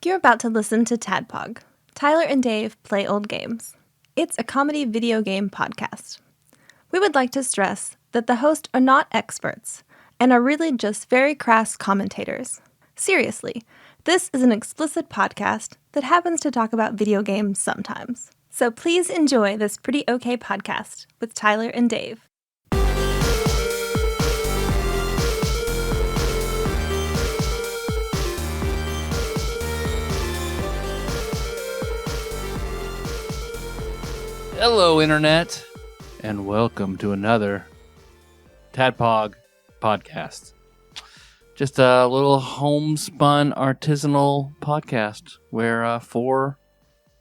You're about to listen to TADPOG, Tyler and Dave Play Old Games. It's a comedy video game podcast. We would like to stress that the hosts are not experts and are really just very crass commentators. Seriously, this is an explicit podcast that happens to talk about video games sometimes. So please enjoy this pretty okay podcast with Tyler and Dave. Hello, Internet, and welcome to another TADPOG podcast. Just a little homespun artisanal podcast where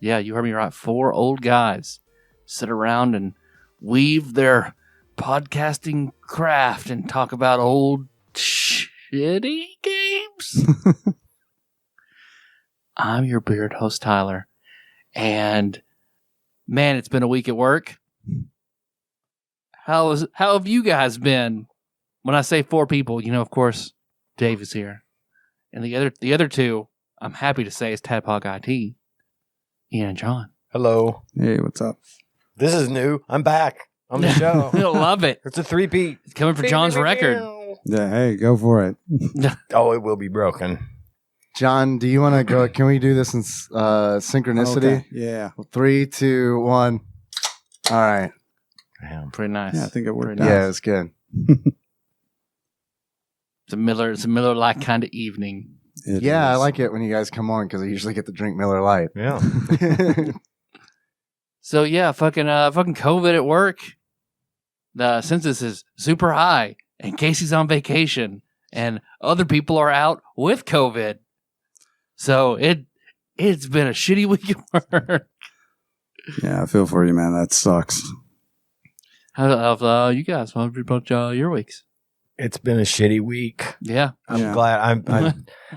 you heard me right, four old guys sit around and weave their podcasting craft and talk about old shitty games. I'm your beard host, Tyler, and man, it's been a week at work. How have you guys been? When I say four people, of course, Dave is here. And the other two, I'm happy to say, is TADPOG IT, Ian and John. Hello. Hey, what's up? This is new. I'm back on the show. You'll love it. It's a three-peat. It's coming for John's record. Yeah, hey, go for it. Oh, it will be broken. John, do you want to go? Can we do this in synchronicity? Okay. Yeah. 3, 2, 1. All right. Damn. Pretty nice. Yeah, I think it worked Pretty out. Yeah, it's good. It's a Miller-like kind of evening. I like it when you guys come on because I usually get to drink Miller Lite. Yeah. So yeah, fucking COVID at work. The census is super high, and Casey's on vacation, and other people are out with COVID. So it's been a shitty week at work. Yeah, I feel for you, man. That sucks. How have you guys? How about your weeks? It's been a shitty week. Yeah. I'm glad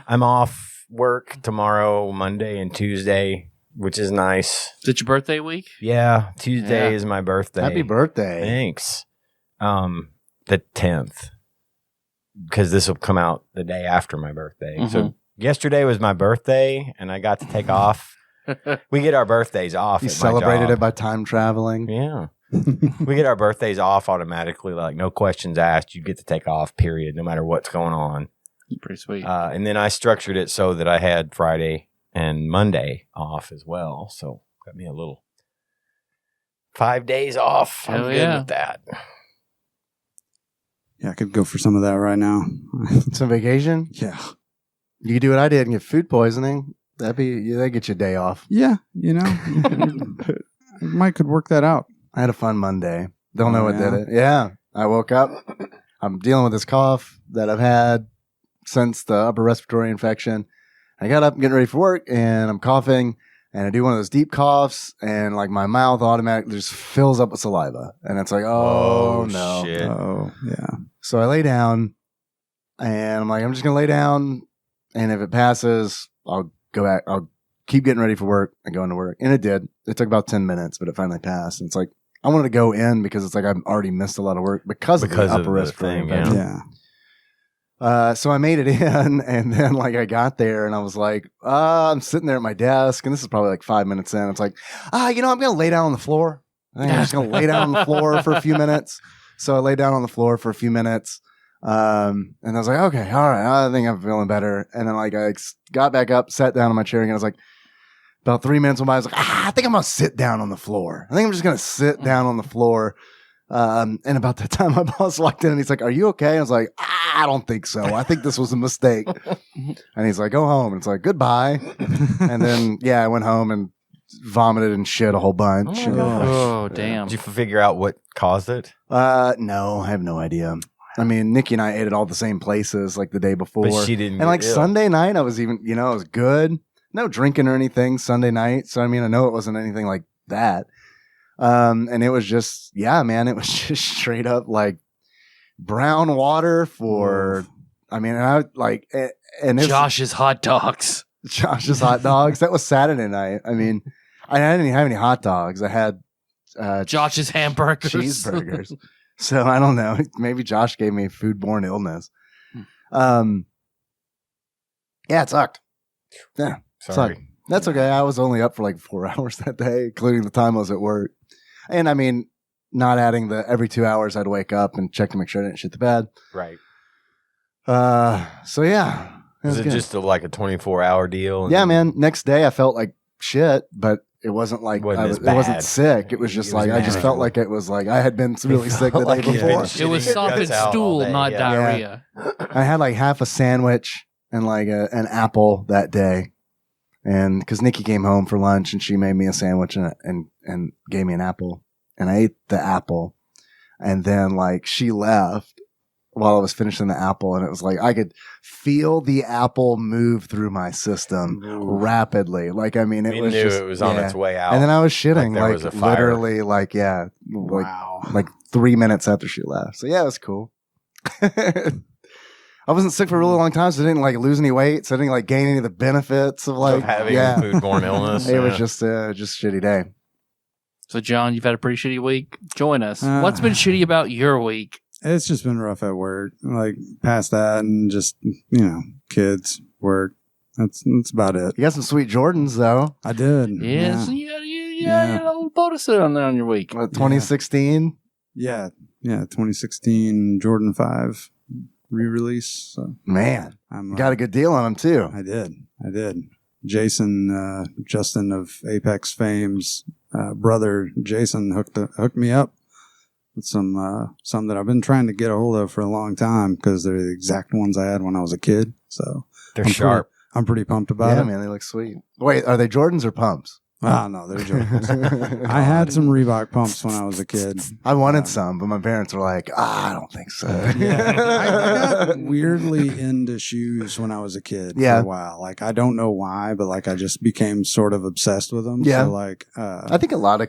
I'm off work tomorrow, Monday, and Tuesday, which is nice. Is it your birthday week? Yeah, Tuesday Yeah. is my birthday. Happy birthday. Thanks. The 10th, because this will come out the day after my birthday. Mhm. So yesterday was my birthday, and I got to take off. We get our birthdays off. You at my celebrated job. it by time traveling. Yeah. We get our birthdays off automatically, like no questions asked. You get to take off, period, no matter what's going on. Pretty sweet. And then I structured it so that I had Friday and Monday off as well. So got me a little 5 days off. I'm Hell good yeah. with that. Yeah, I could go for some of that right now. Some vacation? Yeah. You could do what I did and get food poisoning. That'd get you a day off. Yeah, I could work that out. I had a fun Monday. Don't know Oh, what yeah? did it. Yeah. I woke up. I'm dealing with this cough that I've had since the upper respiratory infection. I got up getting ready for work and I'm coughing and I do one of those deep coughs and like my mouth automatically just fills up with saliva. And it's like, oh no. Shit. Oh, yeah. So I lay down and I'm like, I'm just going to lay down. And if it passes, I'll go back. I'll keep getting ready for work and go into work. And it did. It took about 10 minutes, but it finally passed. And it's like, I wanted to go in because it's like I've already missed a lot of work because of the upper respiratory thing, infection. Yeah. So I made it in and then like I got there and I was like, I'm sitting there at my desk and this is probably like 5 minutes in. It's like, I'm going to lay down on the floor. I think I'm just going to lay down on the floor for a few minutes. So I lay down on the floor for a few minutes. And I was like, okay, all right. I think I'm feeling better. And then like I got back up, sat down on my chair again. I was like, about 3 minutes went by. I was like, I think I'm going to sit down on the floor. I think I'm just going to sit down on the floor. And about that time, my boss walked in and he's like, are you okay? I was like, I don't think so. I think this was a mistake. And he's like, go home. And it's like, goodbye. And then, I went home and vomited and shit a whole bunch. Oh my gosh. Oh, damn. Did you figure out what caused it? No, I have no idea. I mean, Nikki and I ate at all the same places like the day before. But she didn't. And like get ill. Sunday night, I was even, it was good. No drinking or anything Sunday night. So, I mean, I know it wasn't anything like that. And it was just, it was just straight up like brown water for, and it's Josh's hot dogs. Josh's hot dogs. That was Saturday night. I mean, I didn't have any hot dogs. I had Josh's hamburgers. cheeseburgers. So I don't know. Maybe Josh gave me foodborne illness. Yeah, it sucked. Yeah. Sorry. That's okay. I was only up for like 4 hours that day, including the time I was at work. And I mean, not adding the every 2 hours I'd wake up and check to make sure I didn't shit the bed. Right. So yeah. Was it good. just like a 24-hour deal? Yeah, man. Next day I felt like shit, but it wasn't like Wasn't it wasn't bad. sick. It was just It was like I just felt manageable. like it was like I had been really sick the day like you'd been before. shitting It was your soft and guts out all stool, day, not yeah. diarrhea. I had like half a sandwich and like an apple that day. And because Nikki came home for lunch and she made me a sandwich and gave me an apple, and I ate the apple, and then like she left while I was finishing the apple, and it was like I could feel the apple move through my system rapidly. Like I mean, it You was knew just it was on its way out. and then I was shitting there like was a fire. literally like Wow. like 3 minutes after she left. So yeah, it was cool. I wasn't sick for a really long time, so I didn't like lose any weight. So I didn't like gain any of the benefits of like of having yeah. foodborne illness. It was just a shitty day. So, John, you've had a pretty shitty week. Join us. Uh, What's been shitty about your week? It's just been rough at work. Like past that and just, kids, work. That's about it. You got some sweet Jordans though. I did. Yes, Yeah. you had a little bonus on there on your week. 2016. Yeah. 2016 Jordan 5 re-release. So Man, I'm got a good deal on them too. I did. Jason, Justin of Apex Fame's brother, Jason hooked me up with some that I've been trying to get a hold of for a long time because they're the exact ones I had when I was a kid. So They're I'm sharp. I'm pretty pumped about Yeah, it. man, they look sweet. Wait, are they Jordans or pumps? Oh, no, they're Jordans. I had some Reebok pumps when I was a kid. I wanted some, but my parents were like, I don't think so. I got weirdly into shoes when I was a kid Yeah. for a while. Like, I don't know why, but like I just became sort of obsessed with them. Yeah. So like, I think a lot of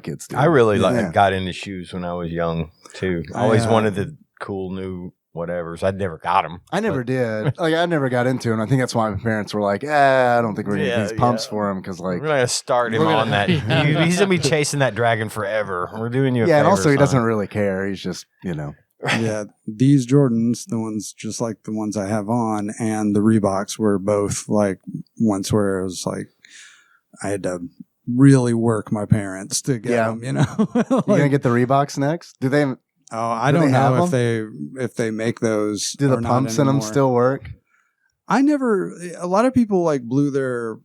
kids do. I really Yeah. got into shoes when I was young too. I always I, wanted the cool new whatevers. I never got them. I never did. Like, I never got into it. And I think that's why my parents were like, I don't think we're going to get these pumps for him. Because, like, We're gonna start him We're on gonna- that. He's gonna be chasing that dragon forever. We're doing you a yeah, and favor, also he doesn't son. really care. He's just, yeah, these Jordans, the ones just like the ones I have on, and the Reeboks were both like once where it was like I had to really work my parents to get Yeah. them, You going to get the Reeboks next? Do they? I Do don't they have know if they make those. Do the or not pumps in them anymore. still work? A lot of people like blew their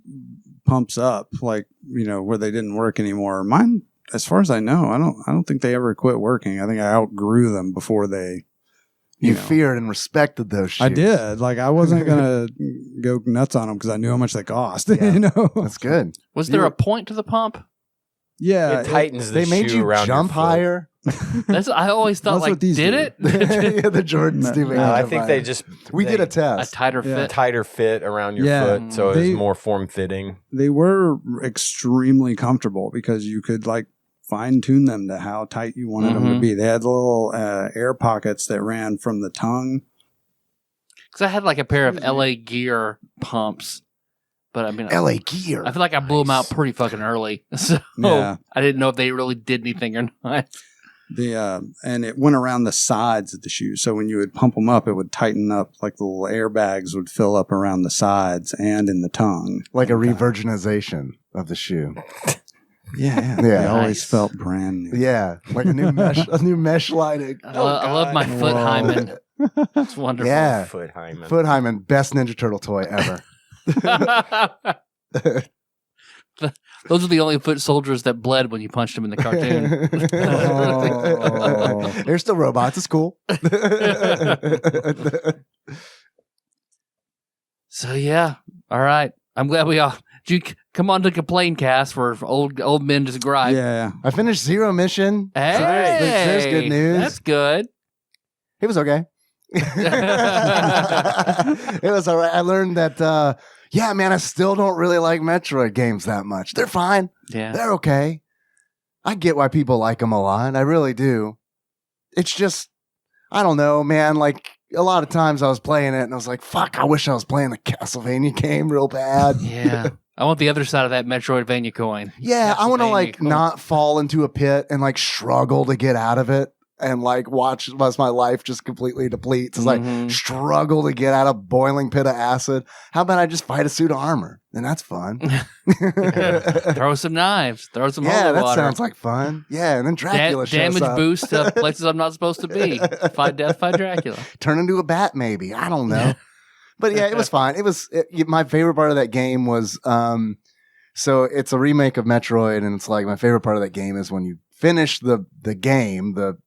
pumps up, like, where they didn't work anymore. Mine, as far as I know, I don't think they ever quit working. I think I outgrew them before they, You know. feared and respected those shoes. I did. Like, I wasn't going to go nuts on them because I knew how much they cost, Yeah. That's good. Was there a point to the pump? Yeah. It tightens the They made shoe you around jump your foot. higher. I always thought, That's like, what these did do. it? Yeah, the Jordans do make No, you I jump think higher. they just We did a A test. tighter Yeah. fit? tighter fit around your Yeah. foot, so They- it's more form fitting. They were extremely comfortable because you could like fine tune them to how tight you wanted them to Mhm. be. They had little air pockets that ran from the tongue. Because I had like a pair of LA Gear pumps. But I mean, LA Gear. I feel like I blew them out pretty fucking early. So Yeah. I didn't know if they really did anything or not. And it went around the sides of the shoe. So when you would pump them up, it would tighten up, like the little airbags would fill up around the sides and in the tongue. Like a revirginization of the shoe. Yeah. Yeah. They always Nice. felt brand new. Yeah, like a new mesh lighting. I love my foot Whoa. hymen. It's wonderful. Yeah. Foot hymen. Foot Hyman, best Ninja Turtle toy ever. Those are the only foot soldiers that bled when you punched them in the cartoon. Oh. They're still robots. It's cool. So yeah, all right. I'm glad we all. Did you come on to Complain Cast for old men to gripe? Yeah. I finished Zero Mission. Hey, So there's good news. That's good. It was okay. It was all right. I learned that, yeah, man, I still don't really like Metroid games that much. They're fine. Yeah. They're okay. I get why people like them a lot. I really do. It's just, I don't know, man. Like, a lot of times I was playing it and I was like, fuck, I wish I was playing the Castlevania game real bad. Yeah. I want the other side of that Metroidvania coin. Yeah, I want to Castlevania like coin. not fall into a pit and like struggle to get out of it. and like watch as my life just completely depletes. It's Mhm. like struggle to get out of a boiling pit of acid. How about I just fight a suit of armor? And that's fun. Throw some knives. Throw some Yeah, holy that water. sounds like fun. Yeah, and then Dracula shows damage up. boost to places I'm not supposed to be. Fight death, fight Dracula. Turn into a bat, maybe. I don't know. But yeah, it was fine. My favorite part of that game was so it's a remake of Metroid, and it's like my favorite part of that game is when you finish the game, the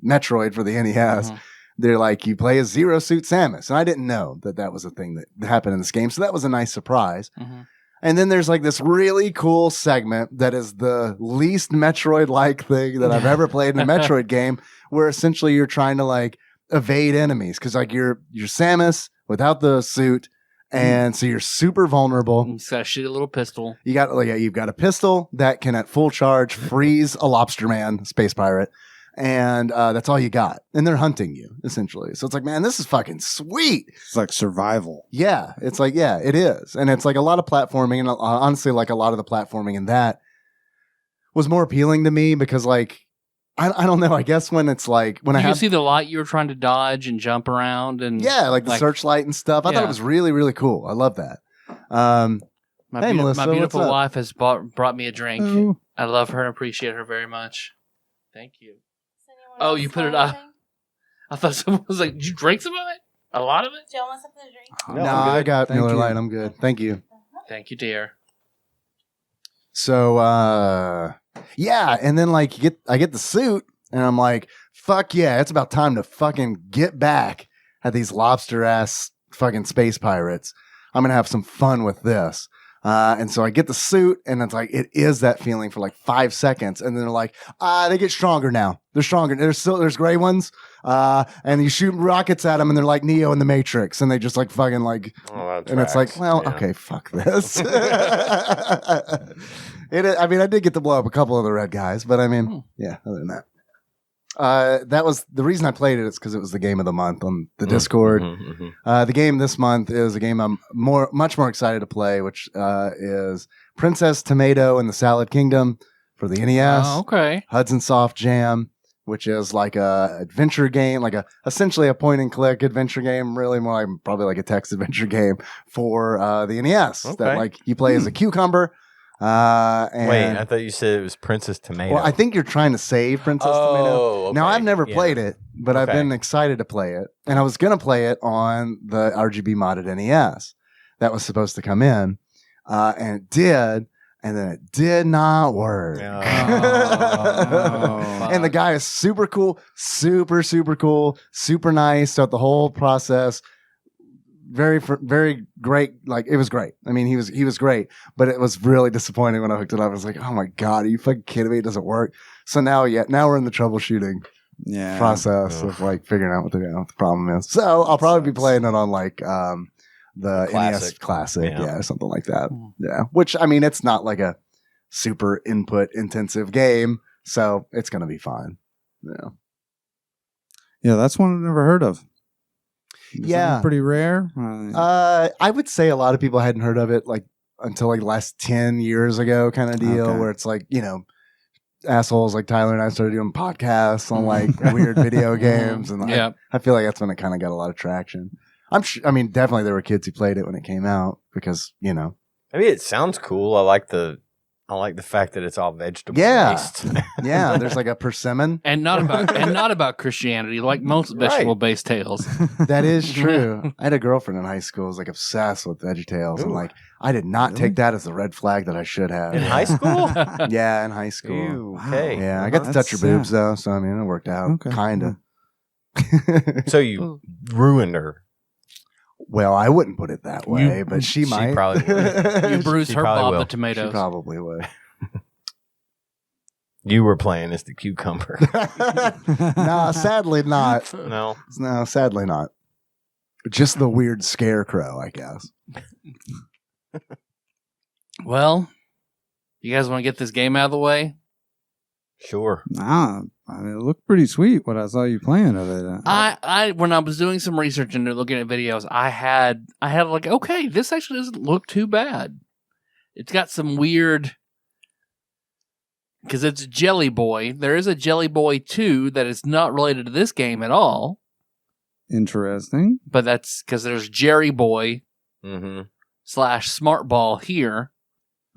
Metroid for the NES. Mhm. They're like, you play as Zero Suit Samus. And I didn't know that was a thing that happened in this game. So that was a nice surprise. Mhm. And then there's like this really cool segment that is the least Metroid-like thing that I've ever played in a Metroid game, where essentially you're trying to like evade enemies. Cause like you're Samus without the suit. And so you're super vulnerable. It's got a shitty little pistol. You've got a pistol that can at full charge freeze a lobster man, space pirate. And that's all you got. And they're hunting you, essentially. So it's like, man, this is fucking sweet. It's like survival. Yeah. It's like, yeah, it is. And it's like a lot of platforming. And honestly, like a lot of the platforming in that was more appealing to me because like, I don't know. I guess when it's like, when You see the light you were trying to dodge and jump around and yeah, like the searchlight and stuff. I thought it was really, really cool. I love that. Hey, Melissa, my beautiful what's up? wife has brought me a drink. Oh. I love her and appreciate her very much. Thank you. Oh, you put it up. I thought someone was like, did you drink some of it? A lot of it? Do y'all want something to drink? No, I got Thank Miller you. Lite. I'm good. Thank you. Thank you, dear. So, yeah. And then like I get the suit and I'm like, fuck yeah. It's about time to fucking get back at these lobster ass fucking space pirates. I'm going to have some fun with this. And so I get the suit and it's like, it is that feeling for like 5 seconds. And then they're like, they get stronger now. They're stronger. There's gray ones. And you shoot rockets at them and they're like Neo in the Matrix. And they just like fucking like, and it's like, well, okay, fuck this. I mean, I did get to blow up a couple of the red guys, but I mean, yeah, other than that. That was the reason I played it. It's because it was the game of the month on the Discord. The game this month is a game I'm much more excited to play, which is Princess Tomato and the Salad Kingdom for the NES. Oh, okay. Hudson Soft Jam, which is like a adventure game, like essentially a point and click adventure game, really more like probably like a text adventure game for the NES. Okay. That like you play as a cucumber. And Wait, I thought you said it was Princess Tomato. well, I think you're trying to save Princess Tomato. Okay. Now, I've never Yeah. played it, but I've Okay. been excited to play it. And I was going to play it on the RGB modded NES that was supposed to come in. And it did. And then it did not work. Oh. And the guy is super cool, super, super cool, super nice throughout the whole process. Very, very great. Like, it was great. I mean, he was great, but it was really disappointing when I hooked it up. I was like, oh my God, are you fucking kidding me? It doesn't work. So now we're in the troubleshooting process of like figuring out what the problem is. So I'll probably be playing it on like, the NES Classic. Yeah, something like that. Yeah. Which, I mean, it's not like a super input intensive game. So it's going to be fine. Yeah. Yeah, that's one I've never heard of. Is Yeah. that pretty rare. I would say a lot of people hadn't heard of it like until like last 10 years ago kind of deal Okay. where it's like, you know, assholes like Tyler and I started doing podcasts on like weird video games. And Yeah. I feel like that's when it kind of got a lot of traction. I mean, definitely there were kids who played it when it came out because, you know. I mean, it sounds cool. I like the fact that it's all vegetable based. Yeah, there's like a persimmon. And not about Christianity, like most vegetable based tales. That is true. I had a girlfriend in high school who was like obsessed with VeggieTales, and like I did not take that as the red flag that I should have. In high school? Yeah, in high school. Ew, okay. Yeah, I got to touch her boobs though, so I mean it worked out. Okay. Kinda. So you ruined her. Well, I wouldn't put it that way, but she might. Probably would. You bruised She her probably Bob will. the She tomatoes. probably would. You were playing as the cucumber. No, sadly not. No. No, sadly not. Just the weird scarecrow, I guess. Well, you guys want to get this game out of the way? Sure. I mean, it looked pretty sweet what I saw you playing of it. I when I was doing some research and looking at videos, I had like, okay, this actually doesn't look too bad. It's got some weird because it's Jelly Boy. There is a Jelly Boy 2 that is not related to this game at all. Interesting. But that's because there's Jerry Boy Mm-hmm. / Smart Ball here.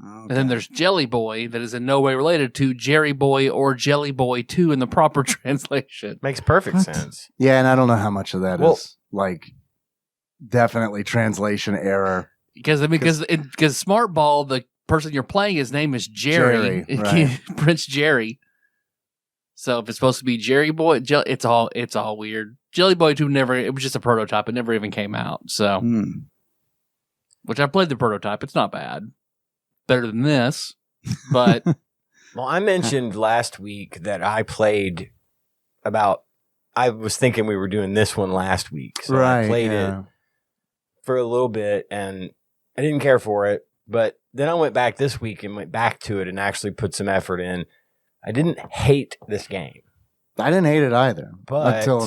Okay. And then there's Jelly Boy that is in no way related to Jerry Boy or Jelly Boy 2 in the proper translation. Makes perfect What? sense. Yeah, and I don't know how much of that Well- is like definitely translation error. Because Smart Ball, the person you're playing, his name is Jerry. Jerry, right. Prince Jerry. So if it's supposed to be Jerry Boy, it's all weird. Jelly Boy 2 it was just a prototype. It never even came out. So, which I played the prototype. It's not bad. Better than this, but Well, I mentioned last week that I played I was thinking we were doing this one last week. So I played it for a little bit and I didn't care for it. But then I went back this week and went back to it and actually put some effort in. I didn't hate this game. I didn't hate it either, But- until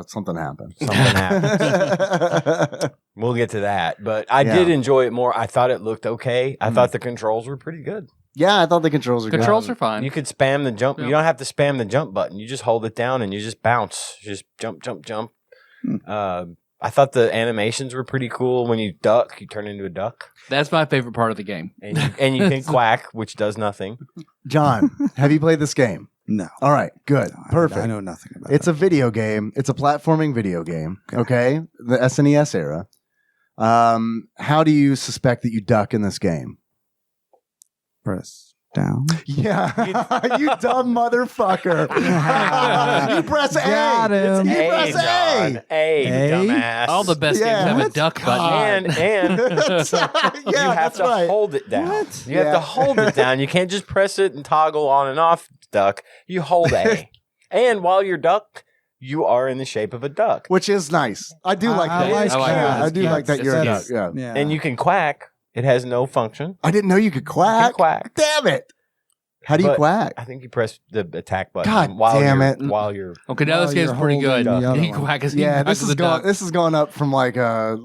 something happened. Something happened. We'll get to that. But I did enjoy it more. I thought it looked okay. I thought the controls were pretty good. Yeah, I thought the controls were controls good. are fine. You could spam the jump. Yeah. You don't have to spam the jump button. You just hold it down and you just bounce. Just jump, jump, jump. I thought the animations were pretty cool. When you duck, you turn into a duck. That's my favorite part of the game. And you can quack, which does nothing. John, have you played this game? No. All right, good. No, Perfect. I know nothing about It's it. a video game. It's a platforming video game. Okay, the SNES era. How do you suspect that you duck in this game? Press down. Yeah, you dumb motherfucker. You press A. Got him. You press John. A. A, A? dumbass. All the best Yeah. games have a What? duck button. And Yeah, you have that's to right. hold it down. What? You have Yeah. to hold it down. You can't just press it and toggle on and off duck. You hold A. And while you're duck, you are in the shape of a duck. Which is nice. I do like I that. like that. I do like that you're a duck. Yes. Yeah. Yeah. And you can quack. It has no function. I didn't know you could You can quack. quack. Damn it. How do you But quack? I think you press the attack button God while damn you're, it. while you're Okay, now While this game's you're pretty holding good. the other He one. quack Yeah, quacks this is the going. duck. This is going up from like a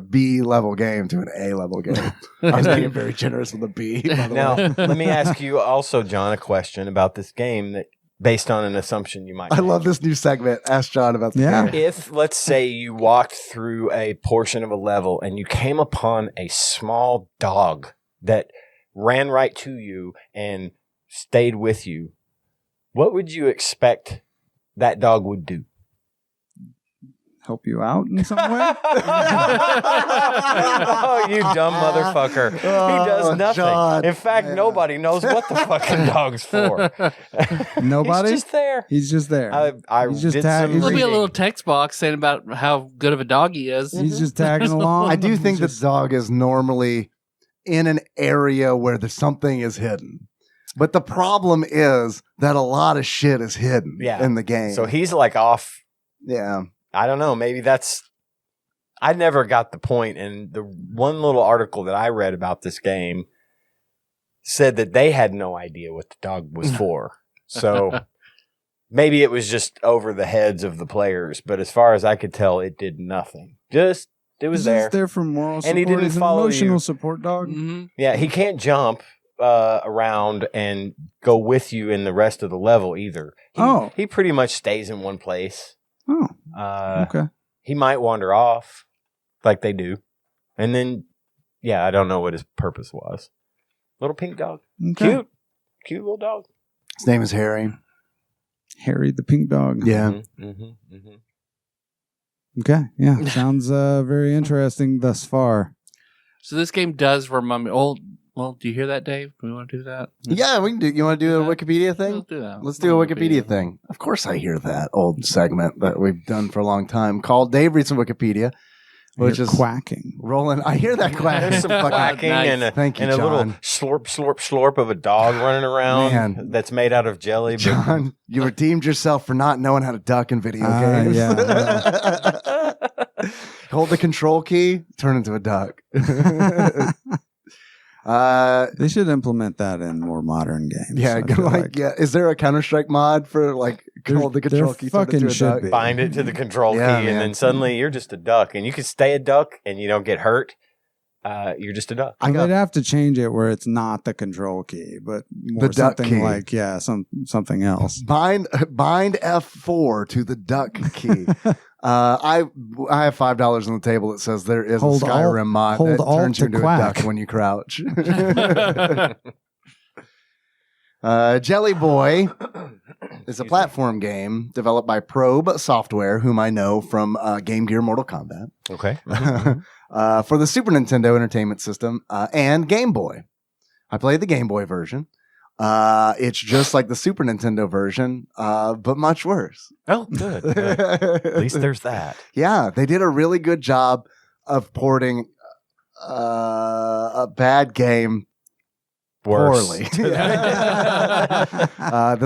B level game to an A level game. I was being very generous with a B. By the Now, way. let me ask you also, John, a question about this game that based on an assumption you might I make. love this new segment. Ask John about the Yeah. game. If, let's say, you walked through a portion of a level and you came upon a small dog that ran right to you and stayed with you, what would you expect that dog would do? help you out in some way. Oh, you dumb motherfucker. He does nothing. John. In fact, nobody knows what the fucking dog's for. Nobody? He's just there. He's just there. I He's just did tag- some he's There'll be a reading. little text box saying about how good of a dog he is. He's just tagging along. I do think He's the dog is normally in an area where there's something is hidden. But the problem is that a lot of shit is hidden in the game. So he's like off. yeah. I don't know. Maybe that's. I never got the point. And the one little article that I read about this game said that they had no idea what the dog was for. So maybe it was just over the heads of the players. But as far as I could tell, it did nothing. It was He's there. just there for moral support. And he didn't He's an follow emotional you. support dog. Mhm. Yeah, he can't jump around and go with you in the rest of the level either. He pretty much stays in one place. Oh, Uh, okay. He might wander off like they do. And then, yeah, I don't know what his purpose was. Little pink dog. Okay. Cute little dog. His name is Harry. Harry the pink dog. Yeah. Okay. Yeah. Sounds very interesting thus far. So this game does remind me. Well, do you hear that, Dave? Do we want to do that? Yeah, we can do. You want to do a Wikipedia thing? Let's do that. Let's do a Wikipedia thing. Of course, I hear that old segment that we've done for a long time called Dave Reads some Wikipedia, which You're is quacking. rolling. I hear that quack. There's some quacking Nice. and, Thank you, a little John. slurp, slurp, slurp of a dog running around Man. that's made out of jelly. but- John, you redeemed yourself for not knowing how to duck in video games. Yeah, Hold the control key, turn into a duck. They should implement that in more modern games. Yeah, I feel yeah. Is there a Counter-Strike mod for like hold the control there key, turn fucking into a should duck? be. Bind it to the control Yeah, key, man. and then suddenly you're just a duck. And you can stay a duck and you don't get hurt you're just a duck. They'd have to change it where it's not the control key, but more The duck something key. like something else. Bind F4 to the duck key. I have $5 on the table that says there is Hold a Skyrim mod hold that alt turns you to into quack. a duck when you crouch. Jelly Boy is a platform game developed by Probe Software, whom I know from Game Gear Mortal Kombat, Okay. for the Super Nintendo Entertainment System and Game Boy. I played the Game Boy version. It's just like the Super Nintendo version, but much worse. Oh, good. Good. At least there's that. Yeah, they did a really good job of porting a bad game Worse. poorly. The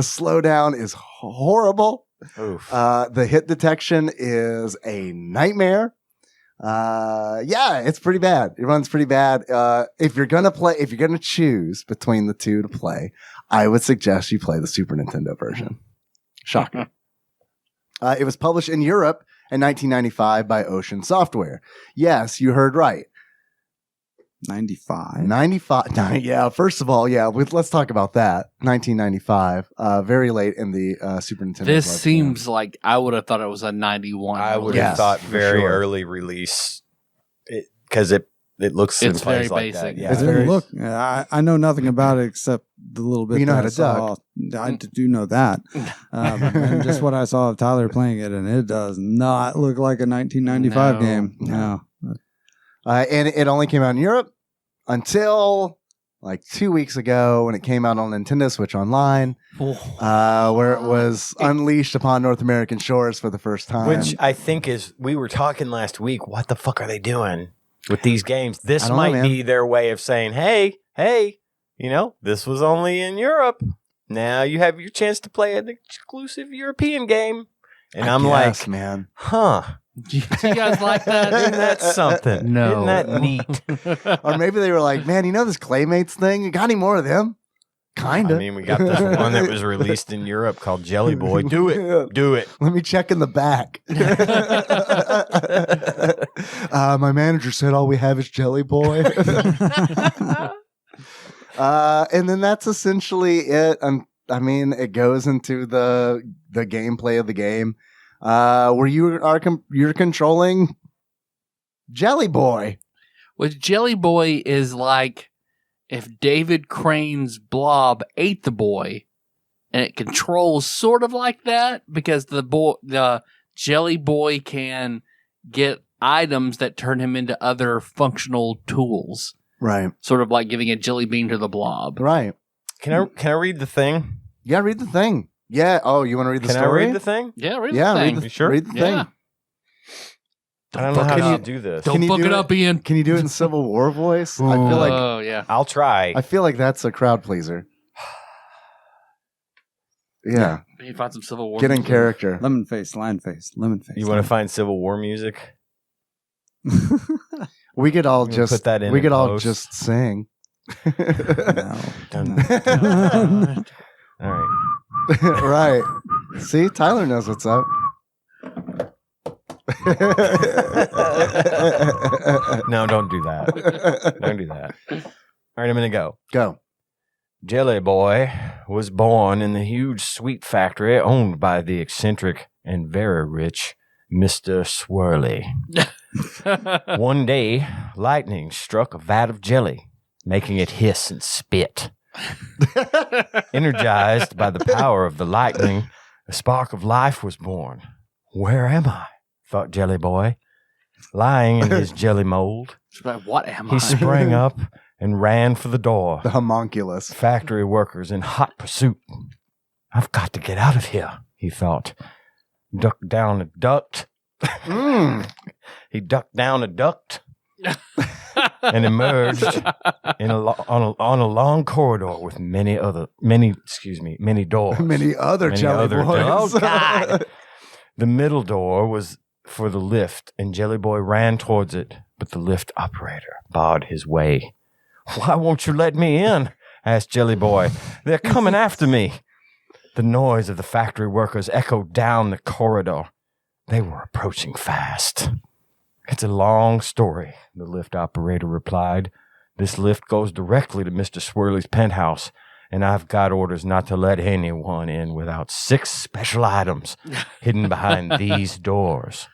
slowdown is horrible. Oof. The hit detection is a nightmare. Yeah, it's pretty bad. It runs pretty bad. If you're gonna choose between the two to play, I would suggest you play the Super Nintendo version. Shocking. It was published in Europe in 1995 by Ocean Software. Yes, you heard right. 95. 95. Yeah, first of all, let's talk about that. 1995, very late in the Super Nintendo. This lifespan. seems like I would have thought it was a 91. I would Yes, have thought for very sure. early release because it looks and It's plays very like that. basic. Yeah. It didn't look. I know nothing about it except the little bit You know that how I to saw. I do know that, and just what I saw of Tyler playing it, and it does not look like a 1995 No. game. No. And it only came out in Europe until like 2 weeks ago when it came out on Nintendo Switch Online, where it was unleashed upon North American shores for the first time. Which I think is, we were talking last week, what the fuck are they doing with these games? This I don't know, might man. be their way of saying, hey, this was only in Europe. Now you have your chance to play an exclusive European game. And I'm guess, like, man, huh. Do you guys like that? Isn't that something? No. Isn't that neat? or maybe they were like, man, you know this Claymates thing? You got any more of them? Kinda. I mean, we got this one that was released in Europe called Jelly Boy. Do it. Do it. Let me check in the back. My manager said all we have is Jelly Boy. And then that's essentially it. I mean, it goes into the gameplay of the game, where you're controlling Jelly Boy. Which Jelly Boy is like if David Crane's blob ate the boy, and it controls sort of like that because the Jelly Boy can get items that turn him into other functional tools. Right. Sort of like giving a jelly bean to the blob. Right. Can I read the thing? Yeah, read the thing. Yeah. Oh, you want to read the Can story? I read the thing? Yeah, read Yeah, the thing. read the, You sure? read the Yeah. thing. I don't know fuck how it to up. do this. Don't Can you fuck do it it? up, Ian. Can you do it in Civil War voice? I feel like Oh, yeah. I'll try. that's a crowd pleaser. Yeah. You can find some Civil War. Get in music. character. Lemon face, lemon face, lemon face. You want to find Civil War music? We could all I'm gonna just put that in we could all post. just sing. No. Dun. All right. Right. See, Tyler knows what's up. No, don't do that. Don't do that. All right, I'm going to go. Go. Jelly Boy was born in the huge sweet factory owned by the eccentric and very rich Mr. Swirly. One day, lightning struck a vat of jelly, making it hiss and spit. Energized by the power of the lightning, a spark of life was born. Where am I? Thought Jelly Boy. Lying in his jelly mold, She's like, what am I? he sprang up and ran for the door. The homunculus. Factory workers in hot pursuit. I've got to get out of here, he thought. Ducked down a duct. He ducked down a duct and emerged in on a long corridor with many doors. Many other Many jelly other boys. doors. Oh, God. The middle door was for the lift, and Jelly Boy ran towards it, but the lift operator barred his way. Why won't you let me in? Asked Jelly Boy. They're coming after me. The noise of the factory workers echoed down the corridor. They were approaching fast. It's a long story, the lift operator replied. This lift goes directly to Mr. Swirly's penthouse, and I've got orders not to let anyone in without 6 special items hidden behind these doors.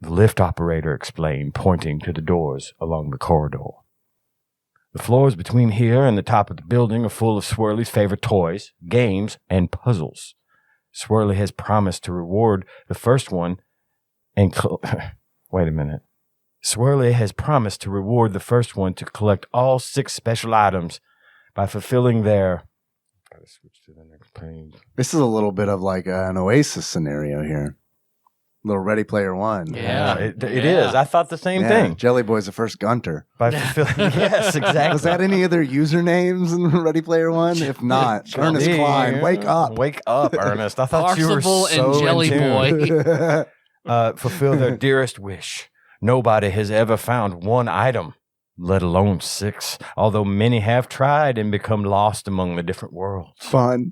The lift operator explained, pointing to the doors along the corridor. The floors between here and the top of the building are full of Swirly's favorite toys, games, and puzzles. Swirly has promised to reward the first one and... Wait a minute. Swirly has promised to reward the first one to collect all 6 special items by fulfilling their... Gotta switch to the next page. This is a little bit of like an Oasis scenario here. Little Ready Player One. Yeah. It is. I thought the same thing. Jelly Boy's the first Gunter. By fulfilling... Yes, exactly. Was that any of their usernames in Ready Player One? If not, Ernest Klein, wake up. Wake up, Ernest. I thought you were Parsival so and Jelly in tune. Boy. Fulfill their dearest wish. Nobody has ever found 1 item, let alone 6, although many have tried and become lost among the different worlds. Fun.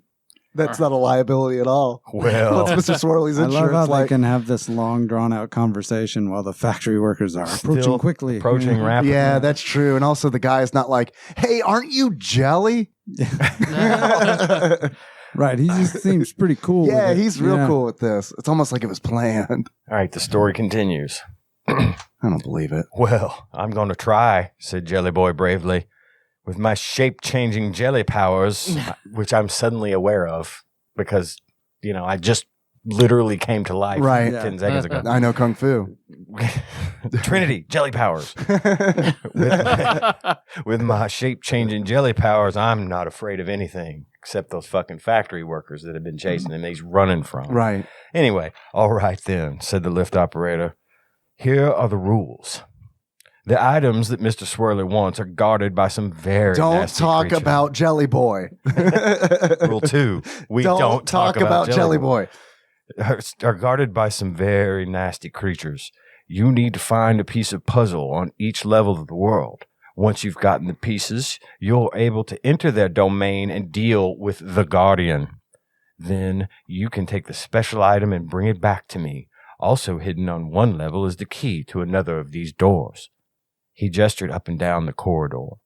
That's not a liability at all. Well, That's Mr. Swirly's I insurance. love how they can have this long, drawn-out conversation while the factory workers are approaching Still quickly. approaching rapidly. Yeah, that's true. And also the guy's not like, hey, aren't you jelly? Right, he just seems pretty cool. Yeah, with it. he's real Yeah. cool with this. It's almost like it was planned. All right, the story continues. I don't believe it. Well, I'm going to try, said Jelly Boy bravely. With my shape-changing jelly powers, which I'm suddenly aware of because, I just literally came to life Right. 10 seconds ago. I know Kung Fu. Trinity, jelly powers. With my shape-changing jelly powers, I'm not afraid of anything except those fucking factory workers that have been chasing him. He's running from. Right. Anyway, all right then, said the lift operator. Here are the rules. The items that Mr. Swirly wants are guarded by some very Don't nasty talk creatures. about Jelly Boy. Rule 2. We don't talk about Jelly Boy. Are guarded by some very nasty creatures. You need to find a piece of puzzle on each level of the world. Once you've gotten the pieces, you're able to enter their domain and deal with the Guardian. Then you can take the special item and bring it back to me. Also hidden on one level is the key to another of these doors. He gestured up and down the corridor.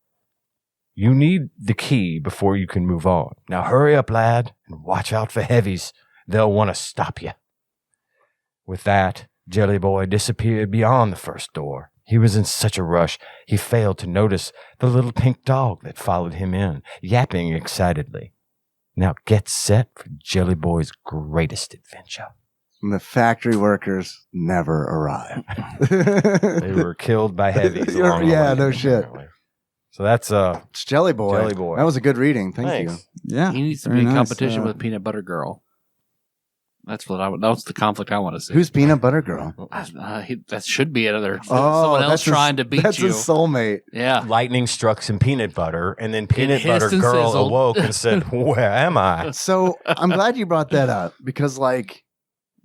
You need the key before you can move on. Now hurry up, lad, and watch out for heavies. They'll want to stop you. With that, Jelly Boy disappeared beyond the first door. He was in such a rush, he failed to notice the little pink dog that followed him in, yapping excitedly. Now get set for Jelly Boy's greatest adventure. And the factory workers never arrive. They were killed by heavies. along the Yeah, way, no shit. apparently. So that's It's Jelly Boy. Jelly Boy. That was a good reading. Thank Thanks. Yeah, He needs to very be in nice. competition with Peanut Butter Girl. That's that's the conflict I want to see. Who's Peanut Butter Girl? That should be another Oh, someone else that's trying to beat that's you. his soulmate. Yeah. lightning struck some peanut butter, and then Peanut hissed Butter and Girl sizzled. awoke and said, "Where am I?" So I'm glad you brought that up because, like,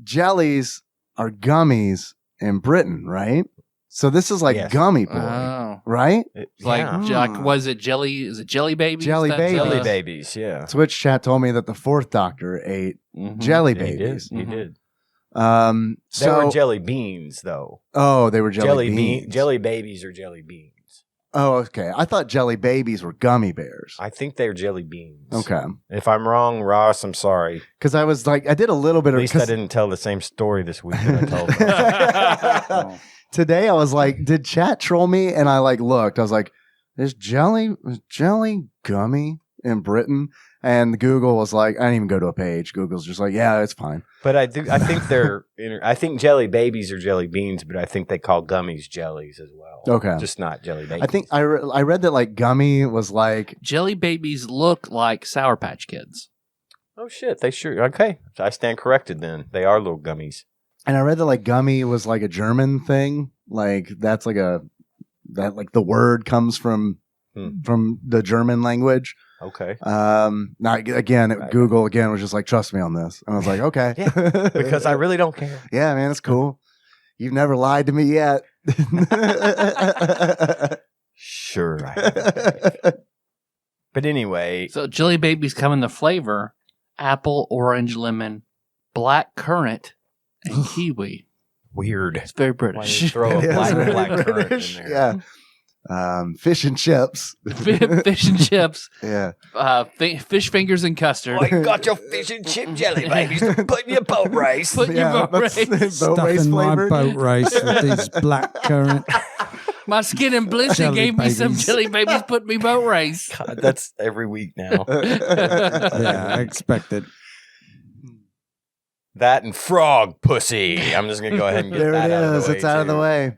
jellies are gummies in Britain, right? So this is like Yes. Gummy Boy, Oh. right? Like, Yeah. was it jelly? Is it Jelly Babies? Jelly That's, Babies. Jelly babies, yeah. Twitch chat told me that the fourth Doctor ate Mhm. jelly He did. babies. He did. So They were jelly beans, though. they were jelly beans. Jelly babies are jelly beans. Oh, okay. I thought jelly babies were gummy bears. I think they're jelly beans. Okay, If I'm wrong, Ross, I'm sorry. because I was like, I did a little bit At of. least I didn't tell the same story this week that I told. Today I was like, did chat troll me? And I like looked. I was like, is jelly gummy in Britain? And Google was like, I didn't even go to a page. Google's just like, yeah, it's fine. But I think I think jelly babies are jelly beans, but I think they call gummies jellies as well. Okay. Just not jelly babies. I think I read that like gummy was like, Jelly Babies look like Sour Patch Kids. Oh shit, they sure okay. I stand corrected then. They are little gummies. and I read that like gummy was like a German thing. Like that's like like the word comes from the German language. Okay. Now again, Google again was just like, trust me on this. And I was like, okay. Yeah, because I really don't care. Yeah, man, it's cool. You've never lied to me yet. Sure. I have. But anyway, So Jelly Babies come in the flavor apple, orange, lemon, black currant, and kiwi. weird. It's very Why British. they throw a It is black very currant British. in there. Yeah. Fish and chips. Fish and chips, Yeah. fish fingers and custard. Oh, you got your fish and chip jelly babies to put in your boat race. Put in your boat that's race. boat race Stuffing my flavored. boat race with these black currant. My skin and bliss Jelly gave me some babies. jelly babies. Put me boat race. God, that's every week now. Yeah, I expected. That and frog pussy. I'm just gonna go ahead and get There that it out of the is. way. It's out of the too. way.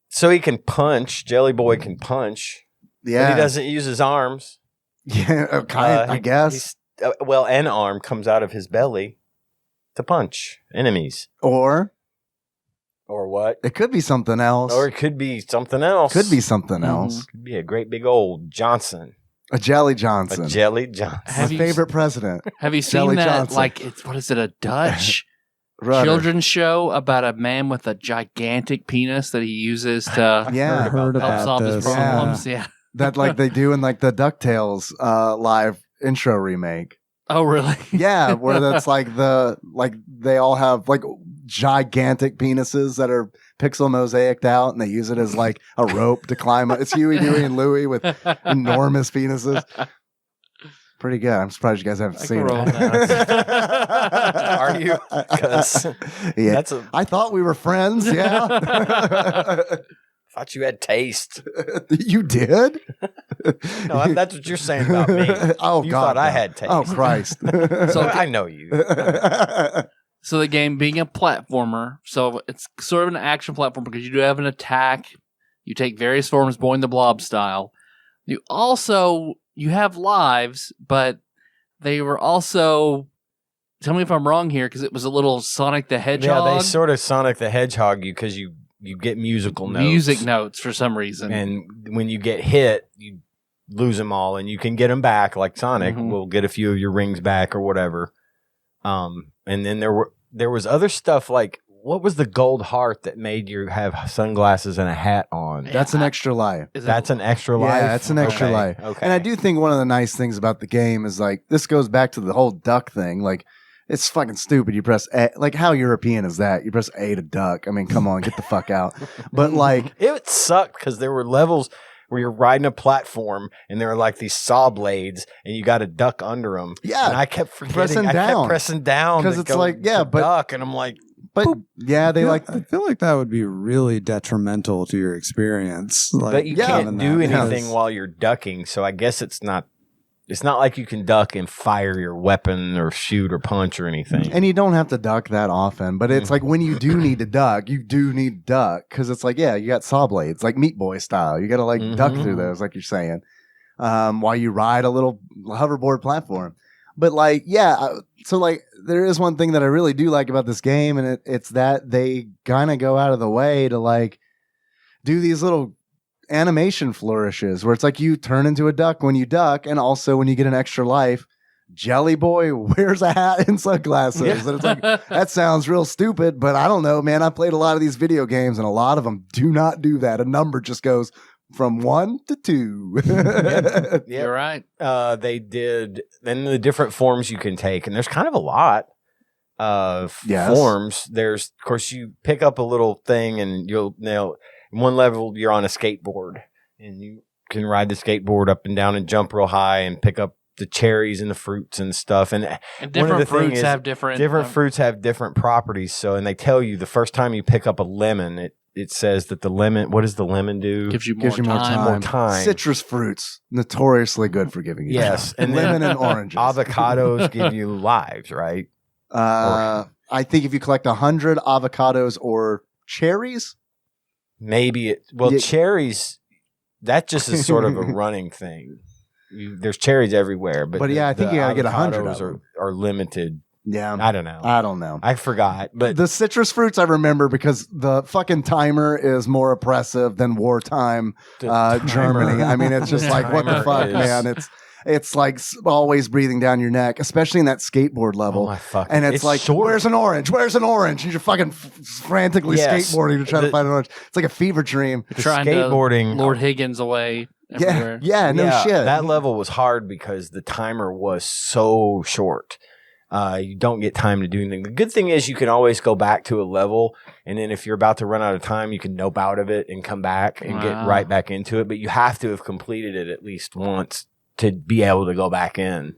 So he can punch. Jelly Boy can punch. Yeah. But he doesn't use his arms. Yeah. I guess. Well, an arm comes out of his belly to punch enemies. Or Or what? it could be something else. Or it could be something else. Could be something Mhm. else. Could be a great big old Johnson. A Jelly Johnson. A Jelly Johnson. My Have you- favorite president. Have you seen Jelly that? Johnson. Like, it's what is it? A Dutch Rudder. children's show about a man with a gigantic penis that he uses to Yeah. I heard help about solve his this. problems. Yeah. That like they do in like the DuckTales live intro remake. Oh, really? Yeah, where that's like they all have like gigantic penises that are pixel mosaiced out, and they use it as like a rope to climb. It's Huey, Dewey, and Louie with enormous penises. Pretty good. I'm surprised you guys haven't I seen can roll it. that. Are you? 'Cause yeah, that's a. I thought we were friends. Yeah, Thought you had taste. you did. No, that's what you're saying about me. Oh You God, thought I no. had taste. Oh Christ. So I know you. So the game being a platformer, so it's sort of an action platform because you do have an attack. You take various forms, Boing the Blob style. You have lives, but they were also. Tell me if I'm wrong here, because it was a little Sonic the Hedgehog. Yeah, they sort of Sonic the Hedgehog you because you get musical notes. Music notes for some reason. And when you get hit, you lose them all, and you can get them back. Like Sonic Mhm. will get a few of your rings back or whatever. And then there was other stuff like, what was the gold heart that made you have sunglasses and a hat on? That's an extra life. Is it- That's an extra life. Yeah, it's an extra Okay, life. Okay, And I do think one of the nice things about the game is like this goes back to the whole duck thing. Like it's fucking stupid. You press A, like how European is that? You press A to duck. I mean, come on, get the fuck out. But like, It sucked because there were levels where you're riding a platform and there were like these saw blades and you got to duck under them. yeah, And I kept forgetting. Pressing I down. kept pressing down 'Cause to it's go like, yeah, to but- duck, and I'm like, but yeah, they I feel, like I feel like that would be really detrimental to your experience. Like, but you yeah, can't having do that anything because- while you're ducking. So I guess it's not like you can duck and fire your weapon or shoot or punch or anything. and you don't have to duck that often. But it's like when you do need to duck, you do need to duck because it's like yeah, you got saw blades like Meat Boy style. You got to like duck Mhm. through those, like you're saying, while you ride a little hoverboard platform. But like, yeah, so like there is one thing that I really do like about this game, and it's that they kind of go out of the way to like do these little animation flourishes where it's like you turn into a duck when you duck, and also when you get an extra life, Jelly Boy wears a hat and sunglasses, and it's like that sounds real stupid, but I don't know, man. I played a lot of these video games, and a lot of them do not do that. A number just goes from 1 to 2. Yep. You're right. They did then the different forms you can take, and there's kind of a lot of Yes. forms. There's, of course, you pick up a little thing, and you'll now one level you're on a skateboard, and you can ride the skateboard up and down and jump real high and pick up the cherries and the fruits and stuff. And And one of different the thing fruits is have different fruits have different properties. So, and they tell you the first time you pick up a lemon, it says that the lemon. What does the lemon do? gives you more Gives you more time. time. More time. Citrus fruits, notoriously good for giving you Yes, time. and then lemon and oranges. Avocados give you lives, right? I think if you collect 100 avocados or cherries, Maybe Yeah. cherries. That just is sort of a running thing. There's cherries everywhere, but yeah, I think the you gotta get 100 avocados of them. are limited. yeah, I don't know. I don't know. I forgot, but The citrus fruits I remember because the fucking timer is more oppressive than wartime the timer- Germany. I mean, it's just the like what the timer fuck, is- man. It's like always breathing down your neck, especially in that skateboard Oh level. my fuck! And it's like, short. where's an orange? Where's an orange? And you're fucking frantically Yes. skateboarding to try to The- find an orange. It's like a fever dream. The Trying skateboarding? to Lord Higgins away Yeah, everywhere. yeah, no shit. That level was hard because the timer was so short. You don't get time to do anything. The good thing is you can always go back to a level, and then if you're about to run out of time, you can nope out of it and come back and get right back into it. But you have to have completed it at least once to be able to go back in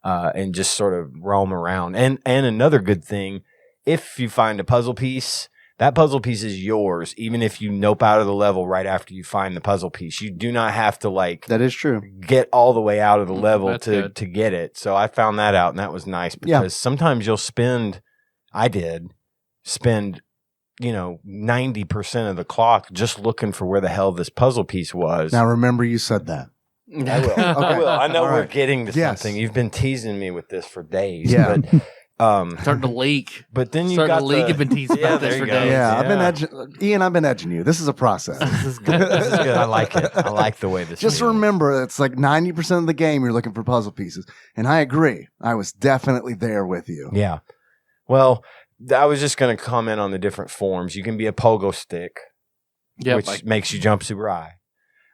and just sort of roam around. And another good thing, if you find a puzzle piece, that puzzle piece is yours, even if you nope out of the level right after you find the puzzle piece. You do not have to that is true. Get all the way out of the level to good. get it. So I found that out, and that was nice because sometimes you'll spend 90% of the clock just looking for where the hell this puzzle piece was. Now remember, you said that. I will. I will. I know we're getting to something. You've been teasing me with this for days. Yeah. But, starting to leak. But then you starting got to leak. You've been teasing about this for days. Yeah, I've been Ian. I've been edging you. This is a process. This is good. This is good. I like it. I like the way this. Just feels. remember, it's like 90% of the game you're looking for puzzle pieces, and I agree. I was definitely there with you. Yeah. Well, I was just going to comment on the different forms. You can be a pogo stick, which makes you jump super high.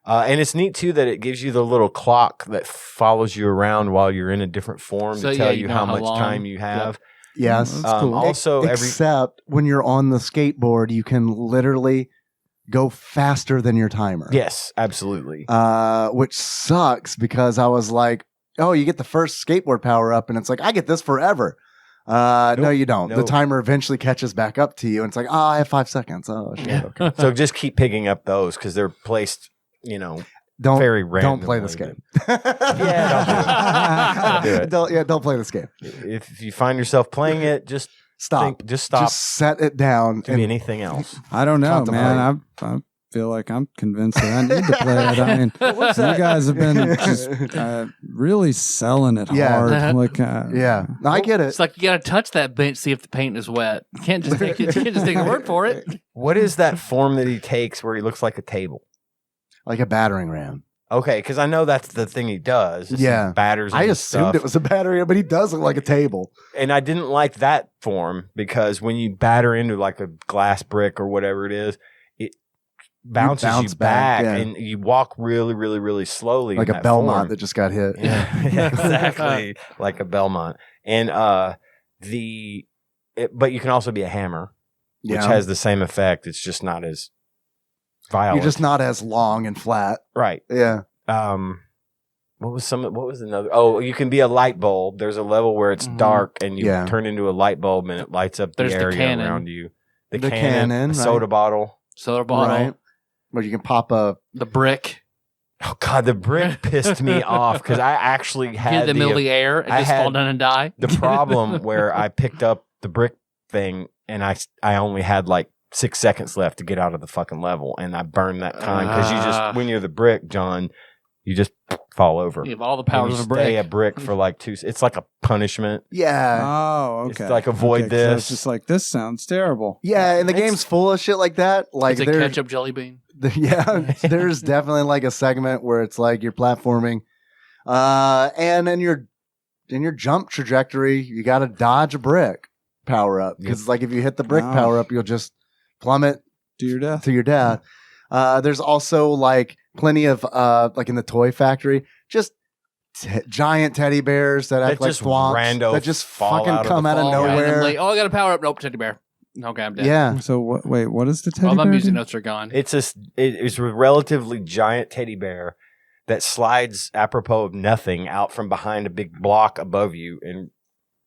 And it's neat, too, that it gives you the little clock that follows you around while you're in a different form to tell you how much time you have. Yes. That's cool. Also, except when you're on the skateboard, you can literally go faster than your timer. Yes, absolutely. Which sucks because I was like, oh, you get the first skateboard power up, and it's like, I get this forever. No, you don't. Nope. The timer eventually catches back up to you, and it's like, I have 5 seconds. Oh, shit. Yeah. Okay. So just keep picking up those because they're placed, very randomly. Don't play this game. Don't do it. Don't play this game. If you find yourself playing it, just stop. Just stop. Just set it down. Do anything else. I don't know, man. I feel like I'm convinced that I need to play it. I mean, you guys have been just really selling it hard. Like, I get it. It's like you got to touch that bench, see if the paint is wet. You can't just take the word for it. What is that form that he takes where he looks like a table? Like a battering ram. Okay, because I know that's the thing he does. Yeah. Batters. I assumed it was a battering, but he does look like a table. And I didn't like that form because when you batter into like a glass brick or whatever it is, it bounces you back and you walk really, really, really slowly. Like a Belmont that just got hit. Yeah, exactly. Like a Belmont. And but you can also be a hammer, which has the same effect. It's just not as violent. You're just not as long and flat. Right. Yeah. What was another? Oh, you can be a light bulb. There's a level where it's dark and you turn into a light bulb and it lights up the area around you. The cannon, soda bottle. Right. Where you can pop the brick. Oh God, the brick pissed me off because I actually had get in the middle of the air and just fall down and die. The problem where I picked up the brick thing and I only had like 6 seconds left to get out of the fucking level, and I burned that time because you just when you're the brick, John, you just fall over. You have all the powers of a brick. Stay a brick for like 2. It's like a punishment. Yeah. Oh, okay. It's like avoid this. It's just like this sounds terrible. Yeah, and the game's full of shit like that. Like it's a ketchup jelly bean. Yeah, there's definitely like a segment where it's like you're platforming, and in your jump trajectory, you got to dodge a brick power up because like if you hit the brick power up, you'll just plummet to your death. There's also like plenty of like in the toy factory, just giant teddy bears that act like thwomps that just fucking come out of nowhere. Like, I got a power up. Nope, teddy bear. Okay, I'm dead. Yeah. So what is the teddy bear? All my music notes are gone. It's a relatively giant teddy bear that slides apropos of nothing out from behind a big block above you and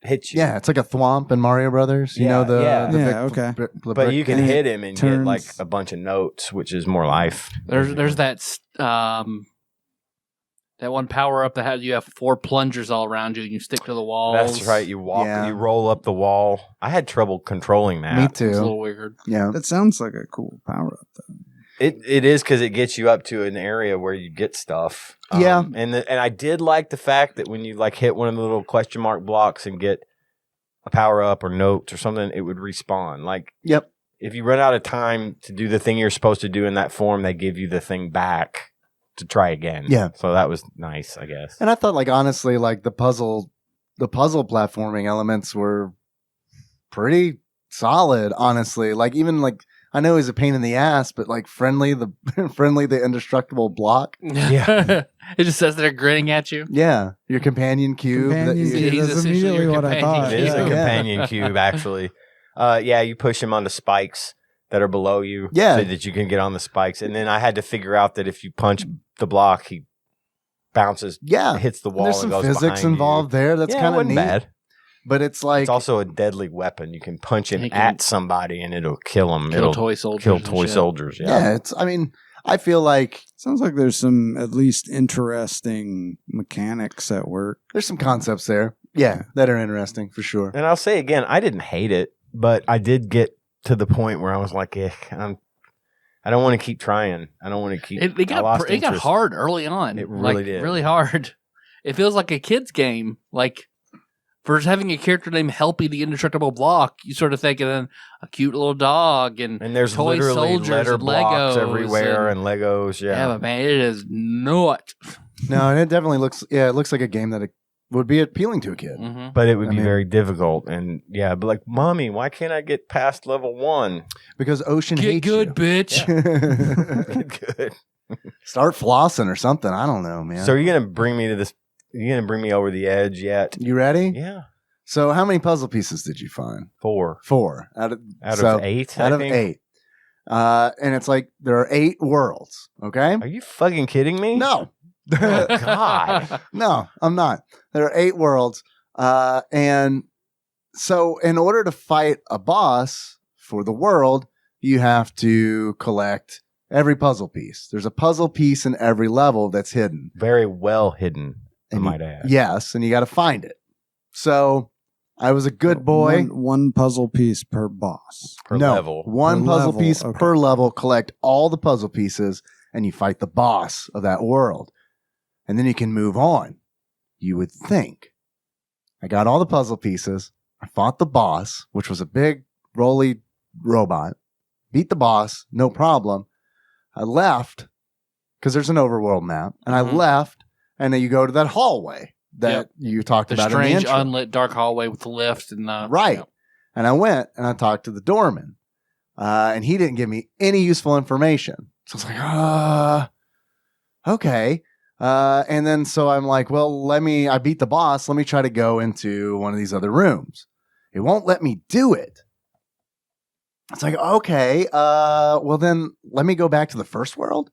hits you. Yeah, it's like a thwomp in Mario Brothers. You know the big but you can hit him and get like a bunch of notes, which is more life. There's that one power up that has you have 4 plungers all around you and you stick to the walls. That's right. You walk, you roll up the wall. I had trouble controlling that. Me too. It's a little weird. Yeah, that sounds like a cool power up though. It is because it gets you up to an area where you get stuff. And I did like the fact that when you like hit one of the little question mark blocks and get a power up or notes or something, it would respawn. Like, if you run out of time to do the thing you're supposed to do in that form, they give you the thing back to try again. Yeah. So that was nice, I guess. And I thought, like, honestly, like the puzzle platforming elements were pretty solid, honestly. Like, even like, I know he's a pain in the ass, but like friendly, the indestructible block. Yeah. It just says they're grinning at you. Yeah, your companion cube. Companion cube. He's That's essentially immediately your what I companion thought. It is a Yeah. companion cube, actually. Yeah, you push him onto spikes that are below you Yeah. so that you can get on the spikes. And then I had to figure out that if you punch the block, he bounces, Yeah. hits the wall There's some and goes physics behind involved there. That's you. Yeah, kind it of wasn't neat. bad. But it's like It's also a deadly weapon. You can punch him He can at somebody and it'll kill them. Kill It'll toy soldiers. kill and toy shit. soldiers. yeah. It's. I mean, I feel like Sounds like there's some at least interesting mechanics at work. there's some concepts there. Yeah, that are interesting for sure. And I'll say again, I didn't hate it, but I did get to the point where I was like, I don't want to keep trying. I don't want to keep. It got hard early on. It really did. Really hard. It feels like a kid's game. Like, for having a character named Helpy the Indestructible Block, you sort of think of a cute little dog and there's toy literally soldiers letter and blocks Legos everywhere and Legos. yeah, but man, it is not. No, and it definitely looks. Yeah, it looks like a game that would be appealing to a kid. Mm-hmm. But it would I be mean- very difficult. And yeah, but like, Mommy, why can't I get past level 1? Because Ocean Get hates good, you. bitch. Good. Start flossing or something. I don't know, man. So are you going to bring me to this? Are you going to bring me over the edge yet? You ready? Yeah. So how many puzzle pieces did you find? 4 4 out of out of 8. Out I of think? 8. And it's like there are 8 worlds. Okay. Are you fucking kidding me? No. Oh, God. No, I'm not. There are 8 worlds. And so in order to fight a boss for the world, you have to collect every puzzle piece. There's a puzzle piece in every level that's hidden. Very well hidden, I And might add. Yes, and you got to find it. So I was a good boy. One puzzle piece per boss. Per no, level. one Per puzzle level, piece okay. per level. Collect all the puzzle pieces, and you fight the boss of that world. And then you can move on. You would think. I got all the puzzle pieces. I fought the boss, which was a big, roly robot. Beat the boss, no problem. I left, because there's an overworld map, and I Mhm. left, and then you go to that hallway that Yep. you talked The about in the strange, intro. unlit, dark hallway with the lift and the Right. yeah. And I went and I talked to the doorman. And he didn't give me any useful information. So I was like, okay. And then so I'm like, well, I beat the boss. Let me try to go into one of these other rooms. It won't let me do it. It's like, okay, well then let me go back to the first world.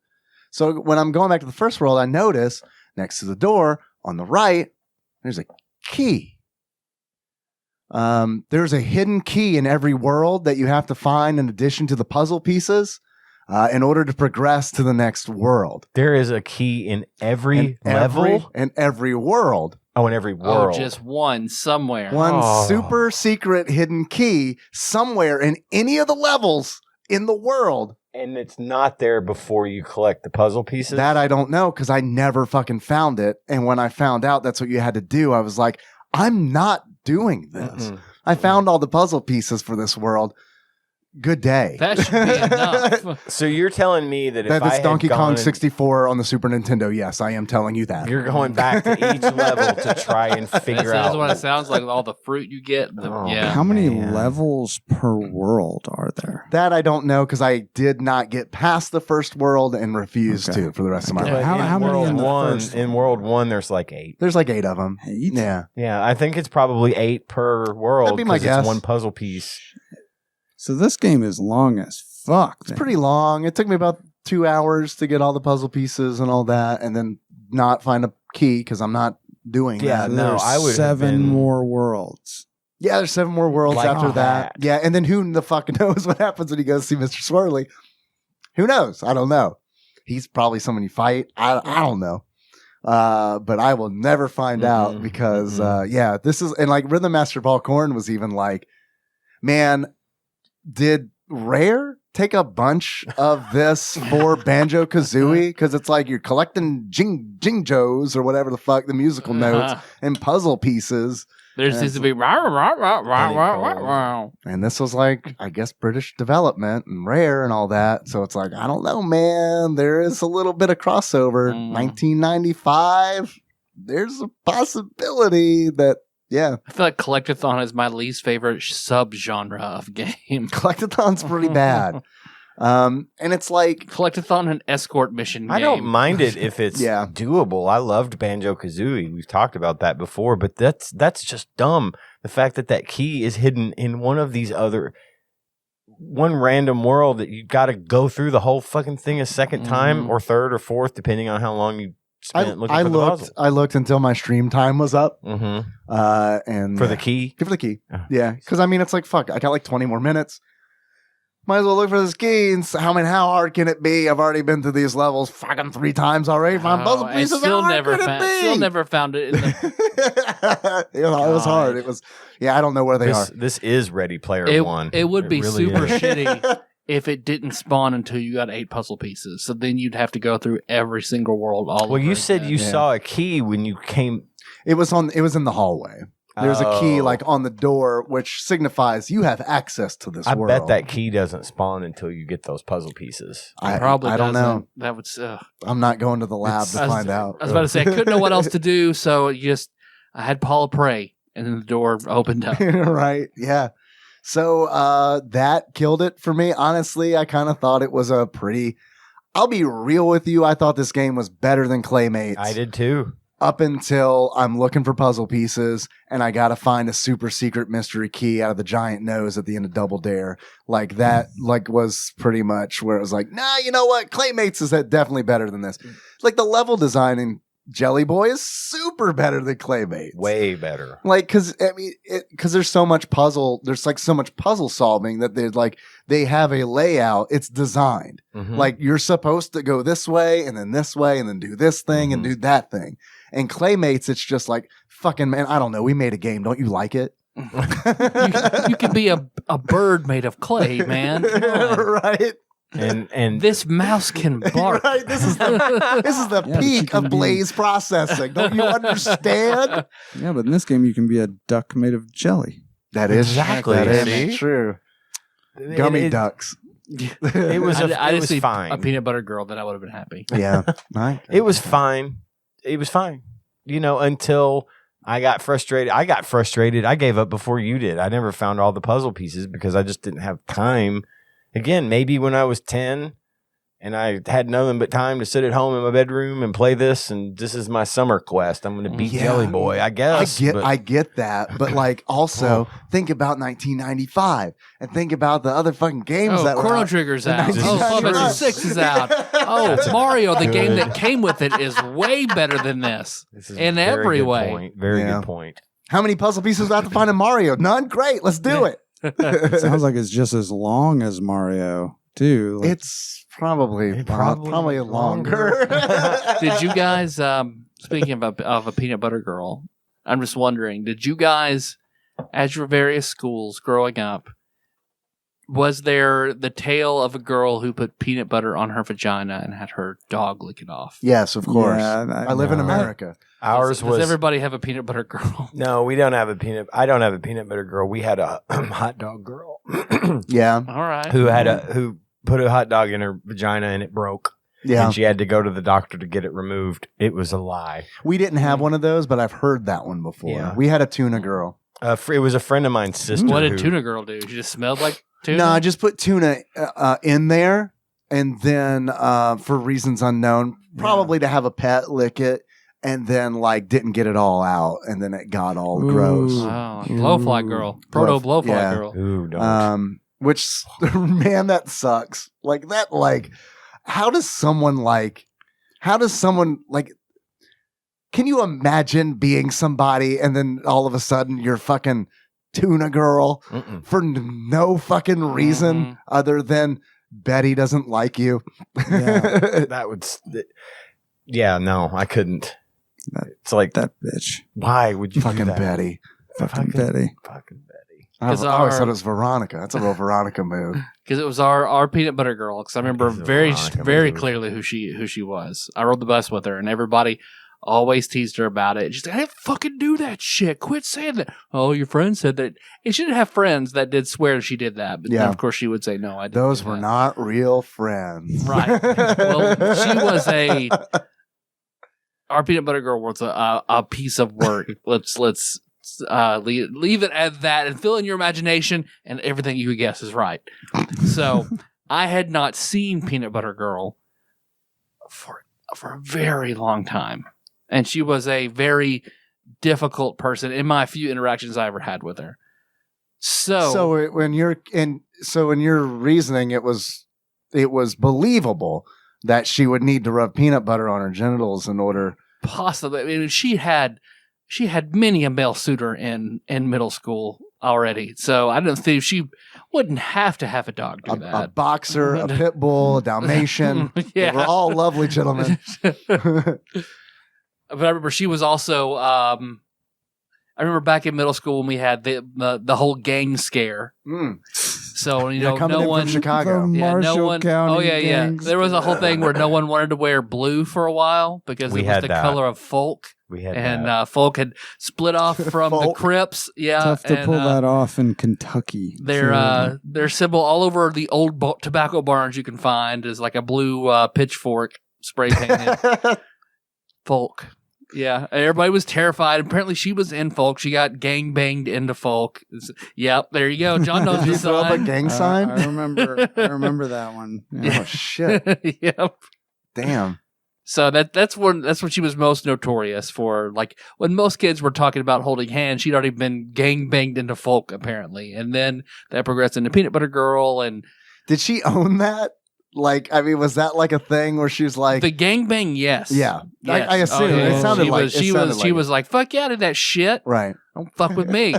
So when I'm going back to the first world, I notice next to the door on the right, there's a key. There's a hidden key in every world that you have to find in addition to the puzzle pieces in order to progress to the next world. There is a key in every level? In every world. Oh, in every world. Oh, just one somewhere. One Oh. super secret hidden key somewhere in any of the levels in the world. And it's not there before you collect the puzzle pieces? That I don't know because I never fucking found it. And when I found out that's what you had to do, I was like, I'm not doing this. Mm-mm. I found all the puzzle pieces for this world. Good day. That should be enough. So you're telling me that if That I is had Donkey Kong gone- 64 on the Super Nintendo. Yes, I am telling you that. You're going back to each level to try and figure That's out what it sounds like with all the fruit you get. Oh, Yeah. How many man. levels per world are there? That I don't know because I did not get past the first world and refused Okay. to for the rest of my Okay. life. But How in many World in the One? first In one? World 1, there's like 8. There's like 8 of them. 8? Yeah. Yeah, I think it's probably 8 per world. That'd be my 'cause guess. It's one puzzle piece. So this game is long as fuck. It's pretty long. It took me about 2 hours to get all the puzzle pieces and all that and then not find a key because I'm not doing Yeah, that. no, There's I would have 7 been- more worlds. Yeah, there's 7 more worlds Like after that. that. Yeah, and then who the fuck knows what happens when he goes to see Mr. Swirly? Who knows? I don't know. He's probably someone you fight. I don't know. But I will never find out because, yeah, this is, and like Rhythm Master Paul Korn was even like, man, did Rare take a bunch of this for Banjo Kazooie? Because it's like you're collecting jingos or whatever the fuck, the musical notes and puzzle pieces. There seems to be rah, rah, rah, rah, rah, rah, rah. And this was like, I guess, British development and Rare and all that. So it's like, I don't know, man. There is a little bit of crossover. 1995. There's a possibility that, yeah. I feel like Collectathon is my least favorite subgenre of game. Collectathon's pretty bad. And it's like Collectathon and escort mission game. I don't mind it if it's doable. I loved Banjo-Kazooie. We've talked about that before, but that's just dumb. The fact that key is hidden in one of these one random world that you got to go through the whole fucking thing a second time or third or fourth, depending on how long you spent looking for the puzzle. I looked until my stream time was up. And for the key? For the key. Yeah. Because, I mean, it's like, fuck, I got like 20 more minutes. Might as well look for this key. And how hard can it be? I've already been through these levels fucking 3 times already. Find puzzle pieces. Still never found it. It was hard. It was, I don't know where they are. This is Ready Player One. It would be really super shitty if it didn't spawn until you got 8 puzzle pieces. So then you'd have to go through every single world all over. Well, you said you saw a key when you came. It was in the hallway. There's a key like on the door, which signifies you have access to this world. I bet that key doesn't spawn until you get those puzzle pieces. I don't know. That would. I'm not going to the lab to find out. I was about to say I couldn't know what else to do, so I had Paula pray, and then the door opened up. Right? Yeah. So that killed it for me. Honestly, I kind of thought it was a pretty. I'll be real with you. I thought this game was better than Claymates. I did too. Up until I'm looking for puzzle pieces and I got to find a super secret mystery key out of the giant nose at the end of Double Dare. Like that, was pretty much where it was like, nah, you know what? Claymates is definitely better than this. Like the level design in Jelly Boy is super better than Claymates. Way better. Like, cause there's so much puzzle. There's like so much puzzle solving that they have a layout. It's designed. Like you're supposed to go this way and then this way and then do this thing and do that thing. And Claymates, it's just like, fucking man, I don't know. We made a game. Don't you like it? you could be a bird made of clay, man. Right. And this mouse can bark. Right. This is the peak of Blaze processing. Don't you understand? Yeah, but in this game you can be a duck made of jelly. That is exactly true. Gummy ducks. It was fine. A peanut butter girl, then I would have been happy. Yeah. Right. It was fine. It was fine. Until I got frustrated. I gave up before you did. I never found all the puzzle pieces because I just didn't have time. Again, maybe when I was 10 and I had nothing but time to sit at home in my bedroom and play this, and this is my summer quest. I'm going to beat Jelly Boy, I guess. I get that, but like also think about 1995 and think about the other fucking games that Chrono were out. Trigger's out. Final 6 is out. Mario, the game that came with it, is way better than this in every way. Very good point. How many puzzle pieces do I have to find in Mario? None? Great, let's do it. It sounds like it's just as long as Mario, too. Like, it's probably longer. Did you guys, speaking of a peanut butter girl, I'm just wondering, did you guys, at your various schools growing up, was there the tale of a girl who put peanut butter on her vagina and had her dog lick it off? Yes, of course. Yeah, I live in America. Does everybody have a peanut butter girl? No, we don't have I don't have a peanut butter girl. We had a hot dog girl. Yeah. All right. Who put a hot dog in her vagina and it broke. Yeah. And she had to go to the doctor to get it removed. It was a lie. We didn't have one of those, but I've heard that one before. Yeah. We had a tuna girl. It was a friend of mine's sister. What did tuna girl do? She just smelled like tuna? No, I just put tuna in there, and then for reasons unknown, probably to have a pet lick it, and then didn't get it all out, and then it got all gross. Wow. Blowfly girl. Proto blowfly girl. Ooh, don't. Which, man, that sucks. How does someone can you imagine being somebody and then all of a sudden you're fucking tuna girl for no fucking reason other than Betty doesn't like you? Yeah, no, I couldn't. It's like that bitch. Why would you fucking do that? Betty? Fucking Betty. Fucking Betty. I always thought it was Veronica. That's a real Veronica move. Because it was our peanut butter girl. Because I remember very clearly who she was. I rode the bus with her, and everybody always teased her about it. She's like, I didn't fucking do that shit. Quit saying that. Oh, your friend said that. And she didn't have friends that did swear she did that. But then, of course, she would say, no, I didn't. Those were not real friends. Right. Well, she was our peanut butter girl was a piece of work. Let's leave it at that and fill in your imagination, and everything you guess is right. So I had not seen Peanut Butter Girl for a very long time. And she was a very difficult person in my few interactions I ever had with her. So in your reasoning, it was believable that she would need to rub peanut butter on her genitals in order. Possibly. I mean, she had many a male suitor in middle school already. So I don't think she wouldn't have to have a dog do that. A boxer, a pit bull, a Dalmatian. Yeah. They were all lovely gentlemen. But I remember she was also. I remember back in middle school when we had the whole gang scare. So coming in from Chicago, Marshall one. County. Oh yeah. There was a whole thing where no one wanted to wear blue for a while because it was the color of folk. We had and folk had split off from the Crips. Yeah, Tough to pull that off in Kentucky. Their symbol all over the old tobacco barns you can find is like a blue pitchfork spray painted. Folk. Yeah, everybody was terrified. Apparently, she was in folk. She got gang banged into folk. Yep, there you go. John knows the you throw up a sign. gang sign? I remember that one. Yeah. Oh shit! Yep. Damn. So that's when she was most notorious for. Like when most kids were talking about holding hands, she'd already been gang banged into folk apparently, and then that progressed into Peanut Butter Girl. And did she own that? Like, I mean, was that like a thing where she was like the gangbang? Yes. Yeah. Yes. I assume it sounded she was like, fuck you out of that shit. Right. Don't fuck with me.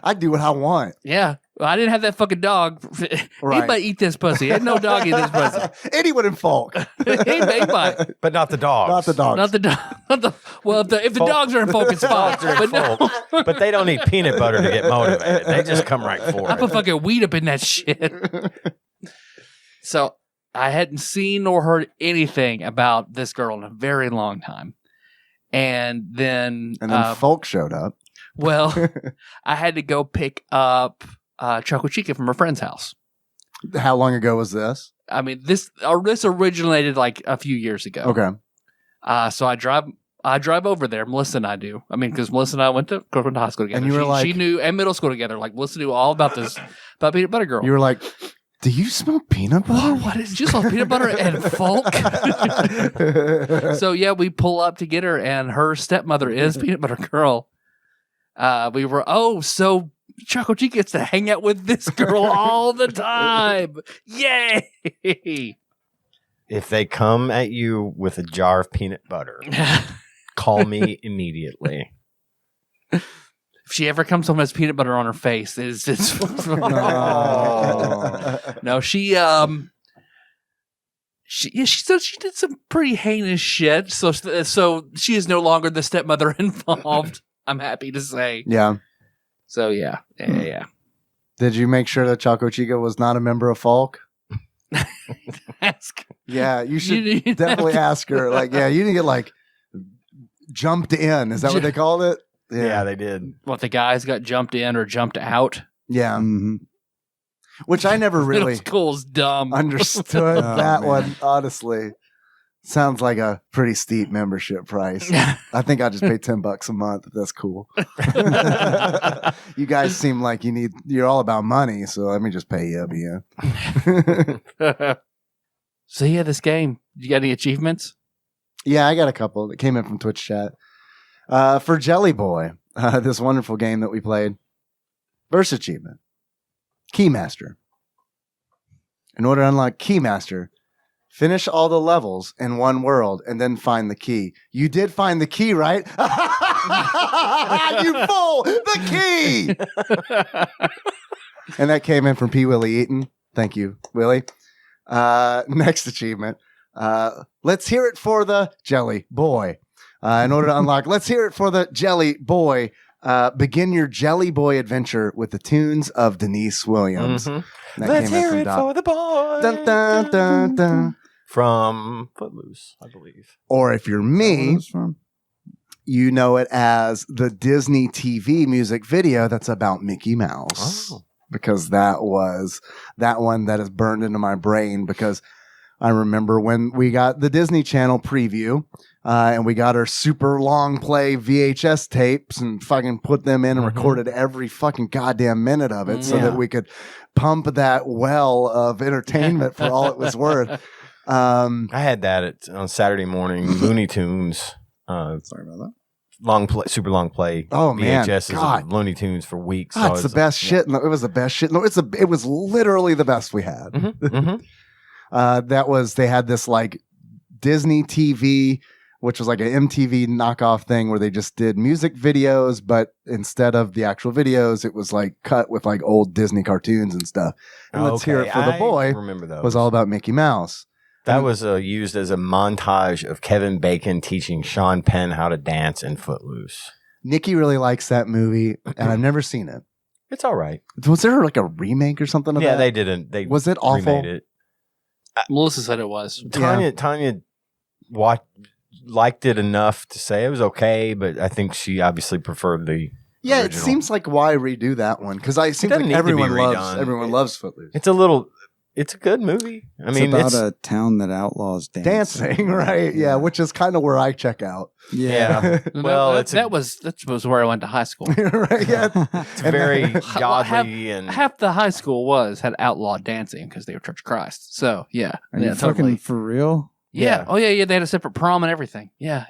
I do what I want. Yeah. Well, I didn't have that fucking dog. Right. Anybody eat this pussy. Ain't no dog eat this pussy. Anyone in folk. Anybody. but not the dogs. Not the dogs. Not the dog. Well, if the dogs are in folk, it's fine. But they don't need peanut butter to get motivated. They just come right for I it. put fucking weed up in that shit. So I hadn't seen or heard anything about this girl in a very long time. And then folk showed up. Well, I had to go pick up Choco Chica from her friend's house. How long ago was this? I mean, this originated like a few years ago. Okay. So I drive over there. Melissa and I do. I mean, because Melissa and I went to high school together. And you were like, she knew, and middle school together. Like Melissa knew all about this, about Peanut Butter Girl. You were like, do you smell peanut butter? Oh, what is you smell peanut butter and folk? So yeah, we pull up to get her, and her stepmother is Peanut Butter Girl. We were so Choco Chica gets to hang out with this girl all the time. Yay! If they come at you with a jar of peanut butter, call me immediately. If she ever comes home and has peanut butter on her face, it's no. She did some pretty heinous shit. So she is no longer the stepmother involved. I'm happy to say. Yeah. So yeah. Did you make sure that Choco Chica was not a member of folk? Ask. Yeah, you should definitely ask her. Like, yeah, you didn't get like jumped in. Is that what they called it? Yeah, they did. What, the guys got jumped in or jumped out? Yeah. Mm-hmm. Which I never really Middle school's dumb. understood that one, honestly. Sounds like a pretty steep membership price. I think I'll just pay $10 a month if that's cool. You guys seem like you're all about money, so let me just pay you. So yeah, this game. You got any achievements? Yeah, I got a couple that came in from Twitch chat. For Jelly Boy, this wonderful game that we played. First achievement, Keymaster. In order to unlock Keymaster, finish all the levels in one world and then find the key. You did find the key, right? You fool! The key! And that came in from P. Willie Eaton. Thank you, Willie. Next achievement. Let's hear it for the Jelly Boy. In order to unlock, let's hear it for the Jelly Boy. Begin your Jelly Boy adventure with the tunes of Denise Williams. Mm-hmm. Let's hear it for the boy. Dun, dun, dun, dun. From Footloose, I believe. Or if you're me, you know it as the Disney TV music video that's about Mickey Mouse. Oh. Because that was that one that is burned into my brain because I remember when we got the Disney Channel preview, and we got our super long play VHS tapes and fucking put them in and recorded every fucking goddamn minute of it so that we could pump that well of entertainment for all it was worth. I had that on Saturday morning, Looney Tunes. Sorry about that. Super long play. Oh man, VHS God. of Looney Tunes for weeks. God, it's the best shit. It was the best shit. No, it was literally the best we had. They had this like Disney TV, which was like an MTV knockoff thing where they just did music videos, but instead of the actual videos, it was like cut with like old Disney cartoons and stuff. And Let's Hear It for the Boy remember those. was all about Mickey Mouse. That was used as a montage of Kevin Bacon teaching Sean Penn how to dance in Footloose. Nikki really likes that movie, and I've never seen it. It's all right. Was there like a remake or something of that? Yeah, they didn't. Was it awful? Remade it. Melissa said it was. Tanya liked it enough to say it was okay, but I think she obviously preferred the original. It seems like why redo that one? Because it seems like everyone loves Footloose. It's a good movie. I mean, it's about a town that outlaws dancing. Right? Yeah, which is kind of where I check out. Yeah. Well, that was where I went to high school. Right? Yeah. It's very godly and half the high school had outlawed dancing because they were Church of Christ. So yeah, Are you fucking totally. for real? Yeah. Oh yeah. They had a separate prom and everything. Yeah.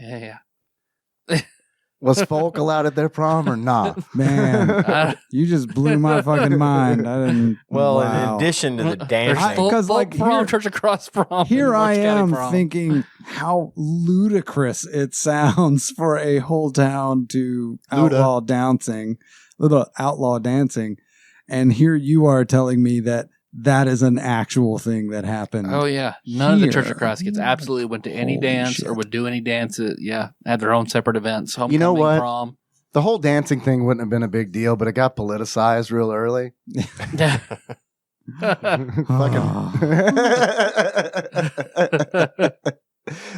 Was folk allowed at their prom or not? Man, you just blew my fucking mind. I didn't. Well, wow. in addition to the dancing, Because like prom, Church of Christ prom. Here I am thinking how ludicrous it sounds for a whole town to outlaw dancing, and here you are telling me that is an actual thing that happened. Oh yeah, none of the Church of Christ kids absolutely went to any dance or would do any dances. Yeah, had their own separate events. Homecoming, you know what? Prom. The whole dancing thing wouldn't have been a big deal, but it got politicized real early.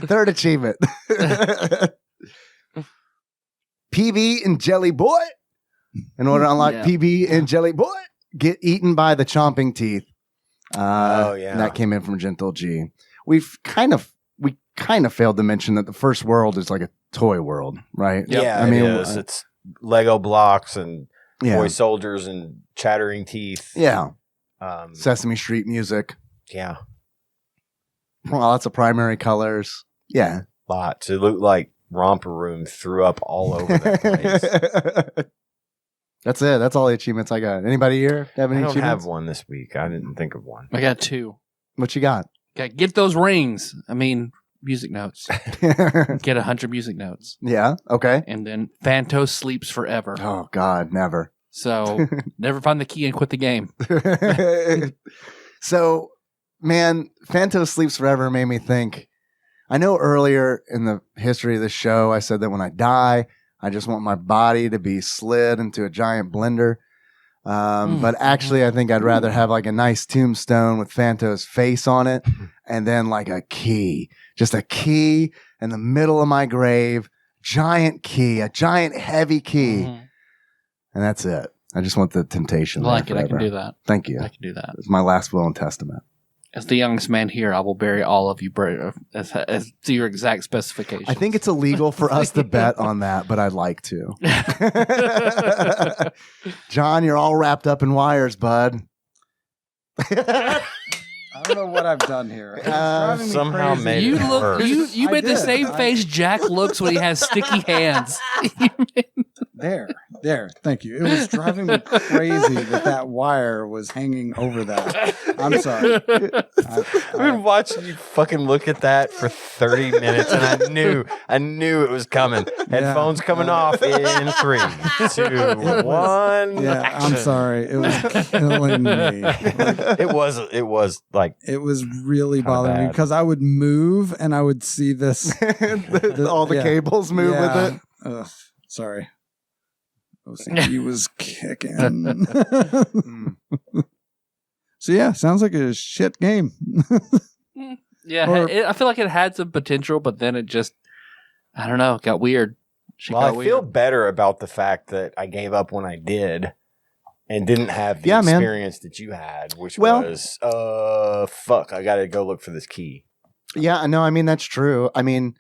Third achievement. PB and Jelly Boy. In order to unlock PB and Jelly Boy, get eaten by the chomping teeth. That came in from Gentle G. We kind of failed to mention that the first world is like a toy world, right? Yeah, I mean, it is. It's Lego blocks and toy soldiers and chattering teeth. Yeah. Sesame Street music. Yeah. Lots of primary colors. Yeah. Lots. It looked like Romper Room threw up all over that place. That's it. That's all the achievements I got. Anybody here have any I don't achievements? have one this week. I didn't think of one. I got 2. What you got? Okay, get those rings. I mean, music notes. Get 100 music notes. Yeah. Okay. And then Phantos sleeps forever. Oh God, never. So never find the key and quit the game. So, man, Phantos sleeps forever made me think. I know earlier in the history of the show, I said that when I die, I just want my body to be slid into a giant blender. But actually, I think I'd rather have like a nice tombstone with Phantos' face on it and then like a key. Just a key in the middle of my grave. Giant key. A giant heavy key. Mm-hmm. And that's it. I just want the temptation. I like it. I can do that. Thank you. I can do that. It's my last will and testament. As the youngest man here, I will bury all of you as to your exact specifications. I think it's illegal for us to bet on that, but I'd like to. John, you're all wrapped up in wires, bud. I don't know what I've done here. Somehow made it worse. You made the same face Jack looks when he has sticky hands. There. Thank you. It was driving me crazy that wire was hanging over that. I'm sorry. I've been watching you fucking look at that for 30 minutes, and I knew it was coming. Headphones coming off in 3, 2, 1. Yeah, I'm sorry. It was killing me. It was like it was really bothering me because I would move and I would see this. All the cables move with it. Ugh, sorry. He was kicking. So yeah, sounds like a shit game. I feel like it had some potential, but then it just, I don't know, got weird. I feel better about the fact that I gave up when I did, and didn't have the experience that you had, which was, fuck, I got to go look for this key. Yeah, no, I mean, that's true. I'm the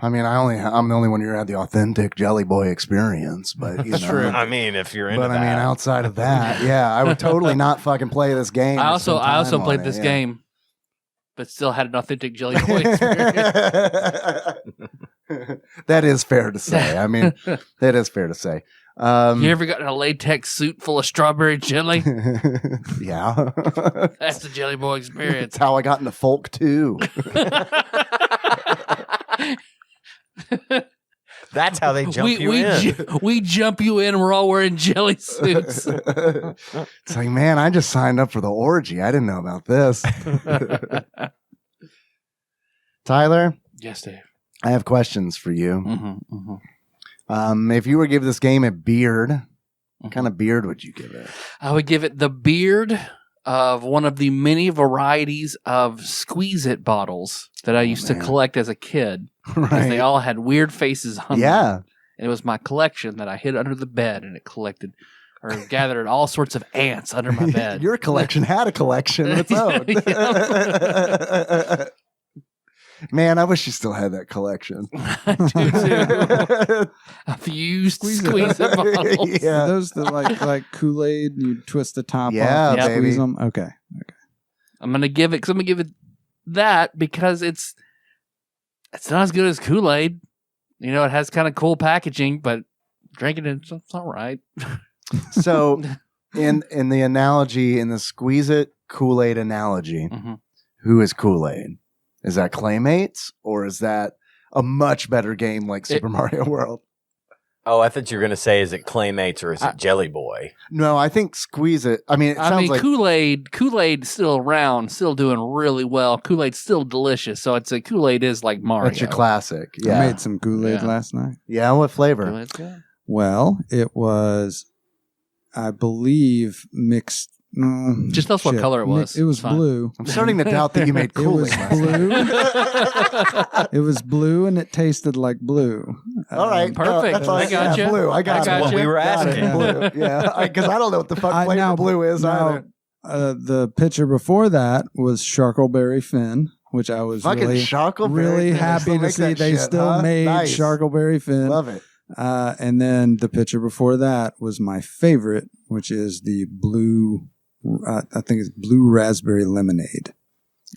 only one who had the authentic Jelly Boy experience, but That's true. I mean, if you're into that. But I mean, outside of that, yeah, I would totally not fucking play this game. I also played this game, but still had an authentic Jelly Boy experience. That is fair to say. I mean, that is fair to say. You ever got in a latex suit full of strawberry jelly? Yeah. That's the Jelly Boy experience. That's how I got into Folk 2. That's how they jump you in. We jump you in. We're all wearing jelly suits. It's like, man, I just signed up for the orgy. I didn't know about this. Tyler? Yes, Dave. I have questions for you. If you were to give this game a beard, what kind of beard would you give it? I would give it the beard of one of the many varieties of Squeeze-It bottles that I used to collect as a kid. Because they all had weird faces on them. And it was my collection that I hid under the bed, and it collected or gathered all sorts of ants under my bed. Your collection had a collection of its own. Man, I wish you still had that collection. I do too. A few Squeeze-It bottles. Yeah, those that like Kool-Aid, and you twist the top off and squeeze them. Okay. I'm gonna give it that because it's not as good as Kool-Aid. You know, it has kind of cool packaging, but drinking it's all right. So, in the analogy, in the Squeeze-It Kool-Aid analogy, who is Kool-Aid? Is that Claymates, or is that a much better game like Super Mario World? Oh, I thought you were going to say, is it Claymates or is it Jelly Boy? No, I think Squeeze-It. I mean, Kool-Aid's still around, still doing really well. Kool-Aid's still delicious, so I'd say Kool-Aid is like Mario. That's your classic. Yeah. I made some Kool-Aid last night. Yeah, what flavor? Well, it was, I believe, mixed. No, just tell us what color it was. It was blue. I'm starting to doubt that you made Kool-Aid. It was blue. It was blue, and it tasted like blue. All right, perfect. I got you. Blue. I got what we were asking. Blue. Yeah, because I don't know what the fuck flavor blue is either. The picture before that was Charcoalberry Finn, which I was really happy to see they still made Charcoalberry Finn. Love it. And then the picture before that was my favorite, which is the blue. I think it's blue raspberry lemonade.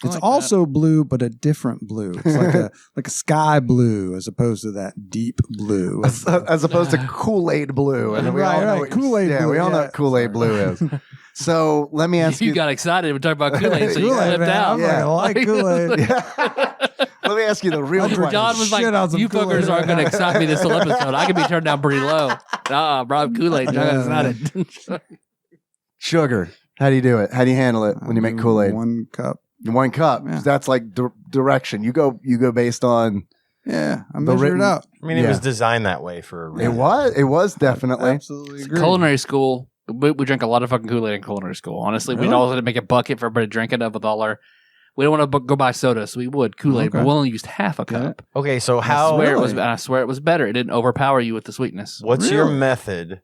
It's also blue, but a different blue. It's like a sky blue as opposed to that deep blue. As opposed to Kool-Aid blue. And we all know Kool-Aid blue. Yeah, we all know what Kool-Aid blue is. So let me ask you. You got excited when we talked about Kool-Aid, so you flipped out. Yeah, I like Kool-Aid. Let me ask you the real question. John was like, you fuckers aren't going to excite me this whole episode. I can be turned down pretty low. Rob Kool-Aid. John excited. Sugar. How do you do it? How do you handle it when you make Kool-Aid? 1 cup. 1 cup. Yeah. That's like direction. You go based on. Yeah, I measured it out. I mean, it was designed that way for a reason. It was definitely. Absolutely agree. Culinary school. We drank a lot of fucking Kool-Aid in culinary school. Honestly, we'd always had to make a bucket for everybody to drink it up with all our. We don't want to go buy soda, so we would Kool-Aid, but we only used half a cup. Okay, so how? I swear it was better. It didn't overpower you with the sweetness. What's your method?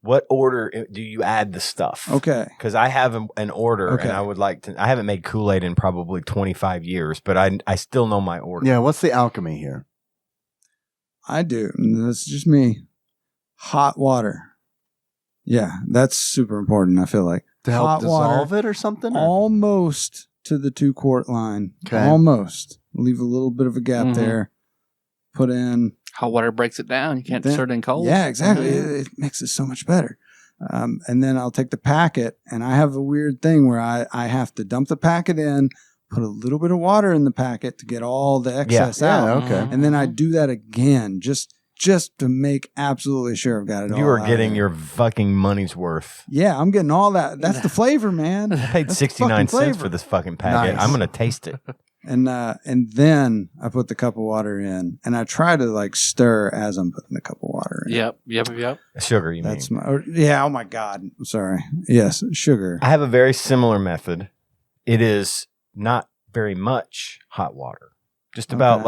What order do you add the stuff? Okay. Because I have an order, and I would like to. I haven't made Kool-Aid in probably 25 years, but I still know my order. Yeah, what's the alchemy here? I do. That's just me. Hot water. Yeah, that's super important, I feel like. To help dissolve it or something? Almost to the 2-quart line. Okay. Almost. Leave a little bit of a gap there. Put in. Hot water breaks it down. You can't stir it in cold. Yeah, exactly. It makes it so much better. And then I'll take the packet, and I have a weird thing where I have to dump the packet in, put a little bit of water in the packet to get all the excess out. Okay. And then I do that again, just to make absolutely sure I've got it all. You are getting your fucking money's worth. Yeah, I'm getting all that. That's the flavor, man. I paid 69 cents for this fucking packet. Nice. I'm going to taste it. And then I put the cup of water in, and I try to stir as I'm putting the cup of water in. Yep. Sugar, you mean? Oh my God. I'm sorry. Yes, sugar. I have a very similar method. It is not very much hot water. Just about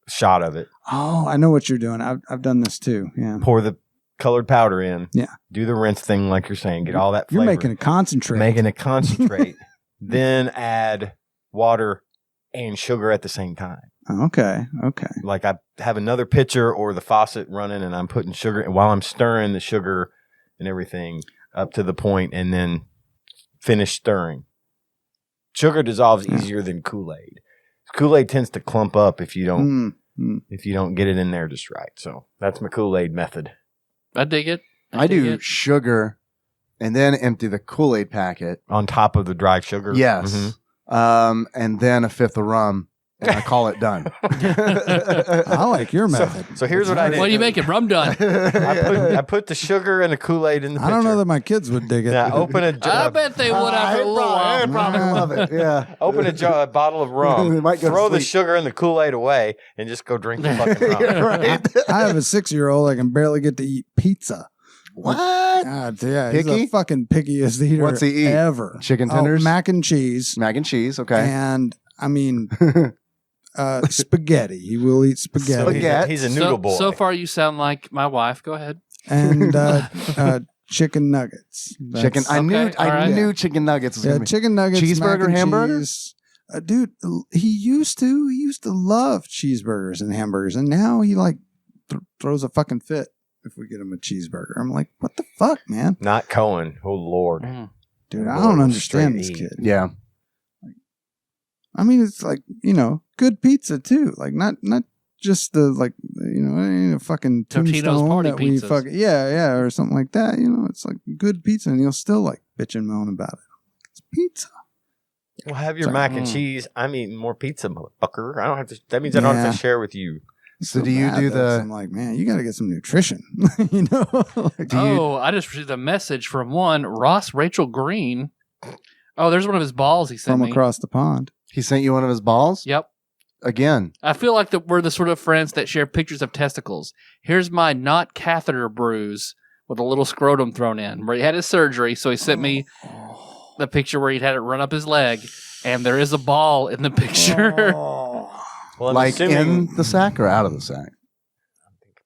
shot of it. Oh, I know what you're doing. I've done this too. Yeah. Pour the colored powder in. Yeah. Do the rinse thing like you're saying. Get all that flavor. You're making a concentrate. Then add water and sugar at the same time. Okay. Like I have another pitcher or the faucet running and I'm putting sugar. And while I'm stirring the sugar and everything up to the point and then finish stirring. Sugar dissolves easier than Kool-Aid. Kool-Aid tends to clump up if you don't get it in there just right. So that's my Kool-Aid method. I dig it. I do sugar and then empty the Kool-Aid packet. On top of the dry sugar? Yes. Mm-hmm. And then a fifth of rum. And I call it done. I like your method. So here's what I did. What are you making? Rum done. I put the sugar and the Kool-Aid in the pitcher. I don't know that my kids would dig it. Now open a I bet they would after a little while. I'd probably love it. Yeah. Open a bottle of rum. They might go to Throw the sleep. sugar and the Kool-Aid away and just go drink the fucking rum. Right. I have a 6-year-old that can barely get to eat pizza. What? God, yeah, he's Picky? the fucking pickiest eater What's he eat? ever. Chicken tenders? Mac and cheese. Mac and cheese. Okay. And, I mean, spaghetti. He will eat spaghetti. So he's a noodle boy. So far, you sound like my wife. Go ahead. And chicken nuggets. Chicken. I right. knew chicken nuggets was Yeah, going to be. chicken nuggets. Cheeseburger, mac and hamburger? cheese. Dude, he used to love cheeseburgers and hamburgers, and now he like throws a fucking fit if we get him a cheeseburger. I'm like, what the fuck, man? Not Cohen. Oh, Lord. Dude, I Lord, don't understand this straight kid. Yeah. I mean, it's like, good pizza too. Like not just the like, it ain't a fucking Totino's tombstone party that we pizzas. fucking or something like that. It's like good pizza, and you'll still like bitch and moan about it. It's pizza. Well, have your Sorry. mac and cheese. I'm eating more pizza, motherfucker. I don't have to. That means I don't have to share with you. So do you bad, do though, the? I'm like, man, you got to get some nutrition. Like, I just received a message from one Ross Rachel Green. Oh, there's one of his balls he sent from me. across the pond. He sent you one of his balls? Yep. Again. I feel like we're the sort of friends that share pictures of testicles. Here's my not catheter bruise with a little scrotum thrown in, where he had his surgery. So he sent me the picture where he'd had it run up his leg, and there is a ball in the picture. Well, I'm Like assuming, in the sack or out of the sack?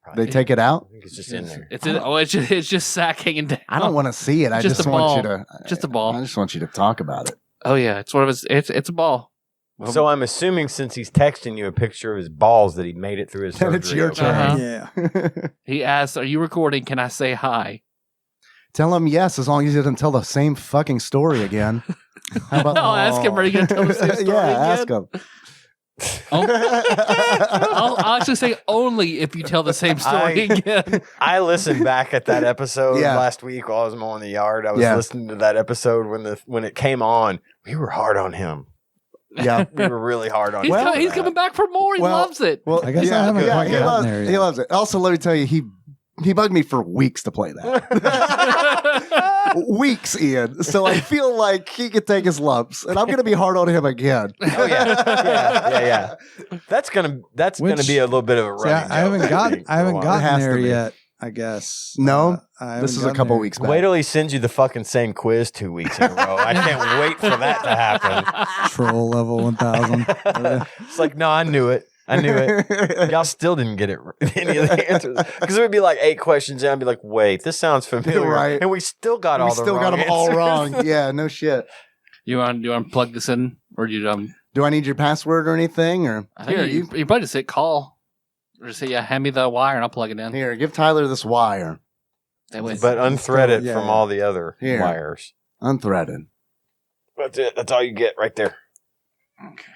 probably- They take it out? I think it's just in there. It's just sack hanging down. I don't want to see it. I Just just a want ball. you to. Just a ball. I just want you to talk about it. Oh yeah, it's one of his. It's a ball. So I'm assuming since he's texting you a picture of his balls that he made it through his Then surgery. it's your okay? turn. Yeah. He asked, "Are you recording? Can I say hi?" Tell him yes, as long as he doesn't tell the same fucking story again. How about? I'll ask him, are you going to tell the same story Yeah, again? ask him. I'll actually say only if you tell the same story again. I listened back at that episode Yeah. last week while I was mowing the yard. I was Yeah. listening to that episode when it came on. We were hard on him. Yeah. We were really hard on He's, him. he's coming back for more. He Well- loves it. Well, I guess I haven't quite he gotten loves, there yet. he loves it. Also, let me tell you, he bugged me for weeks to play that. Weeks, Ian. So I feel like he could take his lumps, and I'm going to be hard on him again. Oh yeah. That's gonna be a little bit of a See, running I haven't joke, got think, I haven't for a while. It has gotten to there be. yet. I guess. No? I haven't This is a gotten couple there. weeks back. Wait till he sends you the fucking same quiz 2 weeks in a row. I can't wait for that to happen. Troll level 1000. It's like, no, I knew it. Y'all still didn't get it any of the answers because it would be like 8 questions, and I'd be like, "Wait, this sounds familiar." Right. And we still got We all the still got wrong them all answers. wrong. Yeah, no shit. You want to plug this in, or do you? Do I need your password or anything? Or I think here, you probably just hit call, or just say, "Yeah, hand me the wire, and I'll plug it in." here, give Tyler this wire. That way, But unthread it Yeah, from yeah. all the other Here. wires. Unthreaded. That's it. That's all you get right there. okay.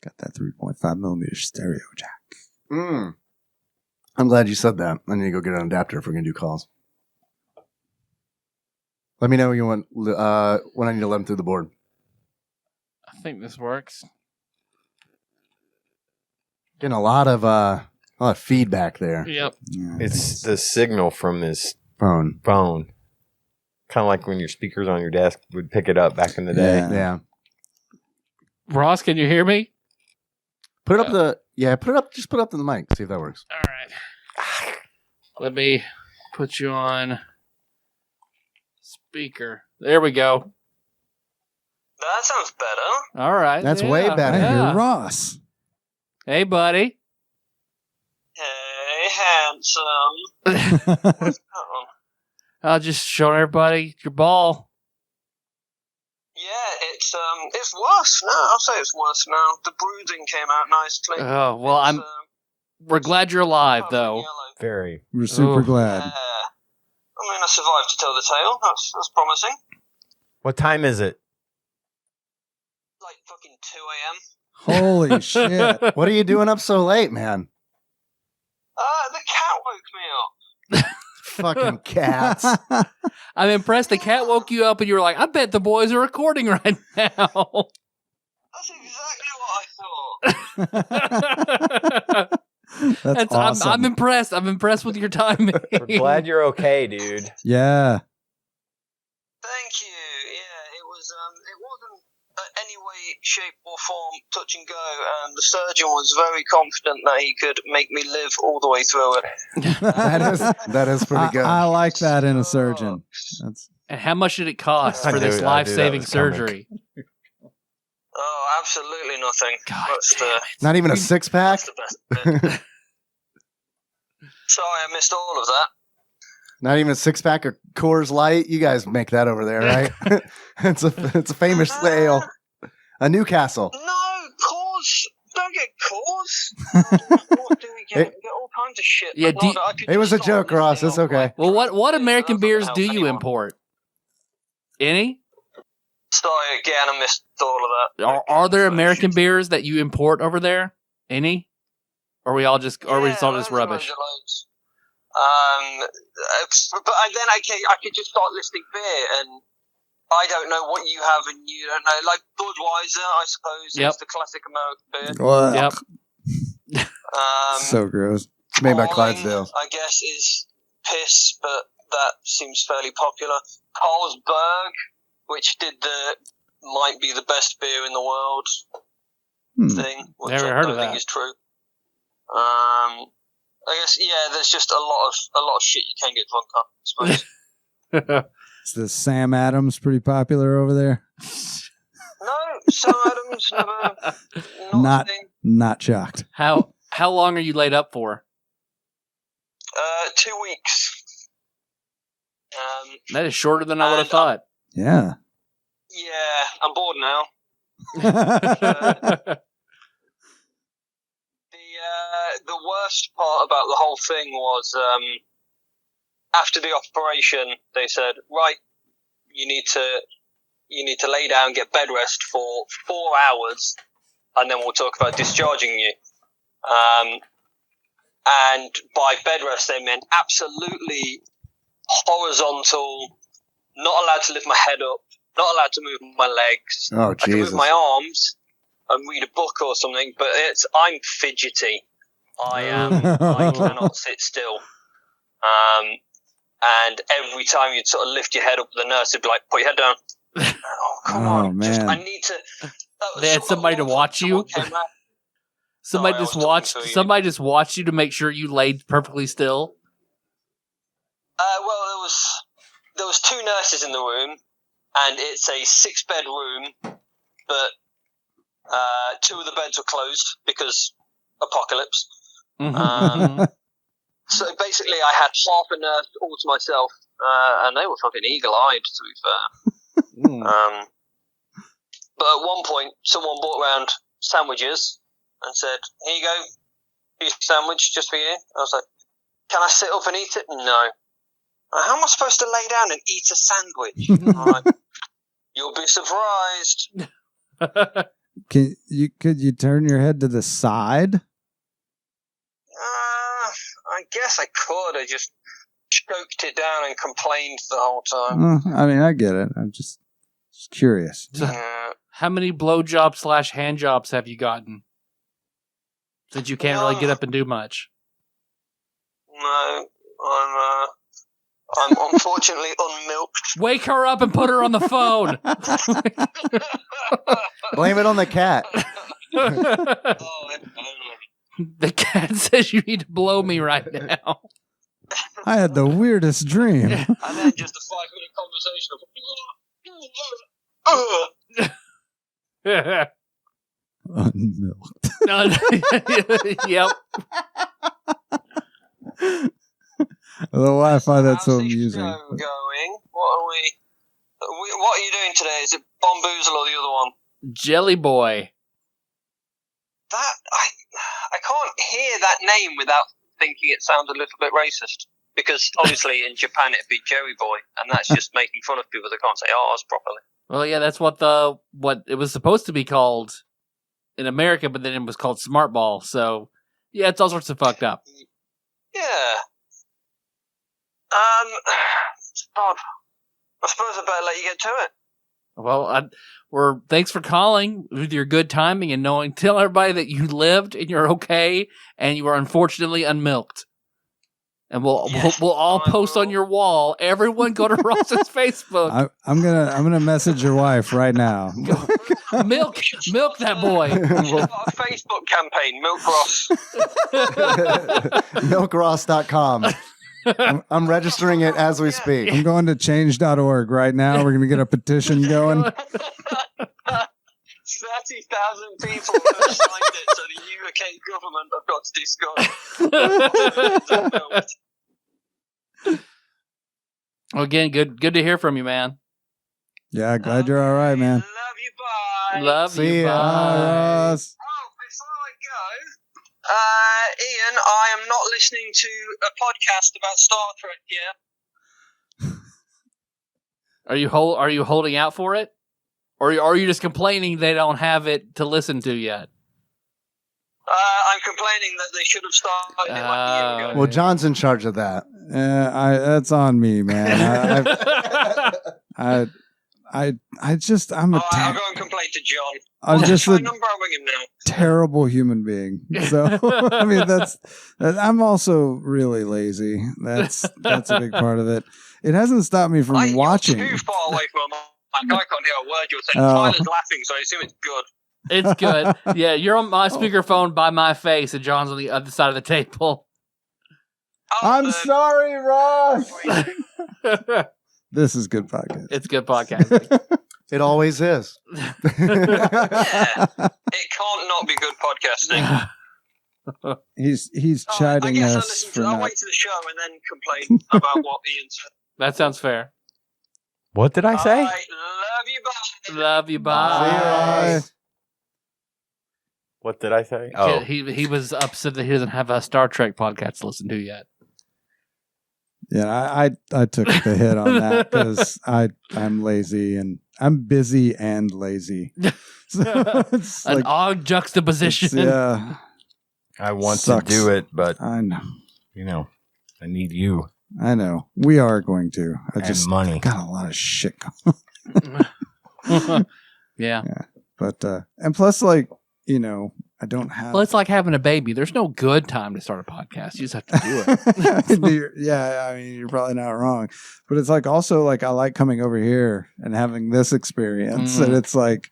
Got that 3.5 millimeter stereo jack. I'm glad you said that. I need to go get an adapter if we're going to do calls. Let me know when you want when I need to let him through the board. I think this works. Getting a lot of feedback there. Yep. Yeah, It's the signal from his Phone. phone. Kind of like when your speakers on your desk would pick it up back in the day. Yeah. Yeah. Ross, can you hear me? Put it up just put it up to the mic. See if that works. All right. Let me put you on speaker. There we go. That sounds better. All right. That's way better. I Yeah. hear Ross. Hey, buddy. Hey. handsome. What's that on? I'll just show everybody your ball. Yeah, it's worse now. I'll say it's worse now. The bruising came out nicely. Oh, well, we're glad you're alive, though. Very. We're super glad. Yeah. I mean, I survived to tell the tale. That's promising. What time is it? Like fucking 2 a.m. Holy shit. What are you doing up so late, man? The cat woke me up. Fucking cats. I'm impressed the cat woke you up and you were like, I bet the boys are recording right now. That's exactly what I thought. That's awesome. I'm impressed. I'm impressed with your timing. We're glad you're okay, dude. Yeah. Thank you. Yeah, it wasn't any way, shape, or form touch and go, and the surgeon was very confident that he could make me live all the way through it. that is pretty good. I like that in a surgeon. And how much did it cost I for this knew life-saving that was coming. surgery? Oh, absolutely nothing. God That's damn it. Not even a six-pack? That's the best bit. Sorry, I missed all of that. Not even a six-pack of Coors Light? You guys make that over there, right? It's a famous ale. A Newcastle. No, Coors. Don't get Coors. What do we get? We get all kinds of shit. Yeah, It was a joke, Ross. It's okay. Well, what American beers do you import? Any? Sorry again, I missed all of that. Are there American beers that you import over there? Any? Or are we all just rubbish? Loads. But then I could just start listing beer, and I don't know what you have, and you don't know. Like Budweiser, I suppose, is the classic American beer. Well, Yep. So gross. It's made by Wine, Clydesdale. I guess, is piss, but that seems fairly popular. Carlsberg, which might be the best beer in the world thing, which Never I heard don't of think that. is true. I guess there's just a lot of shit you can get drunk on, I suppose. Is the Sam Adams pretty popular over there? No, Sam Adams never. Not a thing. Not shocked. How long are you laid up for? 2 weeks. That is shorter than I would have thought. Yeah. Yeah, I'm bored now. The worst part about the whole thing was after the operation, they said, right, you need to lay down, get bed rest for 4 hours, and then we'll talk about discharging you. And by bed rest, they meant absolutely horizontal, not allowed to lift my head up, not allowed to move my legs. Oh, I can Jesus. move my arms and read a book or something, but I'm fidgety. I cannot sit still. And every time you'd sort of lift your head up, the nurse would be like, put your head down. Oh, come on. Man. I need to... They had somebody to watch you? Somebody just watched you to make sure you laid perfectly still? Well, there was 2 nurses in the room, and it's a 6-bed room, but 2 of the beds were closed because apocalypse. So basically, I had half a nurse all to myself, and they were fucking eagle-eyed, to be fair. But at one point, someone brought around sandwiches and said, "Here you go, here's a sandwich just for you." I was like, "Can I sit up and eat it?" No. How am I supposed to lay down and eat a sandwich? I'm like, you'll be surprised. Could you turn your head to the side? I guess I could. I just choked it down and complained the whole time. I mean, I get it. I'm just curious. How many blowjobs / hand jobs have you gotten? Since you can't really get up and do much. No, I'm unfortunately unmilked. Wake her up and put her on the phone. Blame it on the cat. Oh, if only. The cat says you need to blow me right now. I had the weirdest dream. And then just a 5-minute conversation of Unmilked. Yep. The Wi-Fi that's so How's the amusing. show going? What are you doing today? Is it Bomboozle or the other one? Jelly Boy. That I can't hear that name without thinking it sounds a little bit racist. Because obviously in Japan it'd be Joey Boy, and that's just making fun of people that can't say R's properly. Well, yeah, that's what it was supposed to be called in America, but then it was called Smart Ball. So yeah, it's all sorts of fucked up. Yeah. God. I suppose I better let you get to it. Well, thanks for calling with your good timing and tell everybody that you lived and you're okay and you are unfortunately unmilked. And we'll all post on your wall. Everyone go to Ross's Facebook. I'm gonna message your wife right now. milk that boy. We've got a Facebook campaign, Milk Ross. Milkross.com. I'm registering it as we speak. I'm going to change.org right now. We're gonna get a petition going. 30,000 people have signed it, so the UK government have got to discuss. Well, again, good to hear from you, man. Yeah, glad you're all right, man. Love you, bye. Love you, bye. Ross. Oh, before I go, Ian, I am not listening to a podcast about Star Trek yet. Are you holding out for it? Or are you just complaining they don't have it to listen to yet? I'm complaining that they should have started it like a year ago. Well, John's in charge of that. That's on me, man. I'm I'll go and complain to John. I'm just a number, I'll ring him now. terrible human being. So I mean, I'm also really lazy. That's a big part of it. It hasn't stopped me from watching. You're too far away from my mic. I can't hear a word you're saying. Tyler's laughing, so I assume it's good. It's good. Yeah, you're on my speakerphone by my face, and John's on the other side of the table. I'm sorry, Ross. This is good podcast. It's good podcasting. It always is. Yeah. It can't not be good podcasting. He's chiding I guess us for I'll not. wait to the show and then complain about what Ian said. That sounds fair. What did I say? All right, love you, bye. Love you, See bye. you, Ross. What did I say? Oh, He was upset that he doesn't have a Star Trek podcast to listen to yet. Yeah, I took the hit on that because I'm lazy and I'm busy and lazy. So it's An like, odd juxtaposition. yeah, I want Sucks. to do it, but I know. I need you I know. We are going to. I and just money. got a lot of shit going. Yeah. But and plus, like, I don't have. Well, it's like having a baby. There's no good time to start a podcast. You just have to do it. Yeah, I mean, you're probably not wrong. But it's like also like I like coming over here and having this experience, and it's like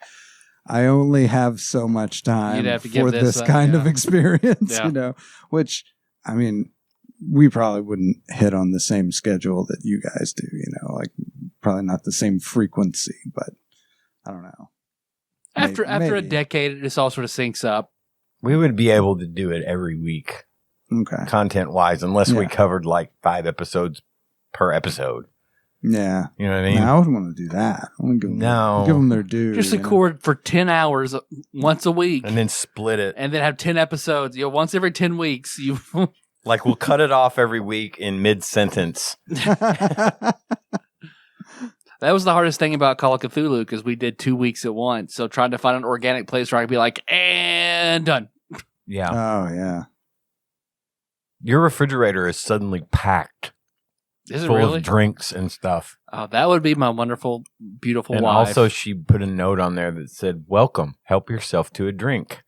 I only have so much time You'd have to give for this this up, kind yeah. of experience, Yeah. Which I mean, we probably wouldn't hit on the same schedule that you guys do. Like probably not the same frequency, but I don't know. After a Maybe. decade, it just all sort of syncs up. We would be able to do it every week, Okay. content-wise, unless we Yeah. covered like 5 episodes per episode. Yeah. You know what I mean? No, I wouldn't want to do that. I want to give them their due. Just record for 10 hours once a week. And then split it. And then have 10 episodes. Once every 10 weeks, you Like we'll cut it off every week in mid-sentence. That was the hardest thing about Call of Cthulhu because we did 2 weeks at once. So trying to find an organic place where I could be like, and done. Yeah. Oh, yeah. Your refrigerator is suddenly packed Is it full really? of drinks and stuff. Oh, that would be my wonderful, beautiful And wife. also she put a note on there that said, welcome, help yourself to a drink.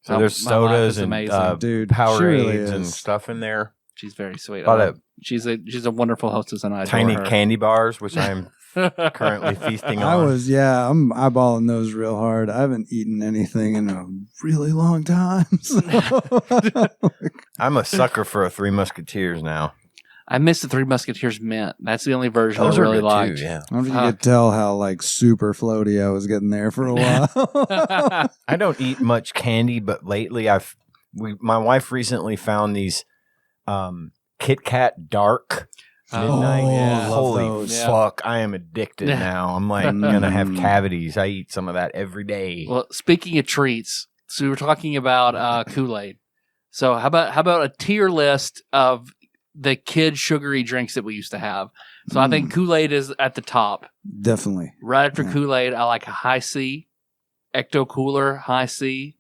So there's my wife sodas is and amazing. Dude, she Powerades really and is. stuff in there. She's very sweet. A lot of She's a wonderful hostess, and I adore tiny her. candy bars, which I'm currently feasting on. I'm eyeballing those real hard. I haven't eaten anything in a really long time. So. I'm a sucker for a Three Musketeers now. I miss the Three Musketeers mint. That's the only version Those I are really good liked. too, yeah. I don't know if you could tell how like super floaty I was getting there for a while. I don't eat much candy, but lately my wife recently found these Kit Kat Dark. Midnight. Yeah. Holy fuck! I am addicted now. I'm like gonna have cavities. I eat some of that every day. Well, speaking of treats, so we were talking about Kool-Aid. So how about a tier list of the kid sugary drinks that we used to have? So I think Kool-Aid is at the top. Definitely. Right after Kool-Aid, I like a High C, Ecto Cooler, High C.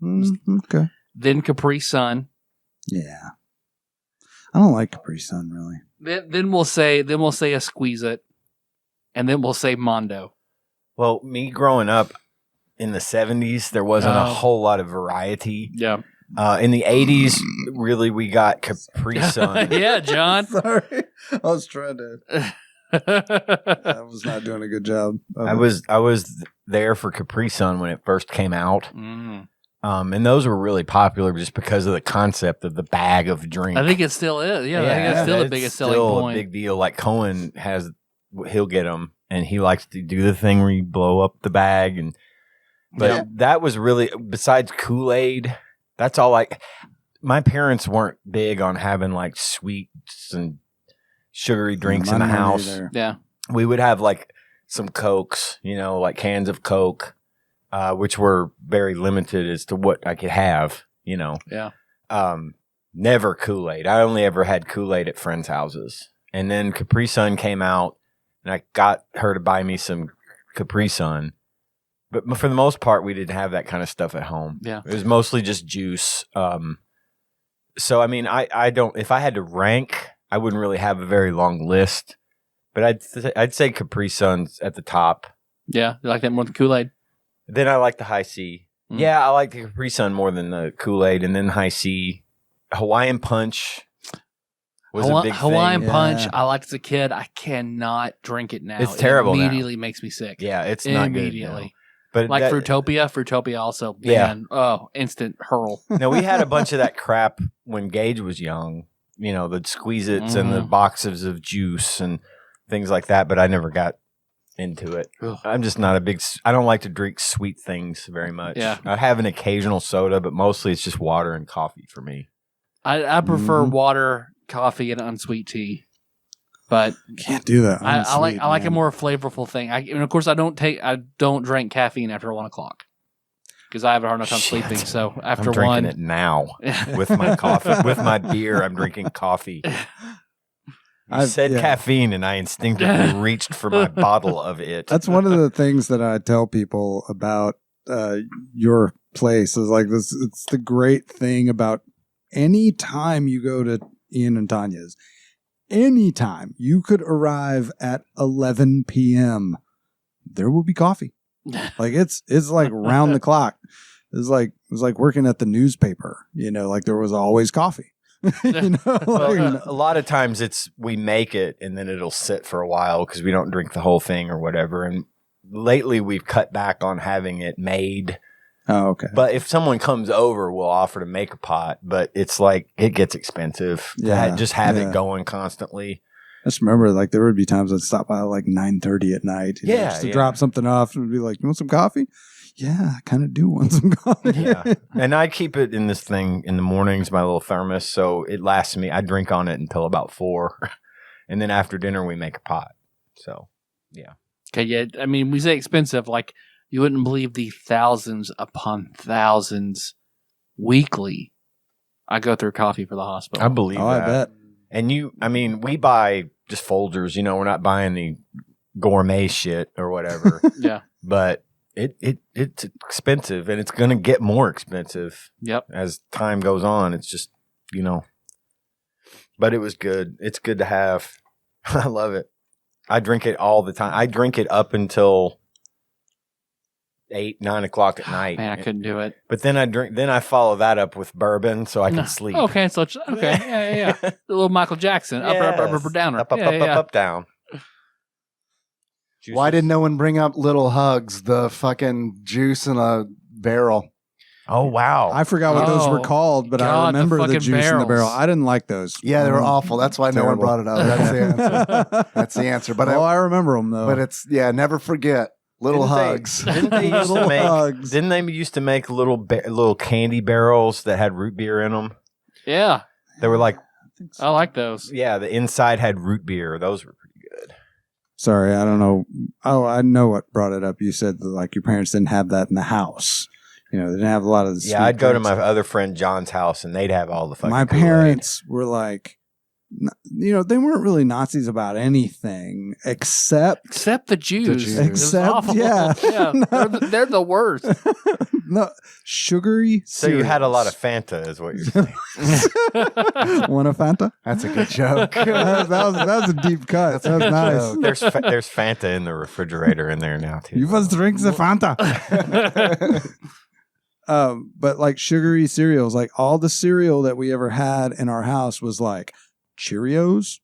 Okay. Then Capri Sun. Yeah. I don't like Capri Sun really. Then we'll say a Squeeze It, and then we'll say Mondo. Well, me growing up in the 70s, there wasn't a whole lot of variety. Yeah. In the 80s, really, we got Capri Sun. Yeah, John. Sorry. I was trying to. I was not doing a good job. I was there for Capri Sun when it first came out. And those were really popular just because of the concept of the bag of drink. I think it still is. Yeah, I think it's still the biggest selling point. A big deal. Like Cohen he'll get them, and he likes to do the thing where you blow up the bag. But that was really, besides Kool-Aid, that's all my parents weren't big on having like sweets and sugary drinks in the house. Yeah. We would have like some Cokes, like cans of Coke. Which were very limited as to what I could have, Yeah. Never Kool-Aid. I only ever had Kool-Aid at friends' houses. And then Capri Sun came out, and I got her to buy me some Capri Sun. But for the most part, we didn't have that kind of stuff at home. Yeah. It was mostly just juice. So, I mean, I don't, if I had to rank, I wouldn't really have a very long list. But I'd say Capri Sun's at the top. Yeah. You like that more than Kool-Aid? Then I like the High C. Yeah, I like the Capri Sun more than the Kool-Aid, and then High C. Hawaiian Punch was a big Hawaiian thing. Punch, I liked as a kid. I cannot drink it now. It's terrible It immediately makes me sick. Yeah, it's not good. Immediately. But like Fruitopia also. Man, instant hurl. Now, we had a bunch of that crap when Gage was young. The Squeeze-Its and the boxes of juice and things like that, but I never got into it. Ugh. I'm just not I don't like to drink sweet things very much. Yeah. I have an occasional soda, but mostly it's just water and coffee for me. I prefer water, coffee, and unsweet tea. But can't do that. I like a more flavorful thing. And of course I don't drink caffeine after 1 o'clock because I have a hard enough time sleeping. So after I'm drinking it now with my coffee, with my beer. I'm drinking coffee. I said caffeine, and I instinctively reached for my bottle of it. That's one of the things that I tell people about your place is like this. It's the great thing about any time you go to Ian and Tanya's, anytime you could arrive at 11 p.m., there will be coffee. Like it's like round the clock. It was like working at the newspaper. Like there was always coffee. A lot of times we make it and then it'll sit for a while because we don't drink the whole thing or whatever. And lately we've cut back on having it made. Oh, okay. But if someone comes over, we'll offer to make a pot. But it's like it gets expensive. Yeah, just have it going constantly. I just remember like there would be times I'd stop by like 9:30 at night. Just to drop something off and be like, "You want some coffee?" Yeah, I kind of do want some coffee. Yeah. And I keep it in this thing in the mornings, my little thermos, so it lasts me. I drink on it until about 4. And then after dinner, we make a pot. So, yeah. Okay, yeah. I mean, we say expensive, like you wouldn't believe the thousands upon thousands weekly I go through coffee for the hospital. I believe that. I bet. And we buy just Folgers, we're not buying the gourmet shit or whatever. Yeah. But it's expensive, and it's going to get more expensive. Yep. As time goes on. It's just, but it was good. It's good to have. I love it. I drink it all the time. I drink it up until 8, 9 o'clock at night. Man, I couldn't do it. But then I follow that up with bourbon so I can sleep. Okay, so yeah. The little Michael Jackson, up, downer. Up, down. Juices. Why did no one bring up Little Hugs, the fucking juice in a barrel? Oh, wow. I forgot what those were called, but I remember the juice barrels. in the barrel. I didn't like those. Yeah, they were awful. That's why no one brought it up. That's the answer. That's the answer. But I remember them, though. But never forget Little Hugs. Didn't they used to make little candy barrels that had root beer in them? Yeah. They were like think so. I like those. Yeah, the inside had root beer. Those were pretty good. Sorry, I don't know. Oh, I know what brought it up. You said that, like, your parents didn't have that in the house. You know, they didn't have a lot of the Yeah, I'd go to my other friend John's house, and they'd have all the fucking My Kool-Aid. parents were like, you know, they weren't really Nazis about anything except the Jews. Jews. It's Except, awful. yeah. They're the worst. no sugary. So you had a lot of cereals. Fanta, is what you're saying. Want a Fanta? That's a good joke. that was a deep cut. That was nice. There's Fanta in the refrigerator in there now too. You must drink the Fanta. But like sugary cereals, like all the cereal that we ever had in our house was like Cheerios,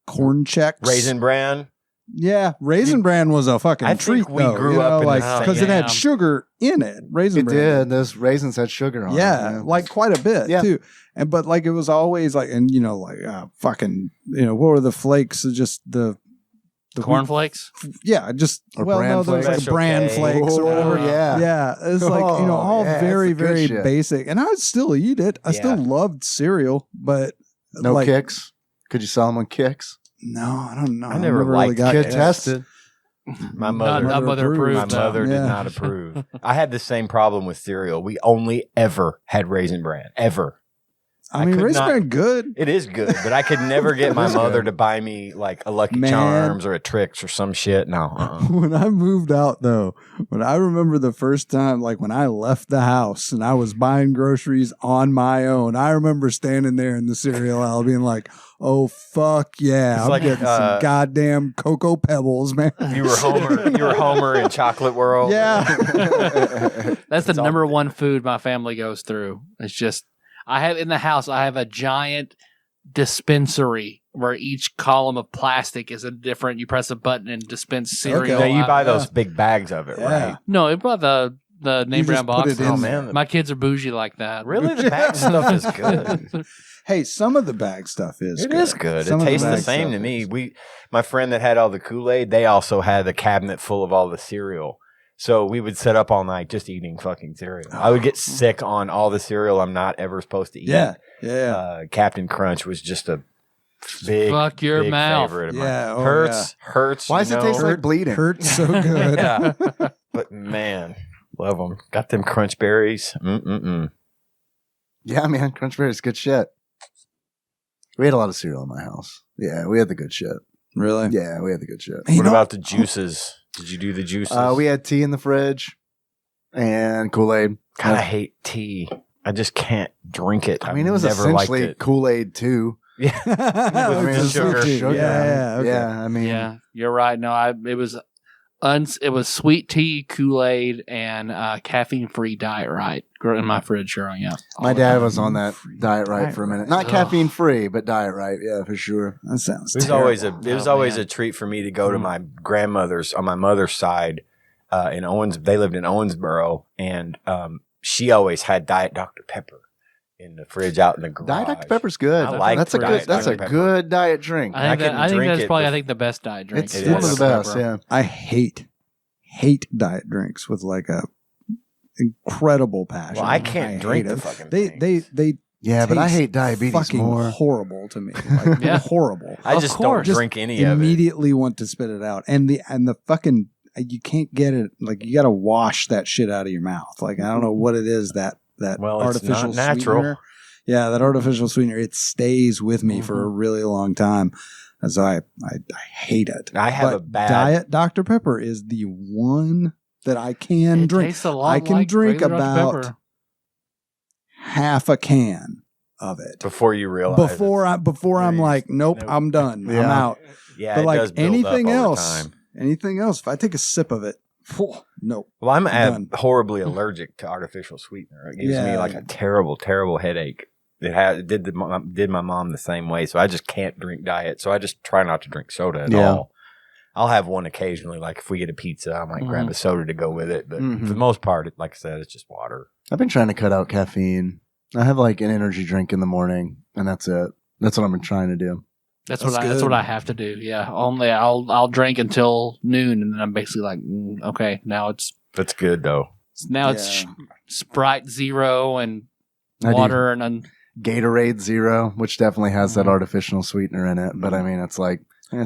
Corn Chex, Raisin Bran. Yeah, Raisin Bran was a fucking I treat. think we grew up in like the because it had same- sugar in it. Raisin It Bran did. Those raisins had sugar on yeah, them. like quite a bit Yeah. too. And but like it was always like, and you know, like fucking, you know, what were the flakes? Just the Cornflakes. yeah, just Or well, bran no, there was like flakes. bran Special flakes or Oh, whatever. yeah. Yeah, it's like, you know, Oh, all yeah, that's very, the good very shit. basic. And I would still eat it. I still Yeah. loved cereal, but No like, kicks. Could you sell them on kicks? No, I don't know. I never really liked got Kid Kicks. tested. My mother, Not mother approved. my mother Yeah. did not approve. I had the same problem with cereal. We only ever had Raisin Bran. Ever. I I mean, could Raisin not- Bran good. It is good, but I could never get my mother to buy me like a Lucky Man. Charms or a Trix or some shit. No. When I moved out, though, when I remember the first time, like when I left the house and I was buying groceries on my own, I remember standing there in the cereal aisle being like, "Oh fuck yeah, It's I'm like, getting some goddamn Cocoa Pebbles, man." You were Homer. You were Homer in Chocolate World. Yeah. That's the It's all number good. one food my family goes through. It's just I have in the house. I have a giant dispensary where each column of plastic is a different. You press a button and dispense cereal. Okay. Now you buy out. those big bags of it, Yeah. right? No, it brought the name just brand put box. it in Oh man, My kids are bougie like that. really? The bag stuff is good. Hey, some of the bag stuff is It good. is good. Some It of tastes the bag same stuff to me. is. My friend that had all the Kool-Aid, they also had a cabinet full of all the cereal. So we would sit up all night just eating fucking cereal. I would get sick on all the cereal I'm not ever supposed to eat. Yeah. Captain Crunch was just a big, Fuck your big mouth. favorite of mine. Yeah, oh, Hurts. Why you does it know? taste like bleeding? Hurts so good. Yeah. But man, love them. Got them crunch berries. Mm-mm-mm. Yeah, man. Crunch Berry is good shit. We had a lot of cereal in my house. Yeah, we had the good shit. Really? Yeah, we had the good shit. Hey, you What know- about the juices? Did you do the juices? We had tea in the fridge and Kool-Aid. God, I hate tea. I just can't drink it. I mean, it was I've never liked essentially it. Kool-Aid too. Yeah. With With the sugar. sweet tea. Yeah, okay. Yeah, I mean, Yeah, you're right. No, it was sweet tea, Kool-Aid, and caffeine free Diet Right in my fridge growing up. my dad was on that Diet Right Diet for a minute. Right. Not Ugh. caffeine free, but Diet Right. Yeah, for sure. That sounds It was terrible. always man. a treat for me to go to my grandmother's on my mother's side in Owens. They lived in Owensboro, and she always had Diet Dr Pepper in the fridge out in the garage. Diet Dr Pepper's good. I like that's a Diet good. That's a Dr. Pepper. good diet drink. I think, couldn't I think drink that's it probably bef- the best diet drink. It's It one of is. the best. Yeah. I hate diet drinks with like a incredible passion. Well, I can't drink hate the it. fucking They things. Yeah, but I taste hate diabetes fucking more. horrible to me. Like, Yeah. horrible. I Of just course. don't drink any of it. Immediately want to spit it out, and the fucking you can't get it. Like you got to wash that shit out of your mouth. Like I don't know what it is that Well, it's artificial not natural. sweetener. Yeah, that artificial sweetener. It stays with me for a really long time, and so I hate it. I have But a bad. Diet Dr Pepper is the one that I can It drink. tastes a lot I can like drink regular Dr. about Pepper. half a can of it Before you realize before I'm like, nope, Nope. I'm done. I'm Yeah. out. yeah, But it like does build anything up over else, time. if I take a sip of it, nope. Well, I'm Done. horribly allergic to artificial sweetener. It gives Yeah. me like a terrible, terrible headache. It did my mom the same way. So I just can't drink diet. So I just try not to drink soda at Yeah. all. I'll have one occasionally. Like if we get a pizza, I might grab a soda to go with it. But Mhm. for the most part, like I said, it's just water. I've been trying to cut out caffeine. I have like an energy drink in the morning, and that's it. That's what I've been trying to do. That's That's what good. I have to do. Yeah, only I'll drink until noon, and then I'm basically like, okay, now it's That's good though. Sprite Zero and I do. water and Gatorade Zero, which definitely has that artificial sweetener in it. But I mean, it's like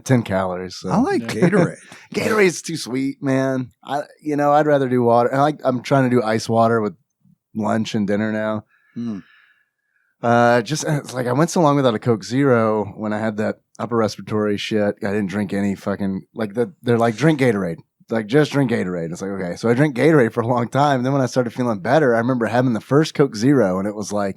10 calories. So. I like Gatorade. Gatorade's too sweet, man. I'd rather do water. I'm trying to do ice water with lunch and dinner now. It's like I went so long without a Coke Zero when I had that upper respiratory shit. I didn't drink any fucking they're like drink Gatorade. Like just drink Gatorade. It's like okay, so I drank Gatorade for a long time. And then when I started feeling better, I remember having the first Coke Zero, and it was like,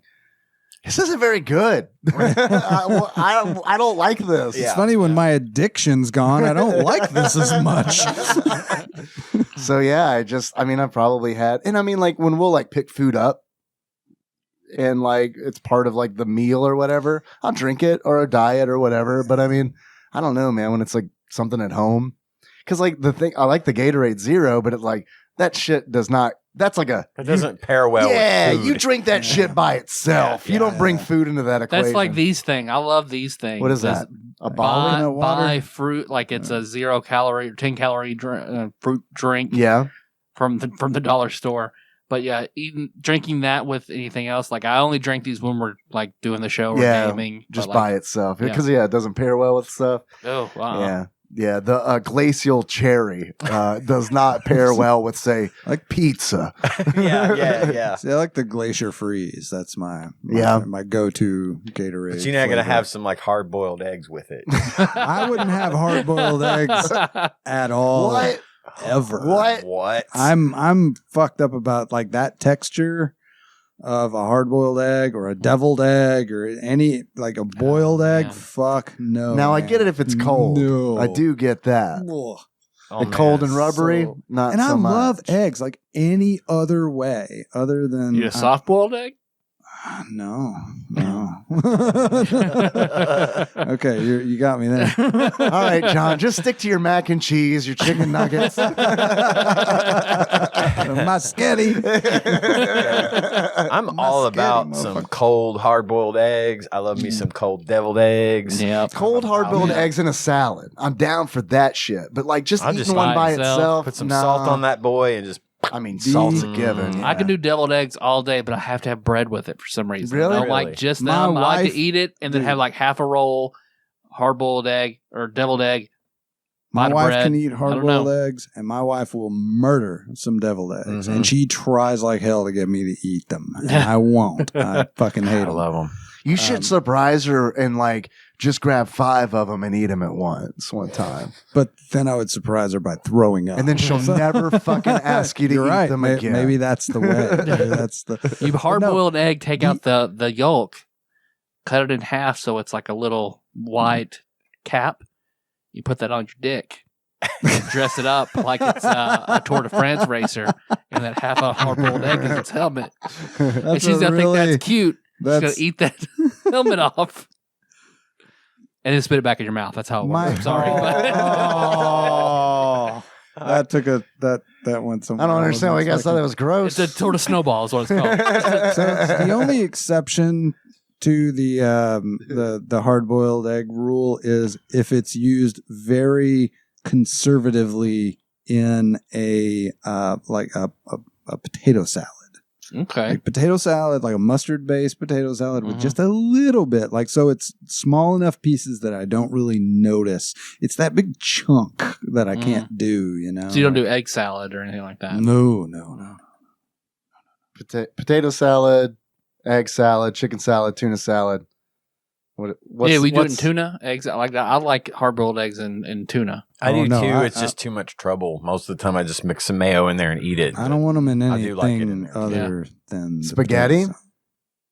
this isn't very good. I don't like this. It's funny when my addiction's gone, I don't like this as much. So yeah, I probably had, and I mean like when we'll like pick food up. And like it's part of like the meal or whatever, I'll drink it or a diet or whatever. But I mean, I don't know, man. When it's like something at home, because like the thing, I like the Gatorade Zero, but it's like that shit does not. That's like it doesn't pair well. Yeah, with food. You drink that shit by itself. You don't bring food into that equation. That's like these things. I love these things. What is that? A bottle of water? Buy fruit like it's a 0 calorie or 10 calorie fruit drink. Yeah, from the dollar store. But yeah, drinking that with anything else, like I only drink these when we're like doing the show or gaming. Just by itself. Because it doesn't pair well with stuff. Oh, wow. Yeah. Yeah, the glacial cherry does not pair well with, say, like pizza. Yeah. See, I like the Glacier Freeze. That's my go-to Gatorade. But you're not going to have some like hard-boiled eggs with it. I wouldn't have hard-boiled eggs at all. What? Ever. What? I'm fucked up about like that texture of a hard-boiled egg or a deviled egg or any like a boiled egg. Fuck no. Now I get it if it's cold. No. I do get that. Cold and rubbery, not and so I much. love eggs like any other way other than you a soft-boiled egg? No. Okay, you got me there. All right, John, just stick to your mac and cheese, your chicken nuggets. My sketty. I'm all about some cold hard-boiled eggs. I love me some cold deviled eggs. Yeah, cold hard-boiled eggs in a salad. I'm down for that shit. But like just eating one by itself. Put some salt on that boy and just. I mean, salt's a given. Yeah. I can do deviled eggs all day, but I have to have bread with it for some reason. Really? I don't like just them. I like to eat it and then have like half a roll hard-boiled egg or deviled egg. My wife can eat hard-boiled eggs, and my wife will murder some deviled eggs. And she tries like hell to get me to eat them. And I won't. I fucking hate them. I love them. You should surprise her and like just grab 5 of them and eat them at once one time. But then I would surprise her by throwing up. And then she'll never fucking ask you to eat them again. Maybe that's the way. Maybe that's the. You hard-boiled egg, take out the yolk, cut it in half so it's like a little white cap. You put that on your dick. Dress it up like it's a Tour de France racer, and then half a hard-boiled egg is its helmet. And she's gonna think that's cute. She's gonna eat that helmet off, and then spit it back in your mouth. That's how it works. I'm sorry. That took that went somewhere. I don't understand why you guys thought that was gross. It's a Tour de Snowball is what it's called. So the only exception to the hard-boiled egg rule is if it's used very conservatively in a potato salad. Okay. Like potato salad, like a mustard-based potato salad with just a little bit. Like, so it's small enough pieces that I don't really notice. It's that big chunk that I can't do, you know? So you don't do egg salad or anything like that? No. Potato salad, egg salad, chicken salad, tuna salad. We do it in tuna, eggs. I like that. I like hard-boiled eggs and tuna. I do too. It's just too much trouble. Most of the time, I just mix some mayo in there and eat it. I don't want them in anything like other than spaghetti.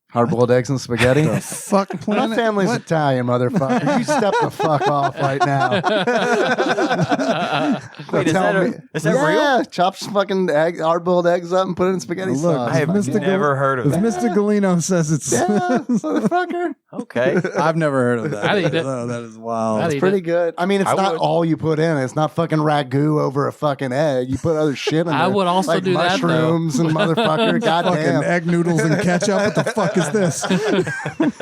Hard-boiled eggs and spaghetti? The fuck planet? My family's Italian, motherfucker. You step the fuck off right now. Wait, is that real? Yeah, chop some fucking hard-boiled eggs up and put it in spaghetti sauce. I have never heard of that. If Mr. Galino says it's... Yeah, motherfucker. Okay. I've never heard of that. I'd eat it. Oh, that is wild. It's pretty good. I mean, it's not all you put in. It's not fucking ragu over a fucking egg. You put other shit in there. I would also like do that, though. mushrooms and motherfucker. Goddamn. Fucking egg noodles and ketchup. What the fuck is this?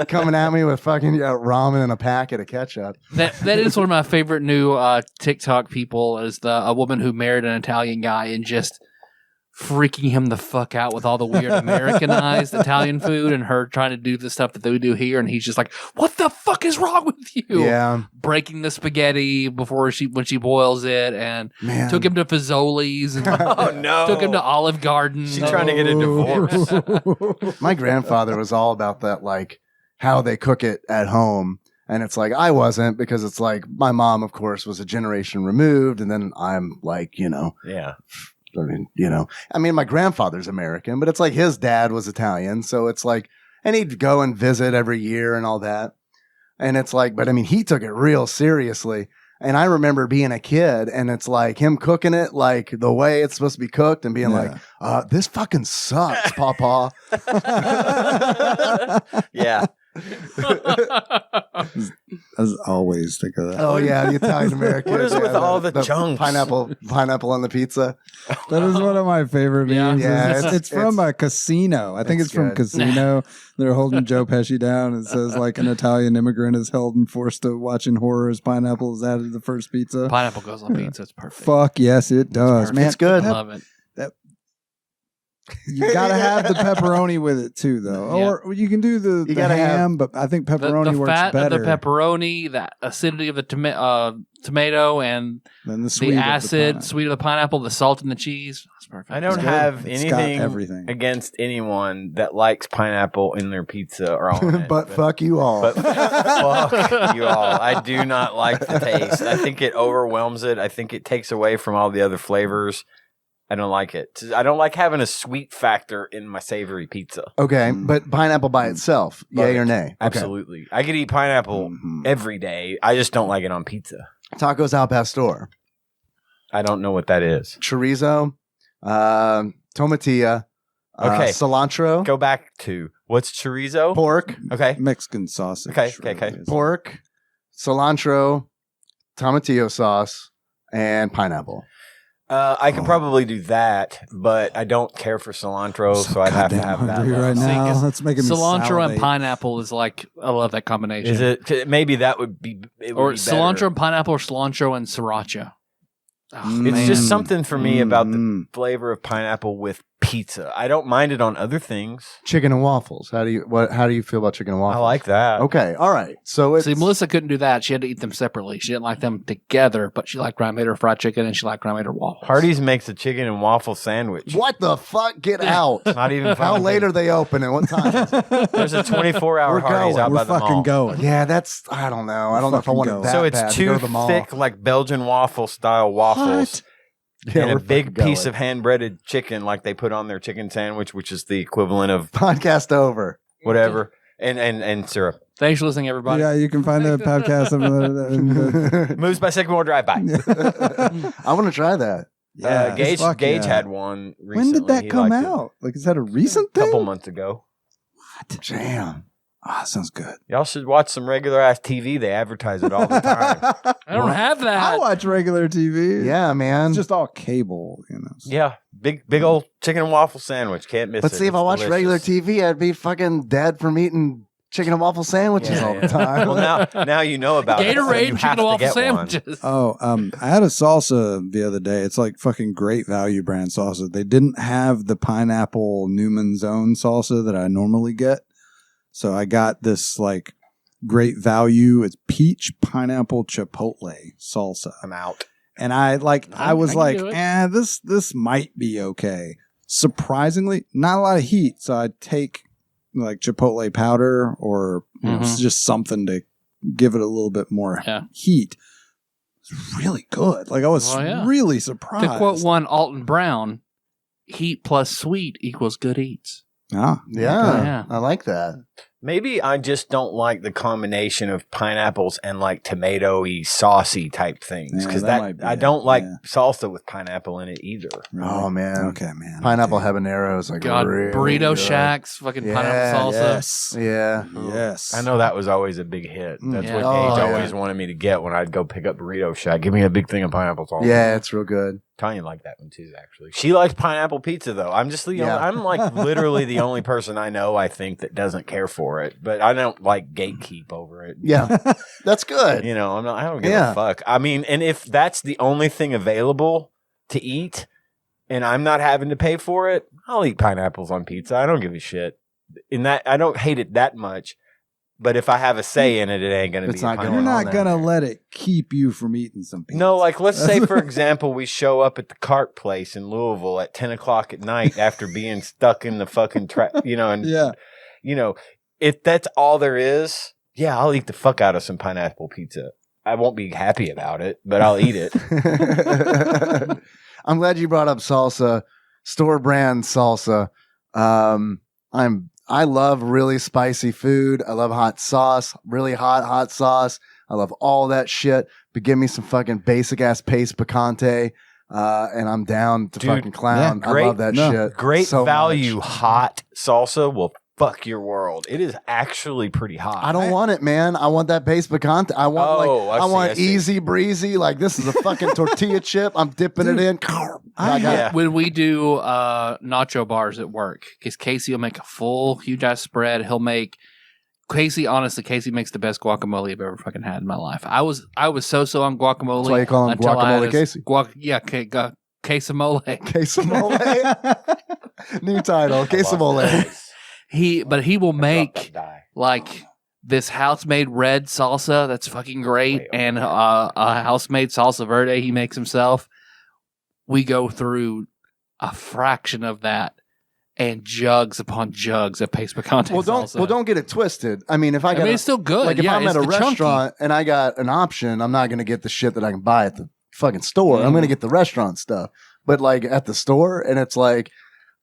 Coming at me with fucking ramen and a packet of ketchup. That is one of my favorite new TikTok people is a woman who married an Italian guy and just freaking him the fuck out with all the weird Americanized Italian food and her trying to do the stuff that they would do here. And he's just like, what the fuck is wrong with you? Yeah. Breaking the spaghetti when she boils it, and took him to Fazoli's and took him to Olive Garden. She's trying to get a divorce. My grandfather was all about that, like how they cook it at home. And it's like, I wasn't, because it's like my mom, of course, was a generation removed. And then I'm like, Yeah. I mean, my grandfather's American, but it's like his dad was Italian. So it's like, and he'd go and visit every year and all that. And it's like, but I mean, he took it real seriously. And I remember being a kid and it's like him cooking it like the way it's supposed to be cooked and being like, this fucking sucks, Papa. Yeah. As always, think of that. Oh yeah, the Italian American. What is it with all the chunks? Pineapple on the pizza. That is one of my favorite memes. Yeah, it's from a Casino. I think it's from good. Casino. They're holding Joe Pesci down. It says like an Italian immigrant is held and forced to watching horror as pineapple is added to the first pizza. Pineapple goes on pizza. It's perfect. Fuck yes, it does, man. It's good. I love it. You gotta have the pepperoni with it too, though. Yeah. Or you can do the ham, but I think pepperoni the works fat better. of the pepperoni, the acidity of the tomato, and than the sweet sweet of the pineapple, the salt and the cheese. That's perfect. I don't have It's got anything everything. against anyone that likes pineapple in their pizza or on it. but fuck you all. But fuck you all. I do not like the taste. I think it overwhelms it. I think it takes away from all the other flavors. I don't like it. I don't like having a sweet factor in my savory pizza. Okay, but pineapple by itself, yay or nay? Okay. Absolutely. I could eat pineapple every day. I just don't like it on pizza. Tacos al pastor, I don't know what that is. chorizo, tomatilla, Okay. cilantro, Go back to what's chorizo? pork, Okay. Mexican sausage. Okay. pork, cilantro, tomatillo sauce, and pineapple. I could probably do that, but I don't care for cilantro, so I'd have to have that. Right now, See, that's making me cilantro salivate. and pineapple is like, I love that combination. Is it? Maybe that would be. It would Or be cilantro better. and pineapple, or cilantro and siracha. Oh, It's man. just something for me about the Mm. flavor of pineapple with pizza. I don't mind it on other things. Chicken and waffles. How do you feel about chicken and waffles? I like that. Okay, all right. So it's See, Melissa couldn't do that. She had to eat them separately. She didn't like them together, but she liked I made her fried chicken and she liked I made her waffles. Hardee's makes a chicken and waffle sandwich. what the fuck? Get out! Not even How funny. late are they open and what time? Is it? There's a 24-hour We're Hardee's going. out We're by the fucking mall. going. Yeah, that's I don't know. I don't know if I want it Fucking that So it's bad to go two to the mall. thick, like Belgian waffle style waffles. Yeah, and a we're big fucking piece going. of hand breaded chicken, like they put on their chicken sandwich, which is the equivalent of Podcast over. whatever, and syrup. Thanks for listening, everybody. Yeah, you can find the podcast. Moves by Sycamore Drive by. I want to try that. Gage fuck Gage yeah. had one recently. When did that He come liked it. out? Like, is that a recent A thing? couple months ago. Damn. Ah, sounds good. Y'all should watch some regular ass TV. They advertise it all the time. I don't have I that. watch regular TV. Yeah, man. It's just all cable, you know. Yeah, big old chicken and waffle sandwich. Can't miss it. But see, if I It's watch regular delicious. TV, I'd be fucking dead from eating chicken and waffle sandwiches Yeah, all yeah. the time. Well, now you know about it. so Gatorade you and have chicken to and waffle get one. sandwiches. Oh, I had a salsa the other day. It's like fucking Great Value brand salsa. They didn't have the pineapple Newman's Own salsa that I normally get. So I got this like Great Value. It's peach pineapple chipotle salsa. I'm out. And I was I can like, do it. this might be okay. Surprisingly, not a lot of heat. So I take like chipotle powder or just something to give it a little bit more heat. It's really good. Like I was really surprised. To quote one Alton Brown, heat plus sweet equals good eats. Ah, Yeah, Yeah. I like that. Maybe I just don't like the combination of pineapples and like tomatoey, saucy type things Yeah, because that might be I it, don't like yeah. salsa with pineapple in it either. really? Oh, man. Okay, man. Pineapple Okay. habanero is like God, really burrito good. shacks, fucking Yeah, pineapple salsa. Yes. Yeah. Yes. I know that was always a big hit. That's Yeah. what Oh, Gage yeah. always wanted me to get when I'd go pick up Burrito Shack. Give me a big thing of pineapple salsa. Yeah, it's real good. Tanya liked that one too, actually. She likes pineapple pizza though. I'm just the only, I'm like literally the only person I know, I think, that doesn't care for it. But I don't like gatekeep over it. Yeah. That's good. You know, I don't give Yeah. a fuck. I mean, and if that's the only thing available to eat, and I'm not having to pay for it, I'll eat pineapples on pizza. I don't give a shit. In that, I don't hate it that much. But if I have a say in it, it ain't going to be a pineapple. You're not going to let it keep you from eating some pizza. No, like let's say, for example, we show up at the cart place in Louisville at 10 o'clock at night after being stuck in the fucking if that's all there is, yeah, I'll eat the fuck out of some pineapple pizza. I won't be happy about it, but I'll eat it. I'm glad you brought up salsa, store brand salsa. I love really spicy food. I love hot sauce, really hot sauce. I love all that shit. But give me some fucking basic ass paste picante, and I'm down to fucking clown. I love that shit. Great so value much. hot salsa will fuck your world. It is actually pretty hot. I don't want it, man. I want that paste picante. I want easy breezy. Like this is a fucking tortilla chip. I'm dipping it in. When we do nacho bars at work, because Casey will make a full huge ass spread. He'll make Casey makes the best guacamole I've ever fucking had in my life. I was so on guacamole. That's why you call him Guacamole Casey. Quesamole. Quesamole. New title, Quesamole. He will make like this house-made red salsa that's fucking great, and a house-made salsa verde he makes himself. We go through a fraction of that and jugs upon jugs of paste picante salsa. Well, don't get it twisted. I mean, it's still good. Like if I'm at a restaurant and I got an option, I'm not going to get the shit that I can buy at the fucking store. I'm going to get the restaurant stuff. But like at the store, and it's like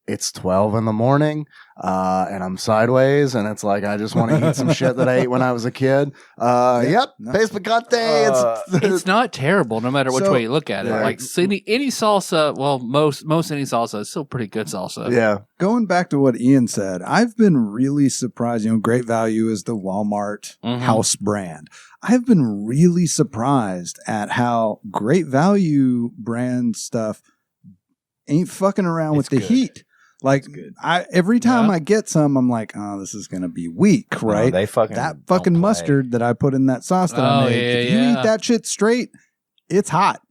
it's 12 in the morning, and I'm sideways, and it's like I just want to eat some shit that I ate when I was a kid. Paste picante. It's not terrible, no matter which way you look at it. Like any salsa, well, most any salsa is still pretty good salsa. Yeah. Going back to what Ian said, I've been really surprised. Great Value is the Walmart house brand. I've been really surprised at how Great Value brand stuff ain't fucking around with the heat. Like every time I get some, I'm like, oh, this is gonna be weak, right? They fucking that fucking mustard that I put in that sauce that I made. If you eat that shit straight, it's hot.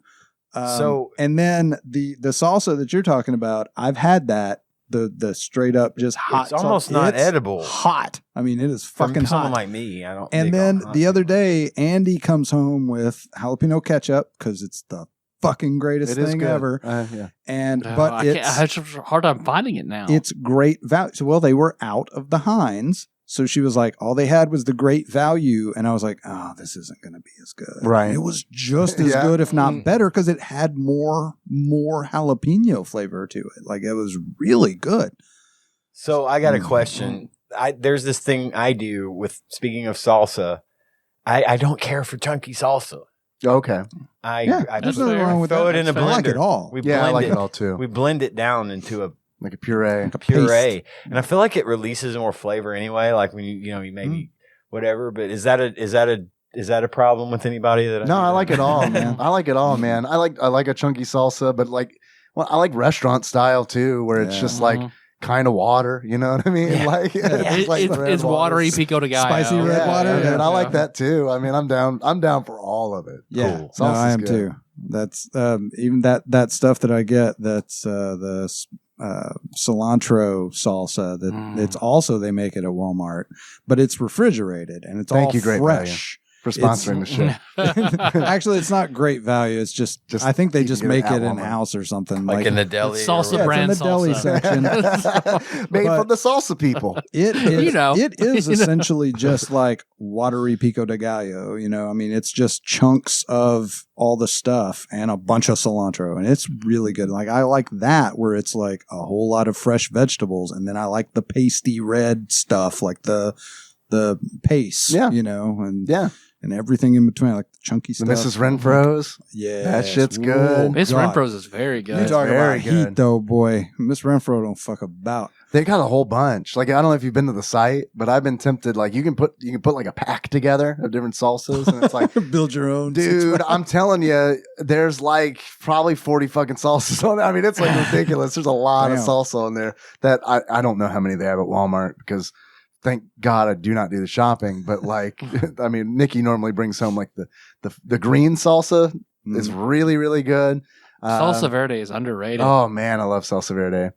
And then the salsa that you're talking about, I've had that the straight up just hot. It's almost not edible. Hot. I mean, it is fucking hot. Someone like me, I don't. And then the other day, Andy comes home with jalapeno ketchup because it's the fucking greatest thing ever. But I have a hard time finding it now. It's great value. Well, they were out of the Heinz, so she was like, all they had was the Great Value, and I was like, oh, this isn't going to be as good. Right? It was just as good, if not better, because it had more jalapeno flavor to it. Like it was really good. So I got a question. There's this thing I do with, speaking of salsa, I don't care for chunky salsa. Okay. I there's nothing wrong with throw that. it in a blender. I like it all. I like it all too. We blend it down into a puree. And I feel like it releases more flavor anyway. Like when you maybe whatever. But is that a problem with anybody? I like it all, man. I like it all, man. I like a chunky salsa, but I like restaurant style too, where it's just like kind of water, you know what I mean? Yeah. Like it's watery pico de gallo. Spicy red water. And I like that too. I mean, I'm down for all of it. Yeah, cool. No, I am good too. That's even that stuff that I get. That's the cilantro salsa. That it's also they make it at Walmart, but it's refrigerated and it's all fresh. For sponsoring the show. Actually, it's not Great Value. It's just I think they just make it in house or something like in the deli. Salsa brand in the deli section. Made from the salsa people. It is. It is essentially just like watery pico de gallo. I mean, it's just chunks of all the stuff and a bunch of cilantro, and it's really good. Like I like that where it's like a whole lot of fresh vegetables, and then I like the pasty red stuff, like the paste. And everything in between, like the chunky stuff. Mrs. Renfro's. Yeah. That shit's good. Miss Renfro's is very good. You talk about heat, though, boy. Miss Renfro don't fuck about. They got a whole bunch. Like, I don't know if you've been to the site, but I've been tempted. Like, you can put like a pack together of different salsas, and it's like build your own. Dude, I'm telling you, there's like probably 40 fucking salsas on there. I mean, it's like ridiculous. There's a lot of salsa on there that I don't know how many they have at Walmart because thank God I do not do the shopping, but like, I mean, Nikki normally brings home like the green salsa is really, really good. Salsa verde is underrated. Oh man, I love salsa verde.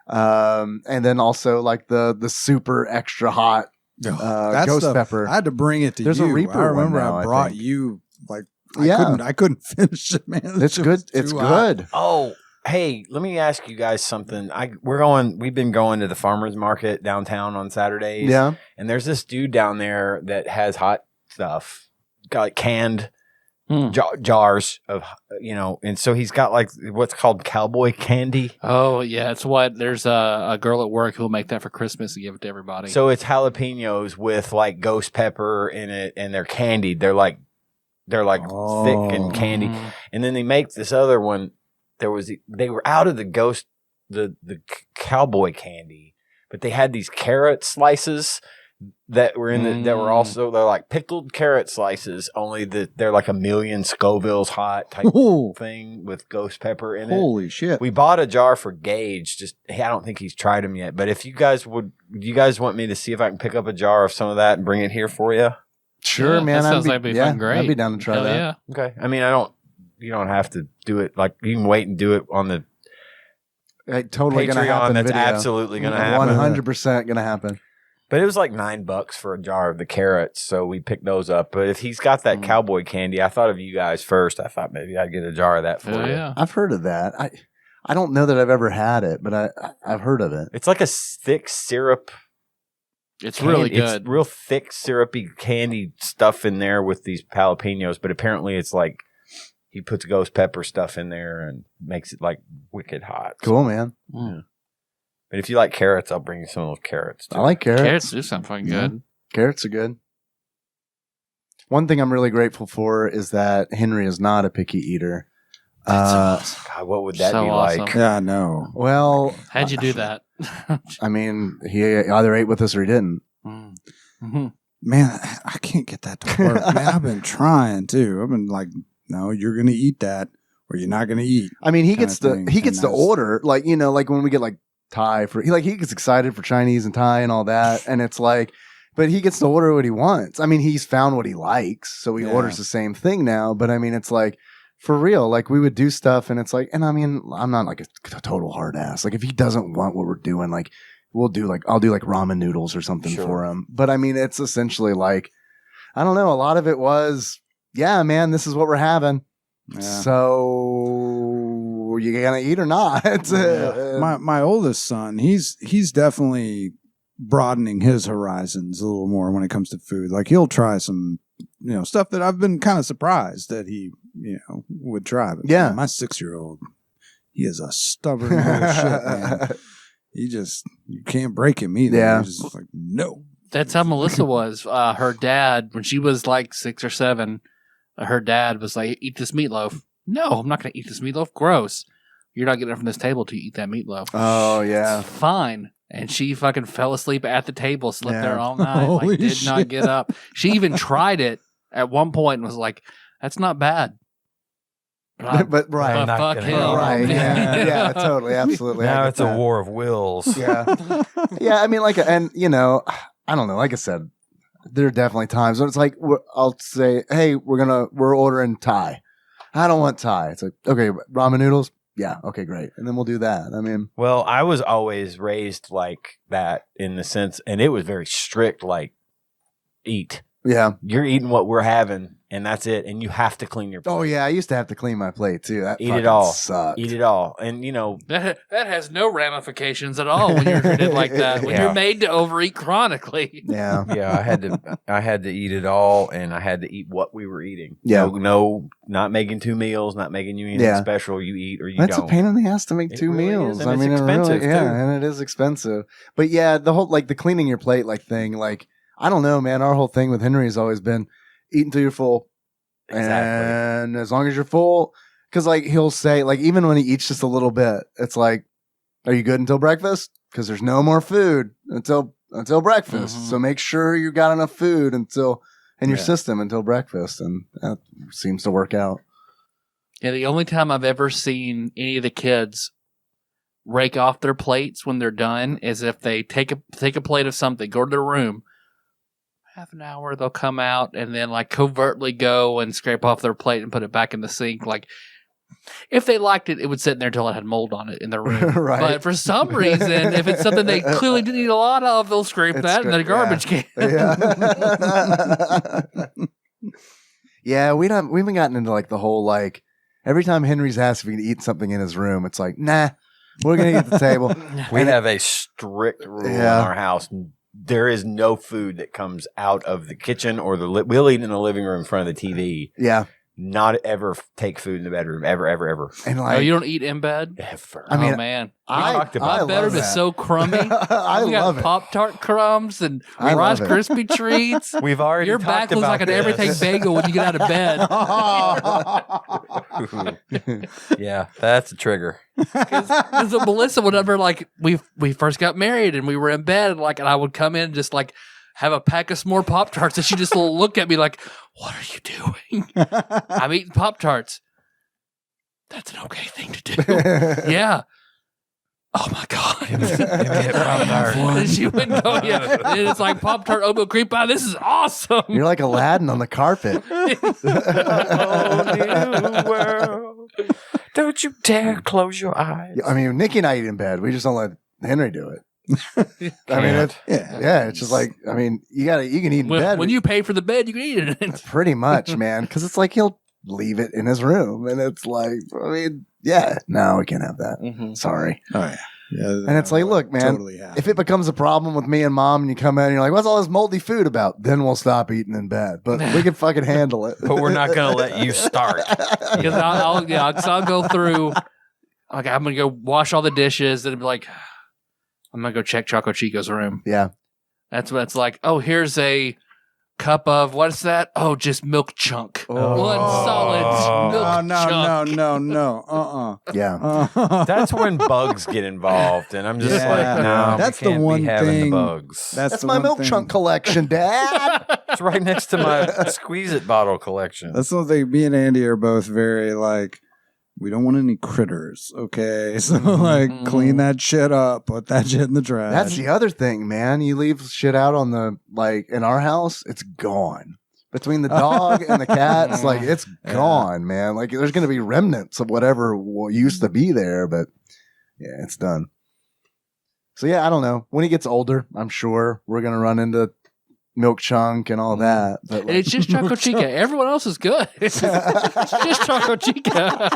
And then also like the super extra hot That ghost stuff, pepper. I had to bring it to There's you. a Reaper I remember one now, I I brought think. you like Yeah. I couldn't finish it, man. It's good. It's good. Oh, hey, let me ask you guys something. We've been going to the farmers market downtown on Saturdays. Yeah. And there's this dude down there that has hot stuff, got like canned jars of, and so he's got like what's called cowboy candy. Oh yeah, it's what there's a girl at work who'll make that for Christmas and give it to everybody. So it's jalapenos with like ghost pepper in it, and they're candied. They're like thick and candy. And then they make this other one. They were out of the cowboy candy, but they had these carrot slices that were that were also, they're like pickled carrot slices, only that they're like 1,000,000 Scovilles hot type thing with ghost pepper in it. Holy shit. We bought a jar for Gage. I don't think he's tried them yet, but if you guys do you guys want me to see if I can pick up a jar of some of that and bring it here for you? Sure, Yeah, man. that sounds like it'd be fucking great. I'd be down to try Hell that. yeah. Okay. I mean, you don't have to do it. Like, you can wait and do it on the Totally going to happen. Patreon. That's video. absolutely going to happen. 100% going to happen. But it was like $9 for a jar of the carrots, so we picked those up. But if he's got that cowboy candy, I thought of you guys first. I thought maybe I'd get a jar of that for you. Yeah. I've heard of that. I don't know that I've ever had it, but I've heard of it. It's like a thick syrup. It's really good. It's real thick, syrupy candy stuff in there with these jalapenos. But apparently, it's like he puts ghost pepper stuff in there and makes it like wicked hot. Cool, man. Yeah. But if you like carrots, I'll bring you some of those carrots too. I like carrots. Carrots do sound fucking good. Carrots are good. One thing I'm really grateful for is that Henry is not a picky eater. God, what would that So be awesome. like? Yeah, I know. Well, How'd you do that? I mean, he either ate with us or he didn't. Mm-hmm. Man, I can't get that to work. Man, I've been trying too. I've been like, no, you're going to eat that or you're not going to eat. I mean, he Kinda gets thing. he gets And to that's- order, like, like when we get like Thai for he gets excited for Chinese and Thai and all that, and it's like, but he gets to order what he wants. I mean, he's found what he likes, so he Yeah. orders the same thing now. But I mean, it's like for real, like we would do stuff, and it's like, and I mean, I'm not like a total hard ass. Like if he doesn't want what we're doing, like I'll do like ramen noodles or something for him. But I mean, it's essentially like, I don't know. A lot of it was, yeah, man, this is what we're having. Yeah. So you gonna eat or not? My oldest son, he's definitely broadening his horizons a little more when it comes to food. Like he'll try some, stuff that I've been kind of surprised that he, would try. But Yeah. man, my 6-year-old, he is a stubborn little shit, man. You can't break him either. Yeah. He's just like, no. That's how Melissa was. Her dad, when she was like 6 or 7, her dad was like, "Eat this meatloaf." No, I'm not going to eat this meatloaf. Gross. You're not getting up from this table to eat that meatloaf. Oh yeah. Fine. And she fucking fell asleep at the table, slept Yeah. there all night, Holy did not shit. get up. She even tried it at one point and was like, "That's not bad." But right. But not fuck gonna him. go. Right. Yeah. Yeah. Totally. Absolutely. I Now get it's a that. war of wills. Yeah. Yeah. I mean, like, and I don't know. Like I said, there are definitely times when it's like I'll say, "Hey, we're ordering Thai." I don't want Thai. It's like, okay, ramen noodles. Yeah. Okay, great. And then we'll do that. I mean, Well, I was always raised like that in the sense, and it was very strict, like, eat. yeah. You're eating what we're having, and that's it. And you have to clean your plate. Oh yeah. I used to have to clean my plate too. That Eat fucking it all. sucked. Eat it all. And, That has no ramifications at all when you're treated like that. When Yeah. you're made to overeat chronically. Yeah. yeah, I had to eat it all, and I had to eat what we were eating. Yeah. No, not making 2 meals, not making you anything Yeah. special. You eat or you That's don't. a pain in the ass to make It 2 really is, meals. and I it's mean, expensive, it really, too. and it is expensive. But yeah, the whole like the cleaning your plate like thing, like I don't know, man. Our whole thing with Henry has always been eat until you're full, Exactly. and as long as you're full, because like he'll say, like even when he eats just a little bit, it's like, "Are you good until breakfast?" Because there's no more food until breakfast. Mhm. So make sure you got enough food in your Yeah. system until breakfast, and that seems to work out. Yeah, the only time I've ever seen any of the kids rake off their plates when they're done is if they take a plate of something, go to their room, half an hour, they'll come out and then like covertly go and scrape off their plate and put it back in the sink. Like If they liked it, it would sit in there until it had mold on it in their room. Right. But for some reason, if it's something they clearly didn't eat a lot of, they'll scrape that in the garbage can. Yeah, we haven't gotten into like the whole like every time Henry's asked if he can eat something in his room, it's like, nah, we're gonna eat at the table. We have a strict rule in our house. There is no food that comes out of the kitchen or we'll eat in the living room in front of the TV. Yeah. Not ever take food in the bedroom. Ever. And like, you don't eat in bed? Ever. I mean, oh, man. I My bedroom is so crummy. I we love got it. Pop-Tart crumbs and I Rice love it. Krispie treats. We've already Your talked back looks about like an this. everything bagel when you get out of bed. Yeah, that's a trigger. Because Melissa, whenever like we first got married and we were in bed, and I would come in and just like have a pack of some more Pop-Tarts, and she just will look at me like, "What are you doing?" I'm eating Pop-Tarts. That's an okay thing to do. Yeah. Oh my God. And she wouldn't go, yeah. And it's like Pop-Tart oatmeal cream pie. This is awesome. You're like Aladdin on the carpet. Oh, new world. Don't you dare close your eyes. I mean, Nikki and I eat in bed. We just don't let Henry do it. I mean, it's just like, I mean, you can eat in bed. When you pay for the bed, you can eat it. Pretty much, man. Because it's like he'll leave it in his room. And it's like, I mean, yeah, no, we can't have that. Mm-hmm. Sorry. Oh, yeah. And it's like, look, man, Totally if it becomes a problem with me and mom and you come in and you're like, what's all this moldy food about? Then we'll stop eating in bed. But we can fucking handle it. But we're not going to let you start. Because I'll go through, like, I'm going to go wash all the dishes and be like, I'm going to go check Choco Chico's room. Yeah. That's what it's like. Oh, here's a cup of, what's that? Oh, just milk chunk. One solid milk chunk. No. Yeah. That's when bugs get involved. And I'm just like, no, that's we can't the one be having thing. the bugs. That's my milk chunk collection, Dad. It's right next to my Squeeze-It bottle collection. That's one thing. Me and Andy are both very like, we don't want any critters, okay? So, like, clean that shit up, put that shit in the trash. That's the other thing, man. You leave shit out on the, like, in our house, it's gone. Between the dog and the cats, like, it's gone, man. Like, there's going to be remnants of whatever used to be there, but yeah, it's done. So, yeah, I don't know. When he gets older, I'm sure we're going to run into milk chunk and all that. But And it's just Choco Chica. Everyone else is good. It's just Choco Chica.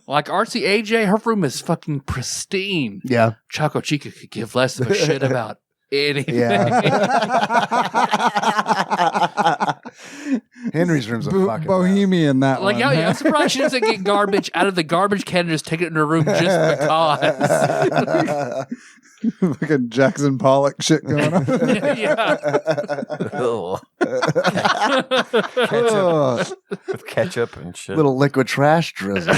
Like Artsy AJ, her room is fucking pristine. yeah. Choco Chica could give less of a shit about anything. Yeah. Henry's room's a fucking bohemian. That Like, one. I'm surprised she doesn't get garbage out of the garbage can and just take it in her room just because. Fucking Jackson Pollock shit going on. Yeah. With ketchup and shit. Little liquid trash drizzle.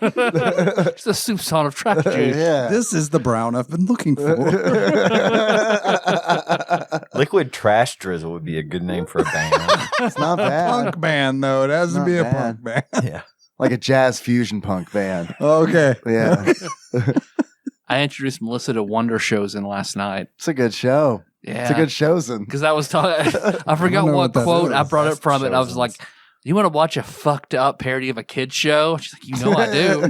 It's a soup salt of trash juice. Yeah. This is the brown I've been looking for. Liquid Trash Drizzle would be a good name for a band. It's not bad. Punk band, though. It has to Not be a bad. punk band. Yeah. Like a jazz fusion punk band. Okay. Yeah. I introduced Melissa to Wonder Shows in last night. It's a good show. Yeah. It's a good showsin. Because I was talking, I forgot know what what that quote is. I brought it That's from it. I was Showsins. like, you want to watch a fucked up parody of a kid's show? She's like, you know I do.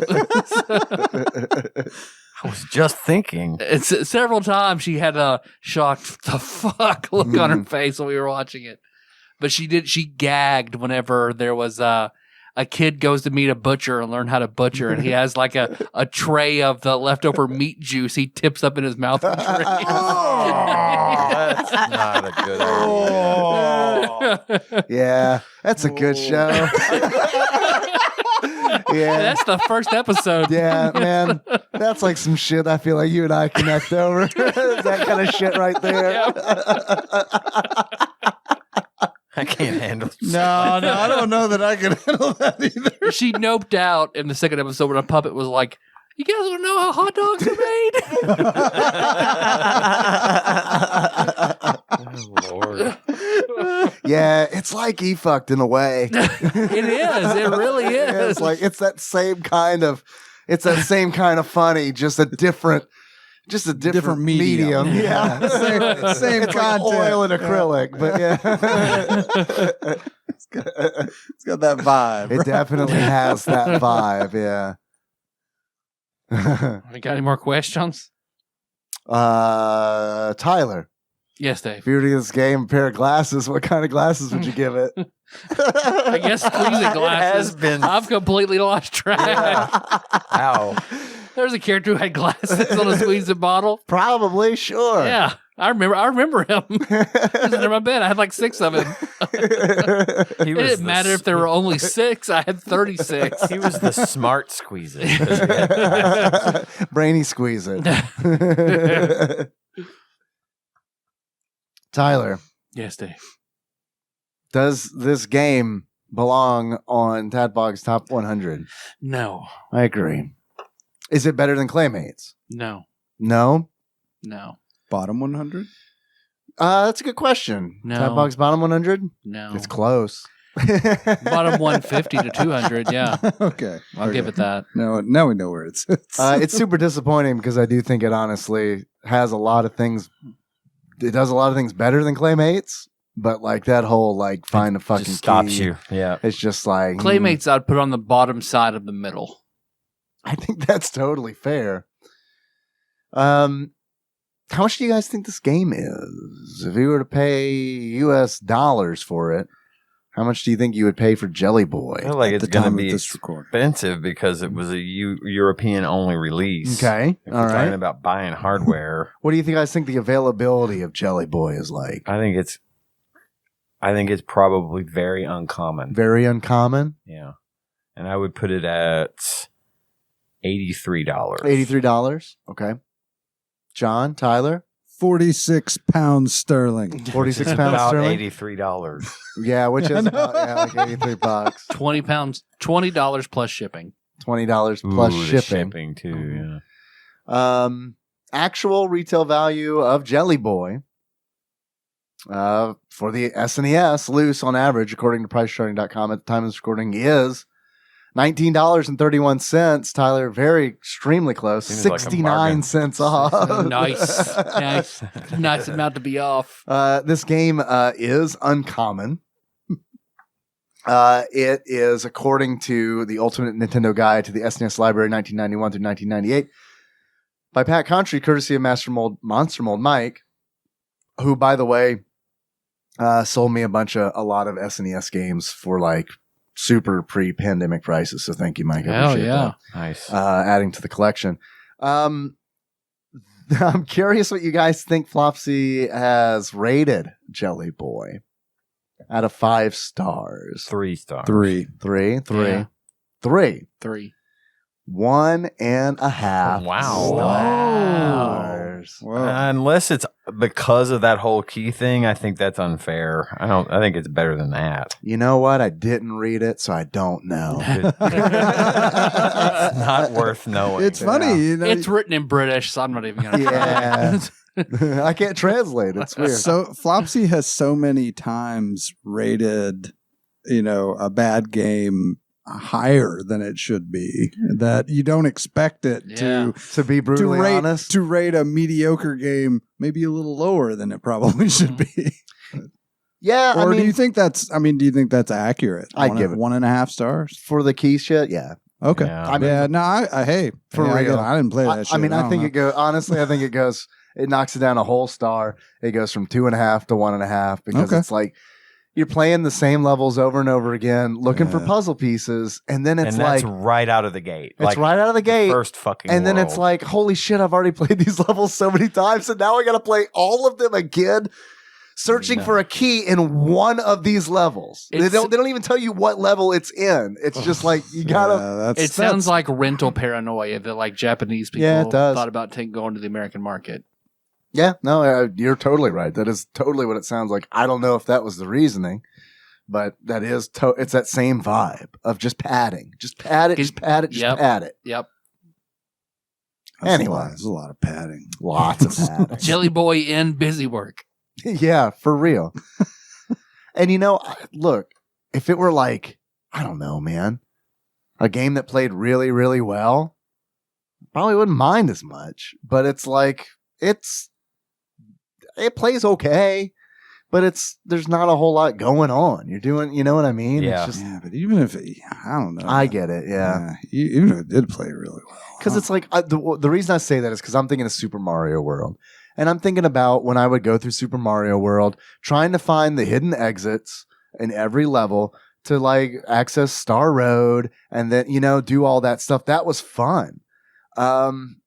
I was just thinking. It's several times she had a shocked the fuck look on her face when we were watching it. But she gagged whenever there was a kid goes to meet a butcher and learn how to butcher, and he has like a tray of the leftover meat juice he tips up in his mouth and drinks. That's not a good idea. Yeah. That's a good show. Yeah. That's the first episode. Yeah, man. That's like some shit I feel like you and I connect over. That kind of shit right there. I can't handle No, I don't know that I can handle that either. She noped out in the second episode when a puppet was like, you guys want to know how hot dogs are made? Oh, Lord. Yeah, it's like he fucked in a way. It is. It really is. It's like it's that same kind of funny, just a different medium. Yeah. Same It's like content. oil and acrylic, but yeah. It's got that vibe. It definitely has that vibe. Yeah. You got any more questions? Tyler, Yes, Dave. if you were to give this game a pair of glasses, what kind of glasses would you give it? I guess squeezing glasses. I've completely lost track. Ow. There's a character who had glasses on a squeeze it bottle. Probably, sure. Yeah, I remember him. He was under my bed. I had like 6 of him. It didn't matter if there were only 6. I had 36. He was the smart squeezer. Brainy squeeze it. Tyler, Yes, Dave. does this game belong on TADPOG's top 100? No. I agree. Is it better than Claymates? No. No? No. Bottom 100? That's a good question. No. TADPOG's bottom 100? No. It's close. Bottom 150 to 200. Yeah. Okay. I'll give it that. Now we know where it sits. It's super disappointing because I do think it honestly has a lot of things. It does a lot of things better than Claymates, but like that whole like find a fucking Just stops key, you. Yeah. It's just like Claymates I'd put on the bottom side of the middle. I think that's totally fair. How much do you guys think this game is? If you were to pay US dollars for it, how much do you think you would pay for Jelly Boy? I feel like At it's the going to time be of this recording. expensive because it was a European only release. Okay, If all we're talking right. about buying hardware, What do you guys think the availability of Jelly Boy is like? I think it's probably very uncommon. Very uncommon. Yeah. And I would put it at $83. $83. Okay. John, Tyler, 46 pounds sterling. 46 pounds About sterling. $83. Yeah, which is about, like $83. $20 plus shipping. $20 plus Ooh, the shipping. shipping too, yeah. Actual retail value of Jelly Boy for the SNES loose on average, according to pricecharting.com at the time of this recording, is $19.31. Tyler, very extremely close. Seems like a 69 cents off. Nice amount to be off. This game is uncommon. It is, according to the Ultimate Nintendo Guide to the SNES Library 1991 through 1998, by Pat Contry, courtesy of Monster Mold Mike, who, by the way, sold me a lot of SNES games for like super pre-pandemic prices. So thank you, Mike. I Hell appreciate yeah. Nice. adding to the collection. I'm curious what you guys think Flopsy has rated Jelly Boy out of 5 stars. 3 stars. 3. 3. Yeah. 3. 3. 1.5 Wow. stars. Whoa. Unless it's because of that whole key thing, I think that's unfair. I think it's better than that. You know what? I didn't read it, so I don't know. It's not worth knowing. It's funny. You know, It's written in British, so I'm not even going to Yeah. I can't translate. It's weird. So Flopsy has so many times rated, a bad game higher than it should be that you don't expect it Yeah. To be brutally honest, to rate a mediocre game maybe a little lower than it probably should be. yeah. Or do you think that's accurate? I'd give it 1.5 stars. for the key shit. Yeah. Okay. Yeah. I mean, hey, for hey, real. I didn't play that shit. I mean, I don't think know. it goes. Honestly, I think it goes. It knocks it down a whole star. It goes from 2.5 to 1.5 because Okay. it's like you're playing the same levels over and over again, looking for Yeah. puzzle pieces, and then it's and like that's right out of the gate. it's right out of the gate. First fucking And then it's world. like, holy shit, I've already played these levels so many times, and now I got to play all of them again, searching for a key in one of these levels. They It's- don't even tell you what level it's in. It's just like you gotta. Yeah, that's- It sounds like rental paranoia that like Japanese people Yeah, it does. thought about going to the American market. Yeah, no, you're totally right. That is totally what it sounds like. I don't know if that was the reasoning, but that is it's that same vibe of just padding, just pad it, just pad it, just Yep. pad it. Yep. Anyway. there's a lot of padding. Lots of padding. Jelly Boy in busy work. Yeah, for real. And look, if it were like, I don't know, man, a game that played really, really well, probably wouldn't mind as much. But it's like, it plays okay, but there's not a whole lot going on. You're doing, you know what I mean? Yeah. It's just, Yeah, but even if I don't know, I get it. Yeah. Even if it did play really well, Because it's like the reason I say that is because I'm thinking of Super Mario World, and I'm thinking about when I would go through Super Mario World, trying to find the hidden exits in every level to like access Star Road, and then do all that stuff. That was fun. And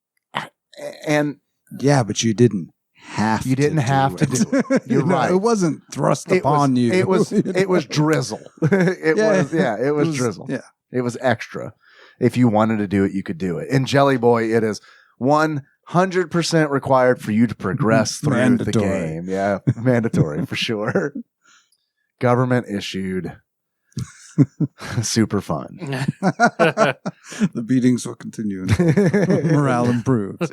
yeah, but you didn't have. You didn't have to do it. You're right. It wasn't thrust upon you. It was. It was drizzle. It was drizzle. Yeah, it was extra. If you wanted to do it, you could do it. In Jelly Boy, it is 100% required for you to progress through the game. Yeah, mandatory for sure. Government issued. Super fun. The beatings will continue. Morale improves.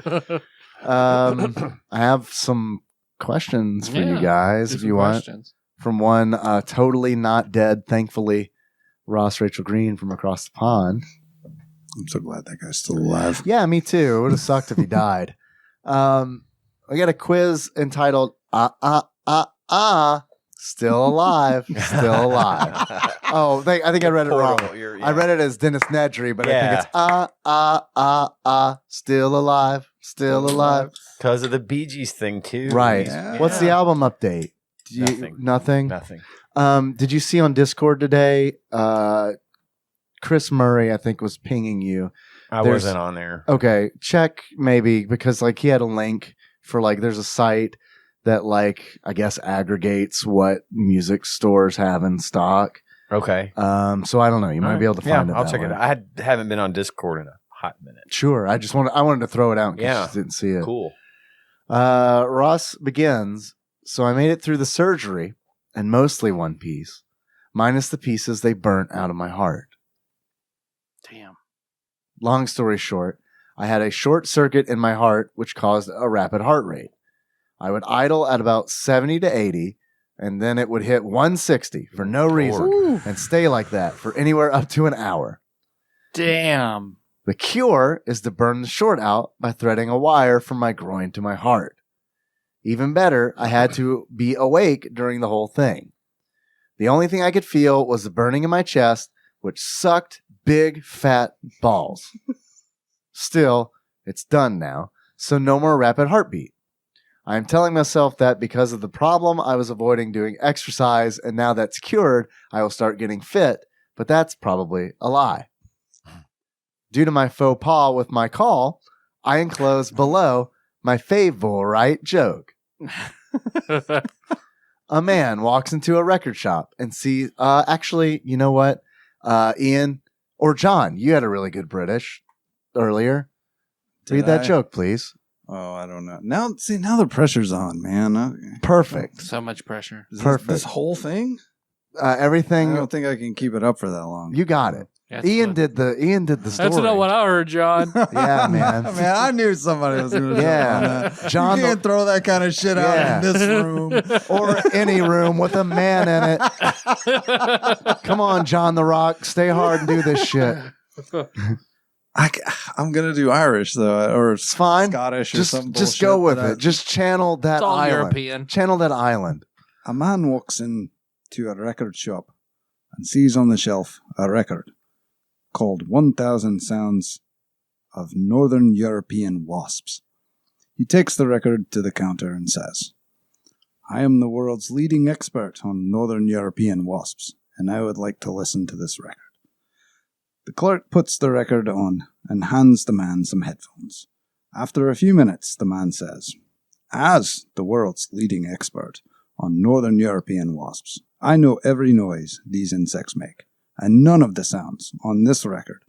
I have some questions for you guys if you want. From one totally not dead, thankfully, Ross Rachel Green from across the pond. I'm so glad that guy's still alive. Yeah, me too. It would have sucked if he died. I got a quiz entitled Still Alive, Still Alive. Oh, I think I read it wrong. I read it as Dennis Nedry, but I think it's Still Alive, Still Alive. Because of the Bee Gees thing, too. Right. Yeah. What's the album update? Nothing. Nothing? Did you see on Discord today, Chris Murray, I think, was pinging you. I wasn't on there. Okay, check maybe, because like he had a link for like, there's a site that like, I guess aggregates what music stores have in stock. Okay. So I don't know. You might be able to find it. I'll check it out. I haven't been on Discord in a hot minute. Sure. I wanted to throw it out in case you didn't see it. Cool. Ross begins. So I made it through the surgery and mostly one piece, minus the pieces they burnt out of my heart. Damn. Long story short, I had a short circuit in my heart, which caused a rapid heart rate. I would idle at about 70 to 80, and then it would hit 160 for no reason and stay like that for anywhere up to an hour. Damn. The cure is to burn the short out by threading a wire from my groin to my heart. Even better, I had to be awake during the whole thing. The only thing I could feel was the burning in my chest, which sucked big fat balls. Still, it's done now, so no more rapid heartbeat. I am telling myself that because of the problem, I was avoiding doing exercise, and now that's cured, I will start getting fit, but that's probably a lie. Due to my faux pas with my call, I enclose below my favorite joke. A man walks into a record shop and sees, actually, you know what? Ian or John, you had a really good British earlier. Read that joke, please. Oh, I don't know. Now the pressure's on, man. Perfect. So much pressure. Perfect. This whole thing? Everything. I don't think I can keep it up for that long. You got it. Ian did the story. That's not what I heard, John. Yeah, man. Man, I knew somebody was going to that. John, you can't throw that kind of shit out in this room. Or any room with a man in it. Come on, John the Rock. Stay hard and do this shit. I'm going to do Irish, though, or it's fine. Scottish or something. Just go with it. Just channel that it's all island. European. Channel that island. A man walks into a record shop and sees on the shelf a record called 1000 Sounds of Northern European Wasps. He takes the record to the counter and says, I am the world's leading expert on Northern European wasps, and I would like to listen to this record. The clerk puts the record on and hands the man some headphones. After a few minutes, the man says, As the world's leading expert on Northern European wasps, I know every noise these insects make, and none of the sounds on this record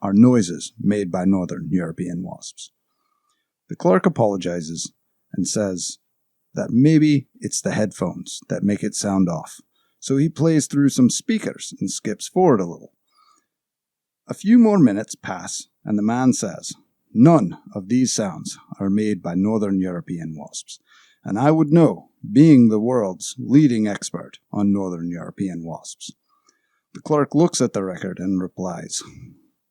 are noises made by Northern European wasps. The clerk apologizes and says that maybe it's the headphones that make it sound off, so he plays through some speakers and skips forward a little. A few more minutes pass, and the man says, None of these sounds are made by Northern European wasps, and I would know, being the world's leading expert on Northern European wasps. The clerk looks at the record and replies,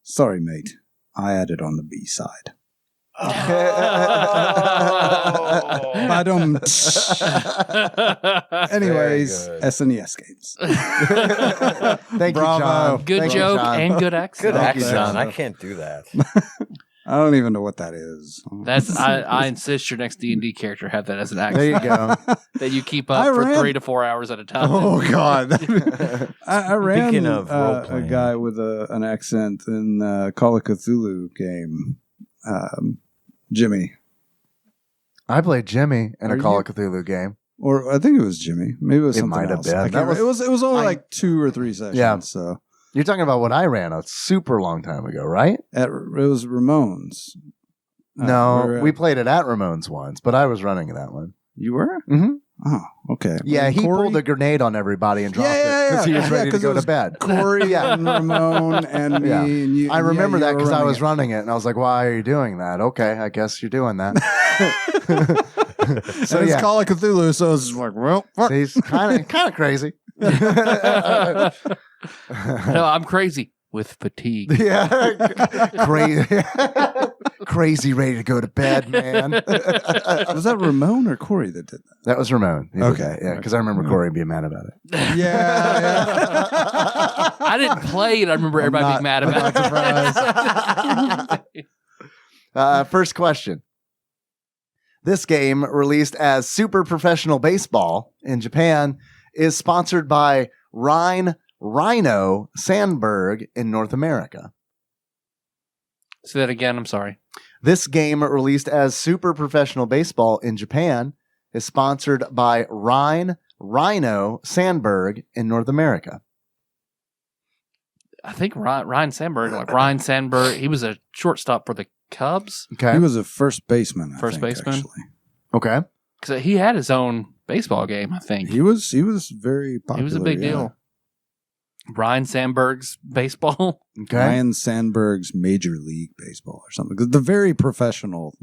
Sorry, mate, I added on the B-side. Badum. Anyways, SNES games. Thank you, Bravo. John. Good Thank you, joke John. and good accent. Good Thank you, accent. John. I can't do that. I don't even know what that is. That's I insist your next D&D character have that as an accent. There you go. That you keep I up for ran- 3 to 4 hours at a time. Oh God! I ran Speaking of a role-playing. guy with an accent in Call of Cthulhu game. Jimmy, I played Jimmy in Are a Call you- of Cthulhu game. or I think it was Jimmy. Maybe it was It something might have else. been. I can't That remember. was- it was only I- like 2 or 3 sessions. Yeah. So You're talking about what I ran a super long time ago, right? it was Ramones. No, we played it at Ramones once, but I was running that one. You were? Mm-hmm. Oh, okay. Yeah, he Corey? pulled a grenade on everybody and dropped it because he was ready to 'cause it go to was bed. Corey Yeah. and Ramon and me Yeah. and you. I remember you that were because I running was it. running it, and I was like, "Why are you doing that?" Okay, I guess you're doing that. So it's Call of Cthulhu, so it's just like, well, fuck. He's kind of crazy. No, I'm crazy with fatigue. Yeah, crazy, crazy, ready to go to bed, man. Was that Ramon or Corey that did that? That was Ramon. He did Okay. that, yeah, because I remember Corey being mad about it. Yeah. I didn't play it. I remember I'm everybody not- being mad I'm about it. First question. This game, released as Super Professional Baseball in Japan, is sponsored by Rhino Sandberg in North America. Say that again. I'm sorry. This game, released as Super Professional Baseball in Japan, is sponsored by Rhino Sandberg in North America. I think Ryan Sandberg, he was a shortstop for the Cubs. Okay. He was a first baseman. I First think, baseman? Actually. Okay. Because he had his own baseball game, I think. He was very popular. He was a big yeah. deal. Ryan Sandberg's baseball. Okay. Ryan Sandberg's Major League Baseball or something. 'Cause the very professional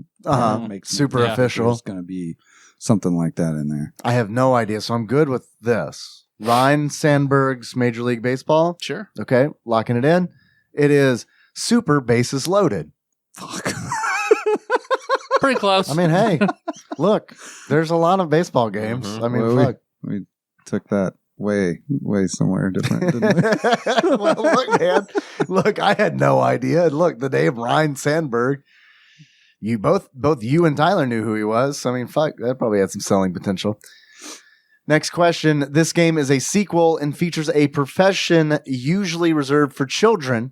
makes Super Yeah. official. There's going to be something like that in there. I have no idea, so I'm good with this. Ryan Sandberg's Major League Baseball. Sure. Okay, locking it in. It is Super Bases Loaded. Fuck. Pretty close. I mean, hey, look, there's a lot of baseball games. Mhm. I mean, Well, fuck. we took that way somewhere different, didn't we? Well, look, man. Look, I had no idea. Look, the name Ryan Sandberg. You both you and Tyler knew who he was. I mean, fuck, that probably had some selling potential. Next question. This game is a sequel and features a profession usually reserved for children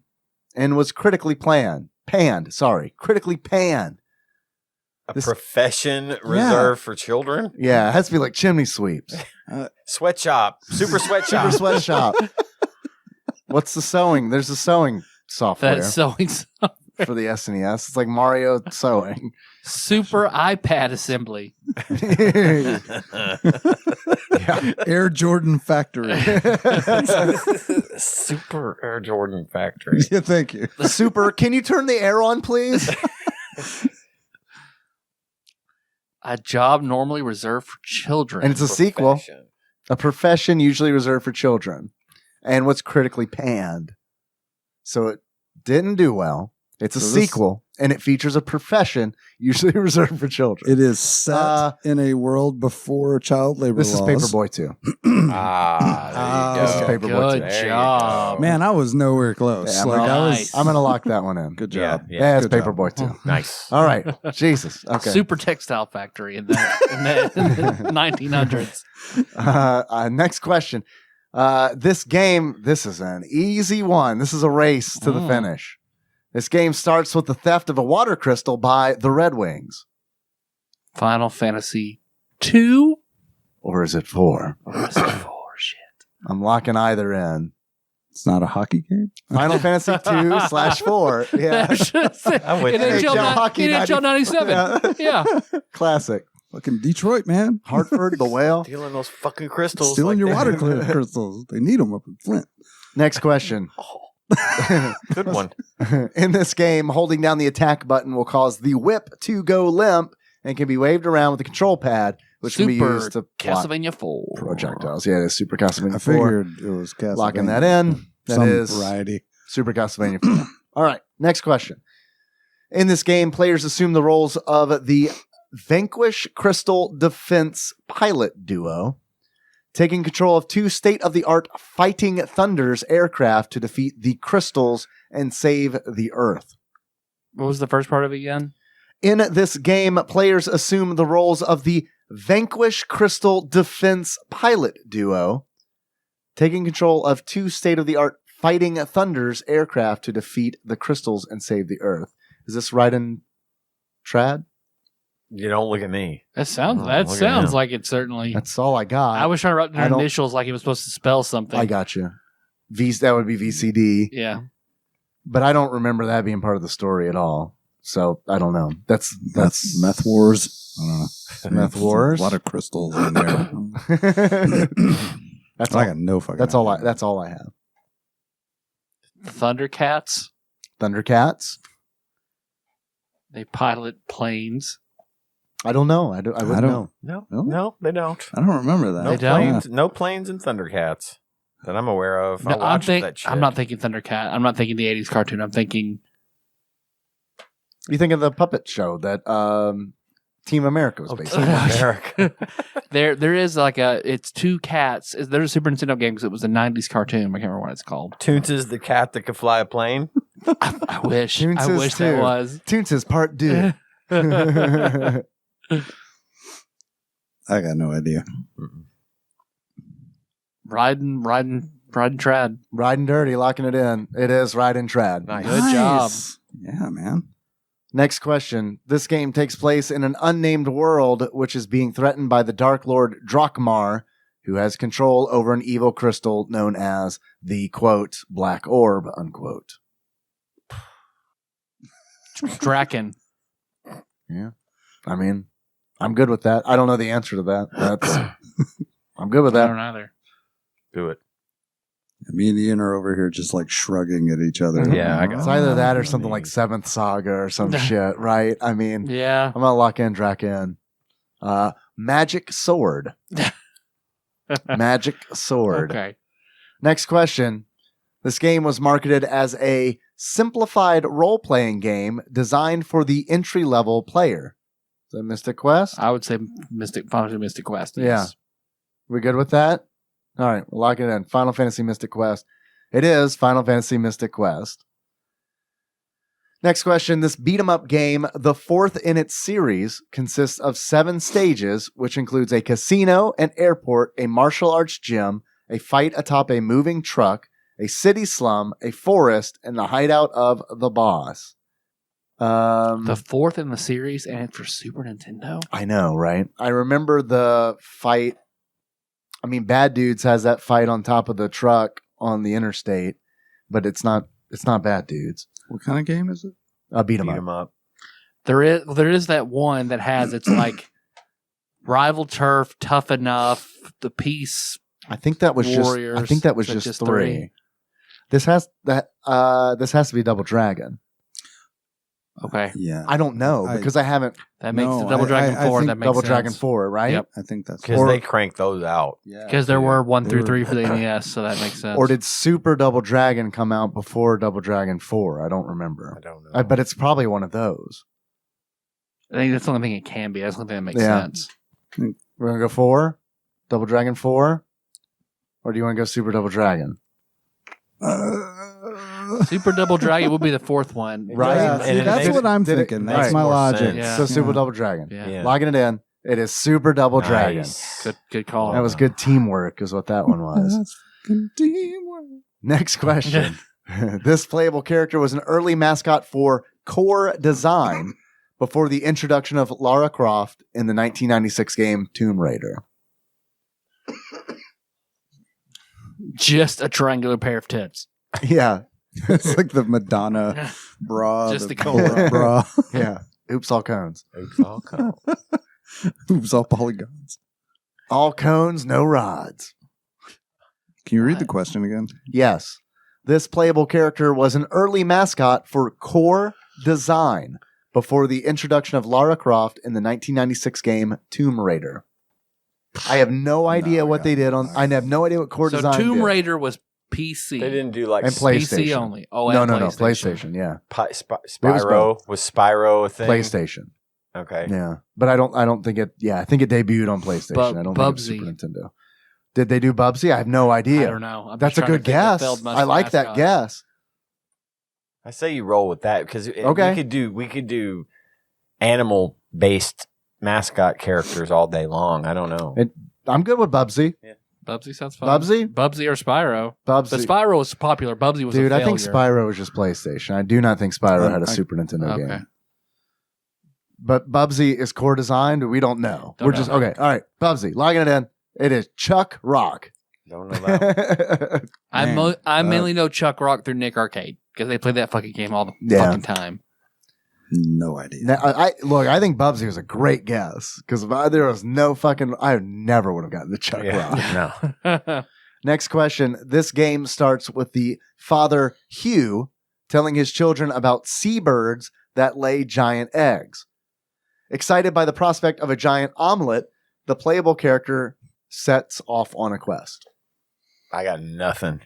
and was critically panned. Critically panned. A profession reserved for children? Yeah, it has to be like chimney sweeps. Sweatshop. Super sweatshop. Super sweatshop. What's the sewing? There's a sewing software That's sewing. for the SNES. It's like Mario sewing. Super iPad assembly. Air Jordan Factory. Super Air Jordan Factory. Yeah, thank you. Super. Can you turn the air on, please? A job normally reserved for children. And it's a sequel. Profession. A profession usually reserved for children. And what's critically panned. So it didn't do well. It's a So this- sequel, and it features a profession usually reserved for children. It is set in a world before child labor This is laws. Paperboy 2. Ah, there you This is go. Paperboy Good 2. There you job. go. Man, I was nowhere close. Yeah, like I was. nice. I'm going to lock that one in. Good job. Yeah, it's Good job. Paperboy 2. Nice. All right. Jesus. Okay. Super textile factory in the 1900s. Next question. This game, this is an easy one. This is a race to the finish. This game starts with the theft of a water crystal by the Red Wings. Final Fantasy 2? Or is it 4? Or is it 4? Shit. I'm locking either in. It's not a hockey game. Final Fantasy 2/4. Yeah. I'm with you. NHL Hockey 97. Yeah. Classic. Fucking Detroit, man. Hartford, the whale. Stealing those fucking crystals. Stealing your that. water crystals. They need them up in Flint. Next question. Good one. In this game, holding down the attack button will cause the whip to go limp and can be waved around with the control pad, which can be used to block Castlevania 4. projectiles. Yeah, it is Super Castlevania I 4. figured it was Castlevania. Locking that in. That Some is variety. Super Castlevania 4. All right, next question. In this game, players assume the roles of the Vanquish Crystal Defense pilot duo, taking control of 2 state-of-the-art Fighting Thunders aircraft to defeat the Crystals and save the Earth. What was the first part of it again? In this game, players assume the roles of the Vanquish Crystal Defense pilot duo, taking control of 2 state-of-the-art Fighting Thunders aircraft to defeat the Crystals and save the Earth. Is this right in trad? You don't look at me. That sounds like it certainly. That's all I got. I was trying to write their initials like he was supposed to spell something. I got you. That would be VCD. Yeah. But I don't remember that being part of the story at all. So I don't know. That's Meth Wars. I don't know. Meth Wars. A lot of crystals in there. That's I got no fucking. That's all I have. Thundercats. Thundercats. They pilot planes. I don't know. I wouldn't know. No, they don't. I don't remember that. No planes. No planes in Thundercats that I'm aware of. No, I watched that shit. I'm not thinking Thundercat. I'm not thinking the 80s cartoon. I'm thinking... You think of the puppet show that Team America was based on? Team America. There is like it's 2 cats. There's a Super Nintendo game because it was a 90s cartoon. I can't remember what it's called. Toons is the cat that could fly a plane. I wish. Toons I wish that was. Toons is part 2. I got no idea. Riding trad. Riding dirty, locking it in. It is riding trad. Nice. Good job. Yeah, man. Next question. This game takes place in an unnamed world which is being threatened by the Dark Lord Drakmar, who has control over an evil crystal known as the, quote, Black Orb, unquote. Draken. Yeah. I mean, I'm good with that. I don't know the answer to that. I'm good with I that. don't either. Do it. Me and Ian are over here just like shrugging at each other. Yeah, I got It's either that or something like Seventh Saga or some shit, right? I mean, Yeah. I'm gonna lock in Draken. Magic Sword. Magic Sword. Okay. Next question. This game was marketed as a simplified role-playing game designed for the entry-level player. Is that Mystic Quest? I would say Final Fantasy Mystic Quest. Yeah. Yes. We good with that? All right, we'll lock it in. Final Fantasy Mystic Quest. It is Final Fantasy Mystic Quest. Next question. This beat-em-up game, the 4th in its series, consists of 7 stages, which includes a casino, an airport, a martial arts gym, a fight atop a moving truck, a city slum, a forest, and the hideout of the boss. The 4th in the series and for Super Nintendo? I know, right? I remember the fight. I mean, Bad Dudes has that fight on top of the truck on the interstate, but it's not Bad Dudes. What kind of game is it? Beat 'em Beat up. 'em up. There is that one that has it's like rival turf, tough enough, the peace. I think that was Warriors. just 3. This has to be Double Dragon. Okay. Yeah. I don't know because I haven't That makes No, the Double Dragon I 4. think That makes Double sense. Dragon 4, right? Yep. I think that's Because they crank those out. yeah. Because there were 1 through They 3 were- for the NES, so that makes sense. Or did Super Double Dragon come out before Double Dragon 4? I don't remember. I don't know. But it's probably one of those. I think that's the only thing it can be. That's the only thing that makes Yeah. sense. We're going to go 4? Double Dragon 4? Or do you want to go Super Double Dragon? Super Double Dragon will be the 4th one. Right. Yeah, And see, it that's makes- what I'm did it- thinking. right. That's my Makes more logic. sense. Yeah. So Super Double Dragon. Yeah. Yeah. Logging it in. It is Super Double Dragon. Nice. Good call. That was good teamwork is what that one was. That's fucking teamwork. Next question. This playable character was an early mascot for Core Design before the introduction of Lara Croft in the 1996 game Tomb Raider. Just a triangular pair of tits. Yeah. It's like the Madonna bra. Just the the cone. Cobra bra. Yeah. Oops, all cones. Oops, all come. Oops, all polygons. All cones, no rods. Can you read the question again? Yes. This playable character was an early mascot for Core Design before the introduction of Lara Croft in the 1996 game Tomb Raider. I have no idea I what got they did it. on. I have no idea what Core So Design Tomb did. Raider was PC. They didn't do like And PlayStation. PC only. Oh, no, and PlayStation. Yeah, Spyro was Spyro a thing? PlayStation. Okay. Yeah, but I don't think it. Yeah, I think it debuted on PlayStation. I don't think it was Bubsy. Super Nintendo. Did they do Bubsy? I have no idea. I don't know. I'm That's just a trying good to think of guess. failed I like that mascots. guess. I say you roll with that because Okay. we could do animal based mascot characters all day long. I don't know. I'm good with Bubsy. Bubsy sounds fun. Bubsy? Bubsy or Spyro. Bubsy. But Spyro was popular. Bubsy was Dude, a I failure. think Spyro was just PlayStation. I do not think Spyro had a Super Nintendo Okay. game. But Bubsy is core designed. We don't know. Don't We're know. just okay. All right, Bubsy, logging it in. It is Chuck Rock. Don't know that. I mainly know Chuck Rock through Nick Arcade because they play that fucking game all the Yeah. fucking time. No idea. Now, I think Bubsy was a great guess because there was no fucking. I never would have gotten the Chuck Rock. No. Next question. This game starts with the father Hugh telling his children about seabirds that lay giant eggs. Excited by the prospect of a giant omelet, the playable character sets off on a quest. I got nothing.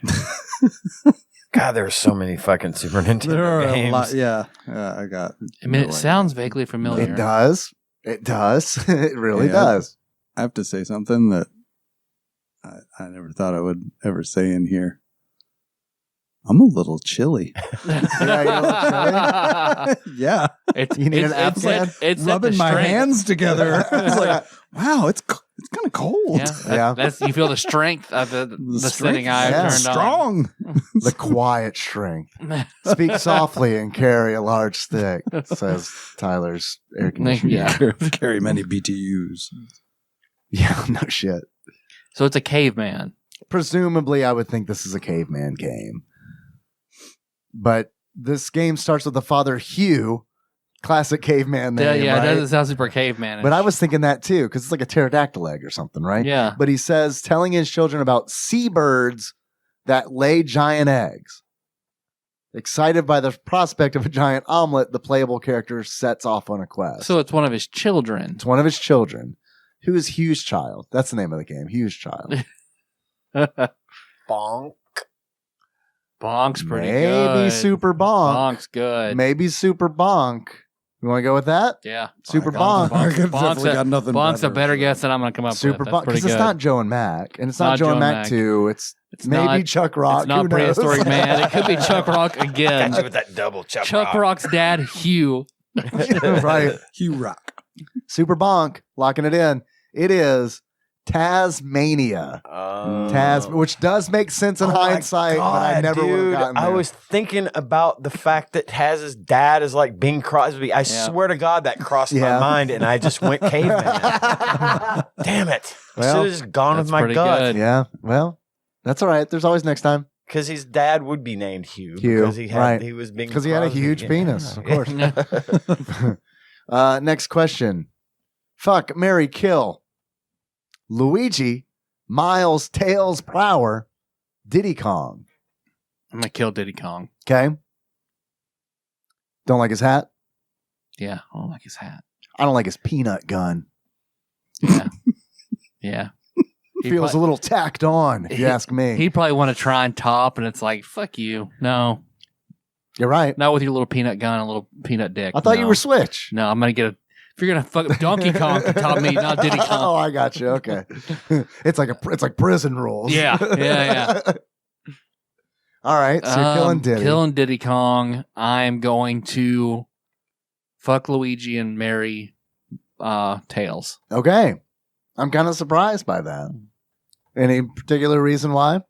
God, there are so many fucking Super Nintendo There are games. a lot. Yeah, I got. I mean, no it idea. sounds vaguely familiar. It does. It does. It really Yeah. does. I have to say something that I never thought I would ever say in here. I'm a little chilly. Yeah, you're a little chilly. Yeah, You need an Afghan? It's rubbing my hands together. It's like, wow, it's kind of cold. Yeah, Yeah. That's you feel the strength of the strength setting I yeah. turned strong. The quiet strength. on. Speak softly and carry a large stick, says Tyler's air conditioner. Yeah. Carry many BTUs. Yeah, no shit. So it's a caveman. Presumably, I would think this is a caveman game. But this game starts with the father Hugh, classic caveman name, Yeah, right? it doesn't sound super caveman. But I was thinking that too, because it's like a pterodactyl egg or something, right? Yeah. But he says, telling his children about seabirds that lay giant eggs. Excited by the prospect of a giant omelet, the playable character sets off on a quest. So it's one of his children. It's one of his children. Who is Hugh's child? That's the name of the game. Hugh's child. Bonk. Bonk's pretty Maybe good. Super Bonk. Bonk's good. Maybe Super Bonk. You want to go with that? Yeah. Super Bonk. Bonk. I've definitely got nothing Bonk's a better better for guess than I'm going to come up Super with. Bonk. That's pretty Because good. it's not Joe and Mac. And it's not Joe and Mac 2. It's maybe not- Chuck Rock. It's not Who knows? Prehistoric Man. It could be Chuck Rock again. Got you with that double Chuck Rock. Rock's dad, Hugh. Right. Hugh Rock. Super Bonk. Locking it in. It is Tasmania. Which does make sense in Oh my hindsight, but I God, never would have dude, gotten there. I was thinking about the fact that Taz's dad is like Bing Crosby. I swear to God that crossed Yeah. my mind, and I just went caveman. Damn it! I Well, should have just gone with that's my pretty gut. good. Yeah. Well, that's all right. There's always next time. Because his dad would be named Hugh. Hugh, Because he had, right. he was Bing Because he had a Crosby. huge Yeah. penis, of course. Next question. Fuck, marry, kill. Luigi, Miles, Tails, Prower, Diddy Kong. I'm going to kill Diddy Kong. Okay. Don't like his hat. Yeah. I don't like his hat. I don't like his peanut gun. Yeah. Yeah. Feels a little tacked on, if you ask me. He'd probably want to try and top, and it's like, fuck you. No. You're right. Not with your little peanut gun and little peanut dick. I thought you No. were Switch. No, I'm going to get a. If you're going to fuck Donkey Kong to top me, not Diddy Oh, Kong. I got you. Okay. It's like prison rules. Yeah. All right. So you're killing Diddy. Killing Diddy Kong. I'm going to fuck Luigi and marry Tails. Okay. I'm kind of surprised by that. Any particular reason why?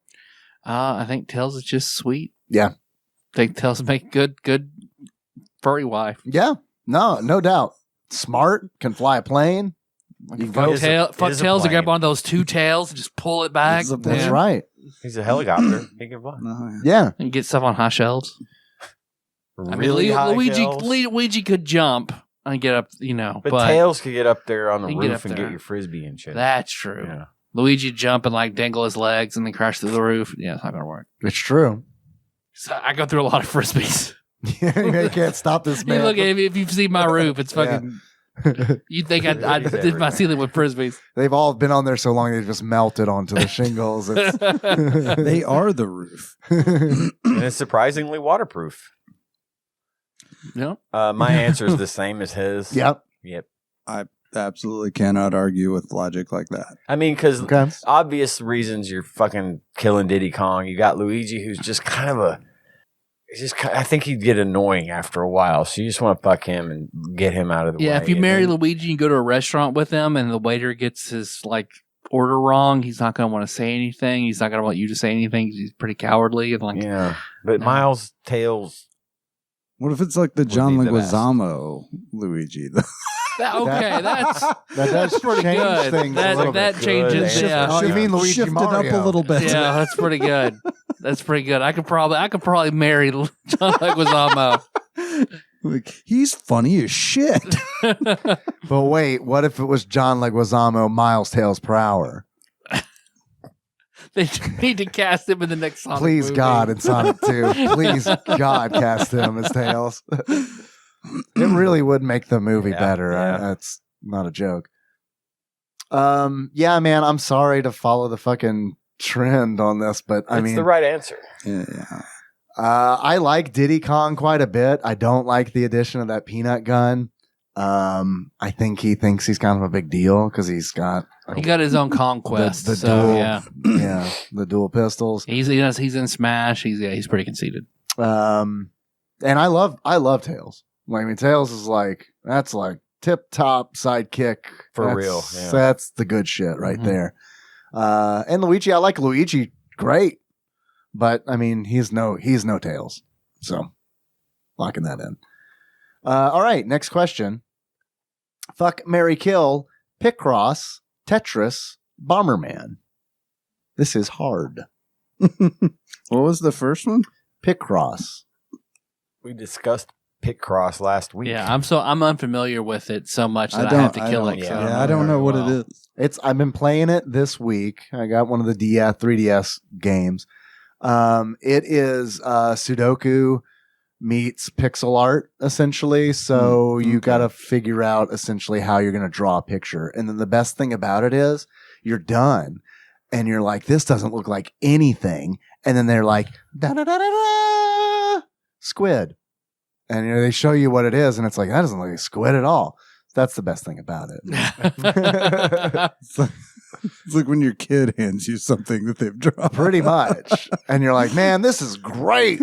I think Tails is just sweet. Yeah. I think Tails make good furry wife. Yeah. No doubt. Smart, can fly a plane. You Fuck, go. fuck is a Tails and grab plane. one of those two tails and just pull it back. That's Yeah. right. He's a helicopter. He can fly. Yeah. And get stuff on high shelves. I Really mean, high Luigi, hills. Luigi could jump and get up, But Tails could get up there on the He can get roof up and there. get your frisbee and shit. That's true. Yeah. Luigi jump and like dangle his legs and then crash through the roof. Yeah, it's not gonna work. It's true. So I go through a lot of frisbees. You can't stop this man. You look, if you've seen my roof, it's fucking You'd think I did my ceiling with frisbees. They've all been on there so long they've just melted onto the shingles. They are the roof. And it's surprisingly waterproof. No. My answer is the same as his. Yep. I absolutely cannot argue with logic like that. I mean, because Okay. obvious reasons you're fucking killing Diddy Kong. You got Luigi, who's just kind of a. I think he'd get annoying after a while. So you just want to fuck him and get him out of the way. Yeah, if you And marry then- Luigi and go to a restaurant with him and the waiter gets his order wrong, he's not going to want to say anything. He's not going to want you to say anything. He's pretty cowardly. And yeah, but No. Miles Tails. What if it's like the Would John be the best. Leguizamo Luigi? That does that's pretty change good. things a little That bit. changes. Good. Yeah, Oh, you mean Luigi Shift Mario? it up a little bit. yeah, that's pretty good. That's pretty good. I could probably marry John Leguizamo. Like, he's funny as shit. But wait, what if it was John Leguizamo, miles tails per hour? They need to cast him in the next Sonic Please, movie. God, in Sonic 2. Please, God, cast him as Tails. It really would make the movie Yeah, better. yeah. That's not a joke. Yeah, man, I'm sorry to follow the fucking trend on this, but I It's mean, the right answer. Yeah. I like Diddy Kong quite a bit. I don't like the addition of that peanut gun. I think he thinks he's kind of a big deal because he's got He got his own conquest. The so dual- yeah, yeah, the dual pistols. he's in Smash. He's pretty conceited. And I love Tails. Like, I mean, Tails is that's tip top sidekick For That's- real, yeah. That's the good shit right Mhm. there. And Luigi, I like Luigi, great, but I mean, he's no Tails. So locking that in. All right, next question. Fuck, marry, kill, Picross, Tetris, Bomberman. This is hard. What was the first one? Picross. We discussed Picross last week. Yeah, I'm unfamiliar with it so much that I, don't- have to I kill don't- it. yeah. so Yeah, I don't know what it is. I've been playing it this week. I got one of the 3DS games. It is Sudoku meets pixel art essentially. So you got to figure out essentially how you're going to draw a picture. And then the best thing about it is you're done and you're like, this doesn't look like anything. And then they're like, da da da da da, squid. And they show you what it is. And it's like, that doesn't look like a squid at all. That's the best thing about it. It's like when your kid hands you something that they've drawn. Pretty much. And you're like, man, this is great.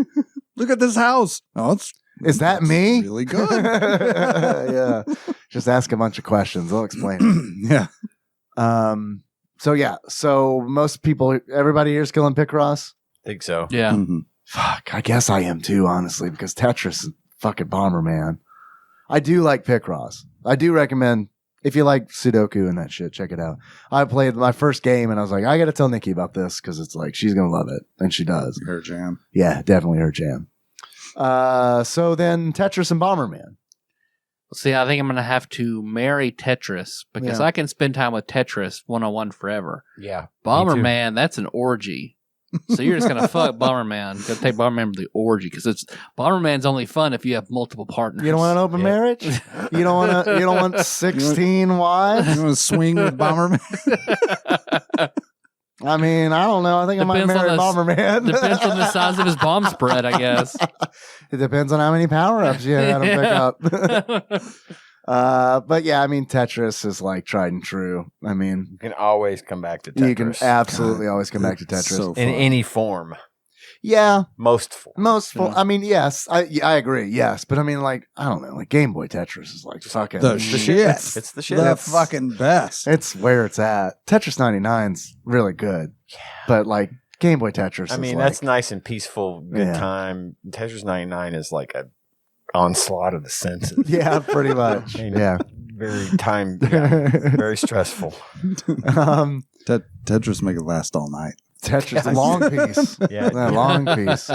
Look at this house. Oh, Is that that's me? Really good. Yeah. Just ask a bunch of questions. They'll explain it. Yeah. So most people, everybody here is killing Picross. think so. yeah. Mhm. Fuck, I guess I am too, honestly, because Tetris is fucking Bomberman. I do like Picross. I do recommend, if you like Sudoku and that shit, check it out. I played my first game and I was like, I got to tell Nikki about this because it's like, she's going to love it. And she does. Her jam. Yeah, definitely her jam. So then Tetris and Bomberman. See, I think I'm gonna have to marry Tetris because Yeah. I can spend time with Tetris one-on-one forever. Yeah. Bomberman, that's an orgy. So you're just gonna fuck Bomberman. Go take Bomberman to the orgy because Bomberman's only fun if you have multiple partners. You don't want an open Yeah. marriage? You don't want 16 wives? You want to swing with Bomberman? I mean, I don't know. I think I might Depends on marry the- Bomberman. Depends on the size of his bomb spread, I guess. It depends on how many power-ups you had him pick up. But yeah, I mean, Tetris is like tried and true. I mean, You can always come back to Tetris. you can absolutely always come back to It's Tetris. so in fun. any form. Yeah, Most forms. most full. Yeah. I mean, yes, I agree. Yes, but I mean, like, I don't know, like Game Boy Tetris is like fucking The shit. It's the shit. The That's- fucking best. It's where it's at. Tetris 99's really good, but like Game Boy Tetris. I is mean, like, that's nice and peaceful, good Yeah. time. Tetris 99 is like a onslaught of the senses. yeah, pretty much. I mean, Yeah. Very very stressful. Tetris make it last all night. Tetris, the long piece. Yeah. That long piece.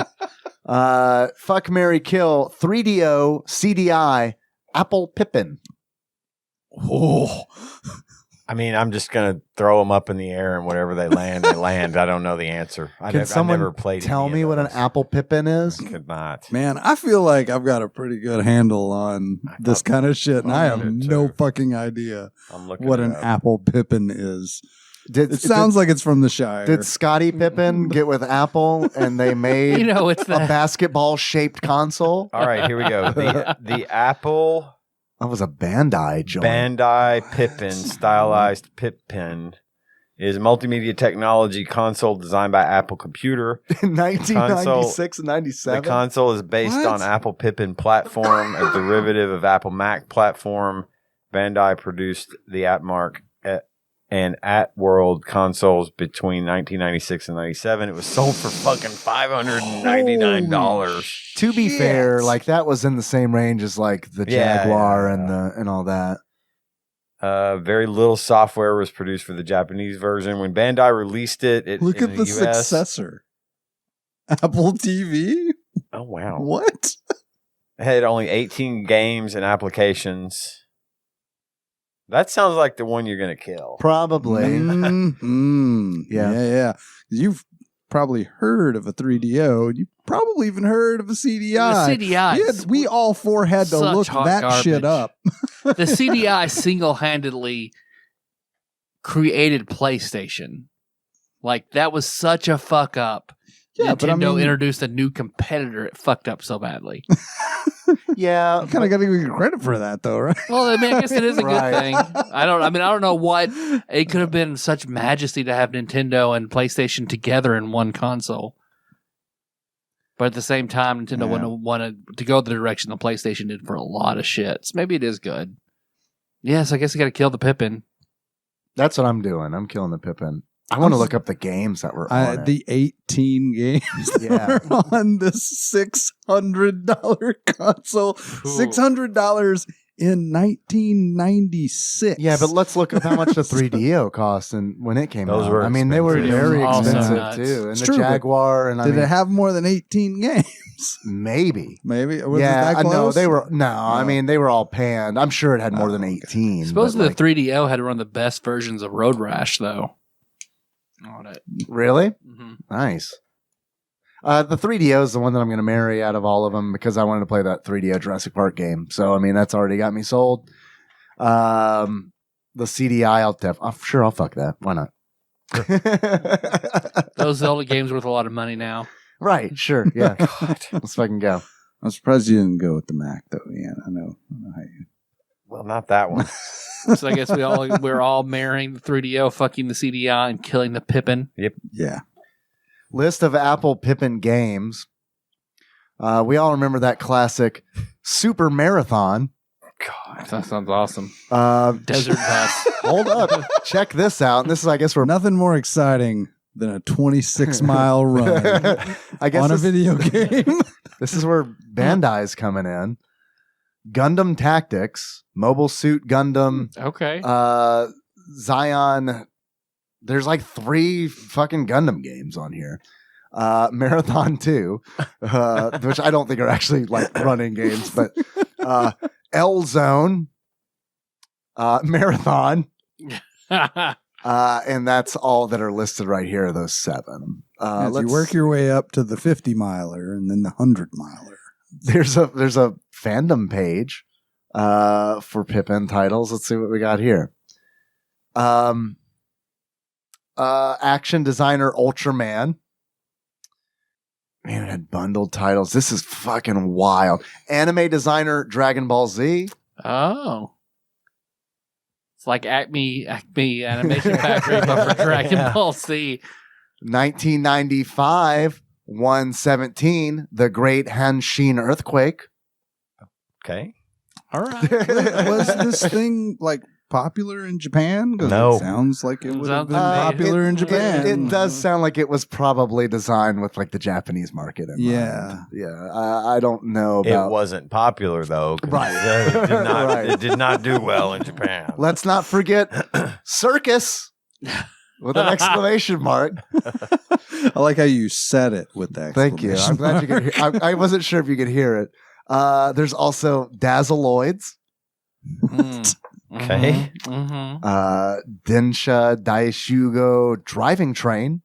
Fuck, marry, kill, 3DO, CDI, Apple Pippin. Oh, I mean, I'm just gonna throw them up in the air, and whatever they land, they land. I don't know the answer. Can someone never played tell me what an apple pippin is? I could not. Man, I feel like I've got a pretty good handle on this kind of shit, and I have no fucking idea what an apple pippin is. It sounds like it's from the Shire. Did Scottie Pippen get with Apple and they made it's a basketball-shaped console? All right, here we go. The Apple... That was a Bandai joint. Bandai Pippin, stylized Pippin, is a multimedia technology console designed by Apple Computer. In 1996 and 97? The console is based on Apple Pippin platform, a derivative of Apple Mac platform. Bandai produced the AppMark and At-World consoles between 1996 and 97. It was sold for fucking $599. To be fair, like that was in the same range as like the Jaguar and all that. Very little software was produced for the Japanese version. When Bandai released it, look at the US, successor, Apple TV. Oh wow! What? It had only 18 games and applications. That sounds like the one you're going to kill. Probably. Yeah. You've probably heard of a 3DO. You probably even heard of a CDI. The CDI. We all four had to look that shit up. The CDI single-handedly created PlayStation. Like, that was such a fuck up. Yeah, Nintendo introduced a new competitor. It fucked up so badly. Yeah, kind of got to give you credit for that, though, right? Well, I mean, I guess it is a good thing. I don't know what it could have been. Such majesty to have Nintendo and PlayStation together in one console, but at the same time, Nintendo wouldn't have wanted to go the direction the PlayStation did for a lot of shit. So maybe it is good. Yes, I guess you got to kill the Pippin. That's what I'm doing. I'm killing the Pippin. I want to look up the games that were on it. The 18 games that were on this $600 console. $600 in 1996. Yeah, but let's look at how much the 3DO cost and when it came out. I mean, they were expensive. very expensive Nuts. too. And It's the true, Jaguar and did it have more than 18 games? Maybe. Was it Yeah, that close? no, they were I mean, they were all panned. I'm sure it had more than 18. Supposedly the 3DO had one of the best versions of Road Rash, though. On it. Really? Mm-hmm. Nice. The 3DO is the one that I'm going to marry out of all of them because I wanted to play that 3DO Jurassic Park game. So, I mean, that's already got me sold. The CDI, I'm sure I'll fuck that. Why not? Those Zelda games worth a lot of money now. Right, sure. Yeah. Let's fucking go. I'm surprised you didn't go with the Mac, though. Yeah, I know how you... Well, not that one. So I guess we're all marrying the 3DO, fucking the CDI, and killing the Pippin. Yep. Yeah. List of Apple Pippin games. We all remember that classic Super Marathon. God, that sounds awesome. Desert Bus. Hold up. Check this out. And this is, I guess, nothing more exciting than a 26-mile run on a video game. This is where Bandai's coming in. Gundam Tactics, Mobile Suit Gundam. Okay. Zion. There's like 3 fucking Gundam games on here. Marathon 2, which I don't think are actually like running games, but L Zone, Marathon. And that's all that are listed right here, those 7. As you work your way up to the 50-miler and then the 100-miler. There's a fandom page for Pippin titles. Let's see what we got here. Action designer Ultraman. Man, it had bundled titles. This is fucking wild. Anime designer Dragon Ball Z. Oh. It's like Acme Animation Factory, but for Dragon Ball Z. 1995, 117, The Great Hanshin Earthquake. Okay. All right. Was this thing like popular in Japan? No. It sounds like it would have been popular in Japan. It does sound like it was probably designed with like the Japanese market in mind. Yeah. Yeah. I don't know about... It wasn't popular though. Right. It did not do well in Japan. Let's not forget Circus with an exclamation mark. I like how you said it with that. Thank you. I'm glad you could hear. I wasn't sure if you could hear it. There's also Dazzleoids. Okay. Mm-hmm. Densha Daishugo driving train.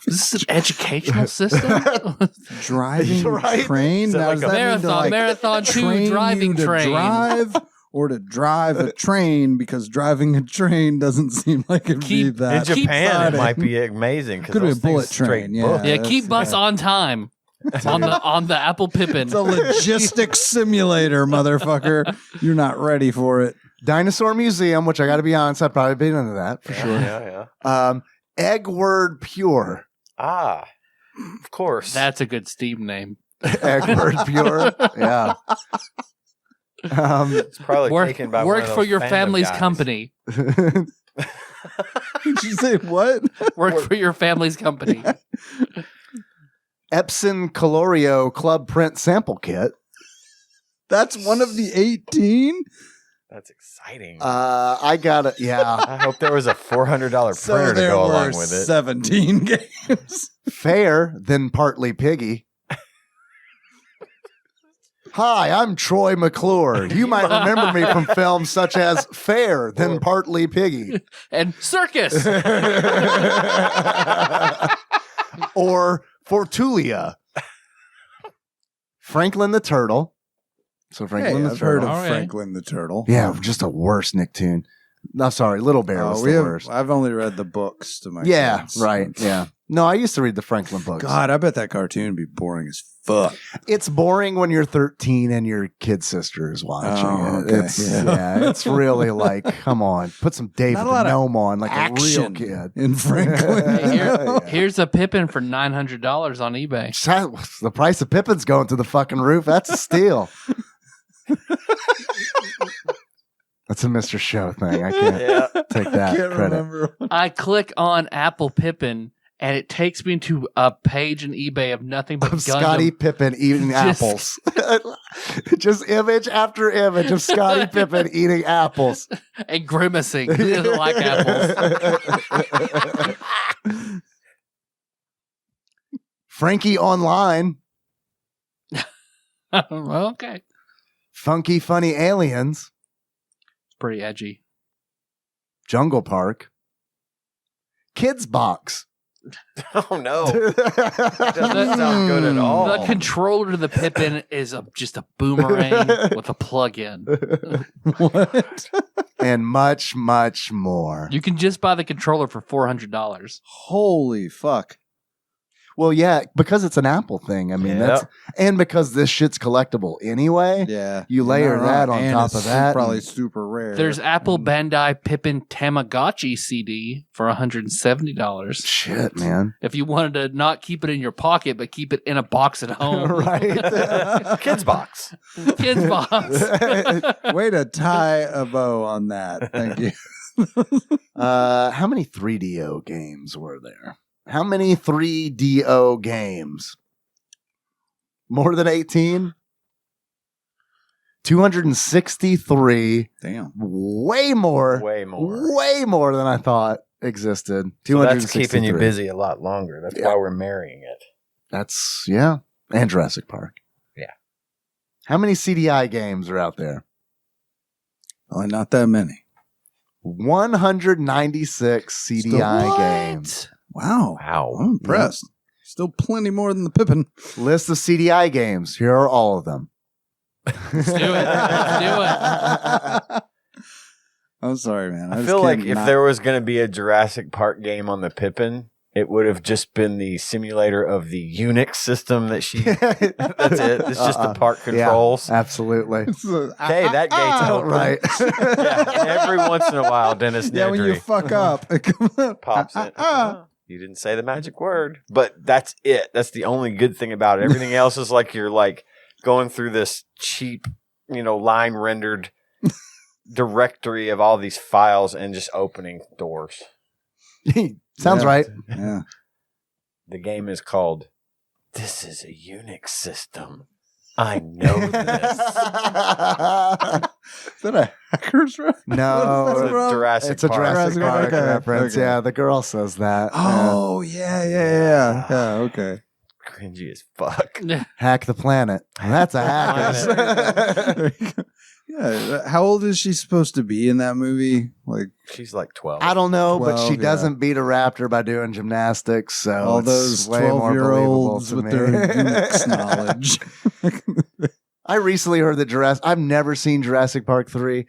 This is an educational system. Driving Right? train. Is it Now, like does a that mean to, Marathon, like, Marathon 2 train driving you to train. drive or to drive a train? Because driving a train doesn't seem like it'd be Keep- that. In Japan, it exciting. might be amazing. Could be a those bullet things straight train, yeah. book. Yeah, that's- keep bus yeah. on time on the Apple Pippin. It's a logistics simulator, motherfucker. You're not ready for it. Dinosaur Museum, which I got to be honest, I'd probably been into that for Yeah, sure. yeah. Egg Word Pure. Ah, of course. That's a good Steam name. Egg Word Pure. Yeah. It's probably taken by one work of for those your fandom family's guys. company. Did you say what? Work for your family's company. Epson Colorio Club Print Sample Kit. That's one of the 18? That's exciting. I got it. Yeah. I hope there was a $400 printer So to there go were along with it. 17 games. Fair, then partly piggy. Hi, I'm Troy McClure. You might remember me from films such as Fair, then partly piggy. And circus. Or Fortulia. Franklin the Turtle. So Franklin Hey, the I've heard Turtle. of All right. Franklin the Turtle. Yeah, just a worse Nicktoon. No, sorry, Little Bear was the worst. I've only read the books to my Yeah, kids. right. Yeah. No, I used to read the Franklin books. God, I bet that cartoon would be boring as fuck. It's boring when you're 13 and your kid sister is watching Oh, it. okay. It's, yeah, it's really like, come on, put some David Not a the lot of Gnome on like a real Action kid. in Franklin. Hey, Yeah. Here's a Pippin for $900 on eBay. The price of Pippin's going to the fucking roof. That's a steal. That's a Mr. Show thing. I can't Yeah. take that Can't credit. remember. I click on Apple Pippin and it takes me to a page in eBay of nothing but Of Gundam. Scottie Pippen eating Just- apples. Just image after image of Scottie Pippen eating apples. and grimacing. He doesn't like apples. Frankie Online. Well, okay. Funky Funny Aliens. It's pretty edgy. Jungle Park. Kids Box. Oh, no. That doesn't sound good at all. The controller to the Pippin is just a boomerang with a plug-in. What? And much, much more. You can just buy the controller for $400. Holy fuck. Well, yeah, because it's an Apple thing. I mean, Yeah. and because this shit's collectible anyway. Yeah. You layer You're that not on wrong. top And of it's that Probably and- super rare. There's Apple Bandai Pippin Tamagotchi CD for $170. Shit, man. If you wanted to not keep it in your pocket, but keep it in a box at home. Right. Kids box. Kids box. Way to tie a bow on that. Thank you. How many 3DO games were there? How many 3DO games? More than 18? 263. Damn. Way more. Way more. Way more than I thought existed. So that's 263. keeping you busy a lot longer. That's Yeah. why we're marrying it. That's, yeah. And Jurassic Park. Yeah. How many CDI games are out there? Well, not that many. 196 CDI games. Wow. Wow. I'm impressed. Still plenty more than the Pippin. List of CDI games. Here are all of them. Let's do it. Let's do it. I'm sorry, man. I just feel like can't if not- there was going to be a Jurassic Park game on the Pippin, it would have just been the simulator of the Unix system that she. That's it. It's just the park controls. Yeah, absolutely. Okay, that gate's open. Right. Yeah, every once in a while, Dennis Yeah, when you Nedry fuck up, it comes up. pops in. You didn't say the magic word, but that's it. That's the only good thing about it. Everything else is like you're like going through this cheap, line rendered directory of all these files and just opening doors. Sounds Yeah. right. Yeah. The game is called This is a Unix System. I know this. Is that a hacker's reference? No, What's It's that a from? Jurassic it's a Park. Jurassic Park Okay, reference. okay. Yeah, the girl says that. Oh, yeah. Okay. Cringy as fuck. Hack the planet. That's a hacker. There you go. Yeah, how old is she supposed to be in that movie? Like she's like 12. I don't know, 12, but she yeah. doesn't beat a raptor by doing gymnastics. So all it's those way more 12-year-olds believable with to me. their geeks knowledge. I recently heard that I've never seen Jurassic Park 3.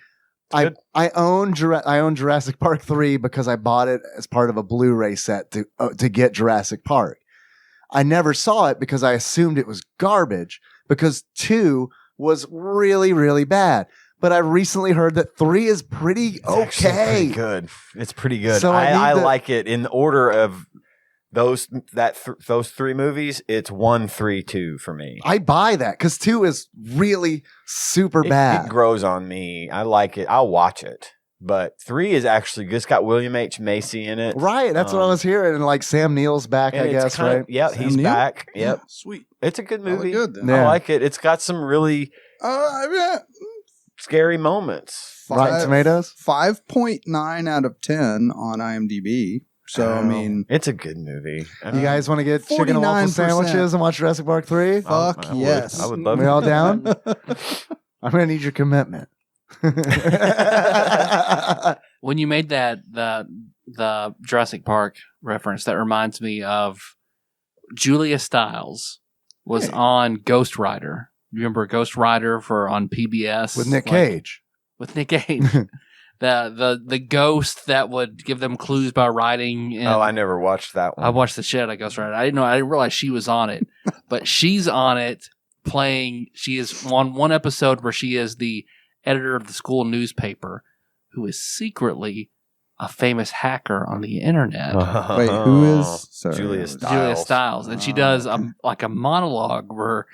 I own Jurassic Park 3 because I bought it as part of a Blu-ray set to get Jurassic Park. I never saw it because I assumed it was garbage because 2 was really, really bad. But I recently heard that 3 is pretty okay. Pretty good. It's pretty good. So I like it in the order of those 3 movies. It's 1, 3, 2 for me. I buy that because 2 is really super bad. It grows on me. I like it. I'll watch it. But 3 is actually good. It's got William H. Macy in it. Right. That's what I was hearing. And like Sam Neill's back, I guess, right? Yeah, he's Neil? back. Yep. Sweet. It's a good movie. Good, then. Yeah. I like it. It's got some really scary moments. Rotten Tomatoes? 5.9 out of 10 on IMDb. So, I mean, it's a good movie. You guys want to get chicken and waffle 49%. sandwiches and watch Jurassic Park 3? fuck yes. I would love We it. all down? I'm going to need your commitment. When you made the Jurassic Park reference, that reminds me of Julia Stiles was on Ghost Rider. You remember Ghost Rider on PBS With Nick Cage. With Nick Cage, the ghost that would give them clues by writing. And I never watched that one. I watched the shit out of Ghost Rider. I didn't realize she was on it, but she's on it playing. She is on one episode where she is the editor of the school newspaper, who is secretly a famous hacker on the internet. Wait, who is? Sorry. Julia Stiles. Julia Stiles, and she does a monologue where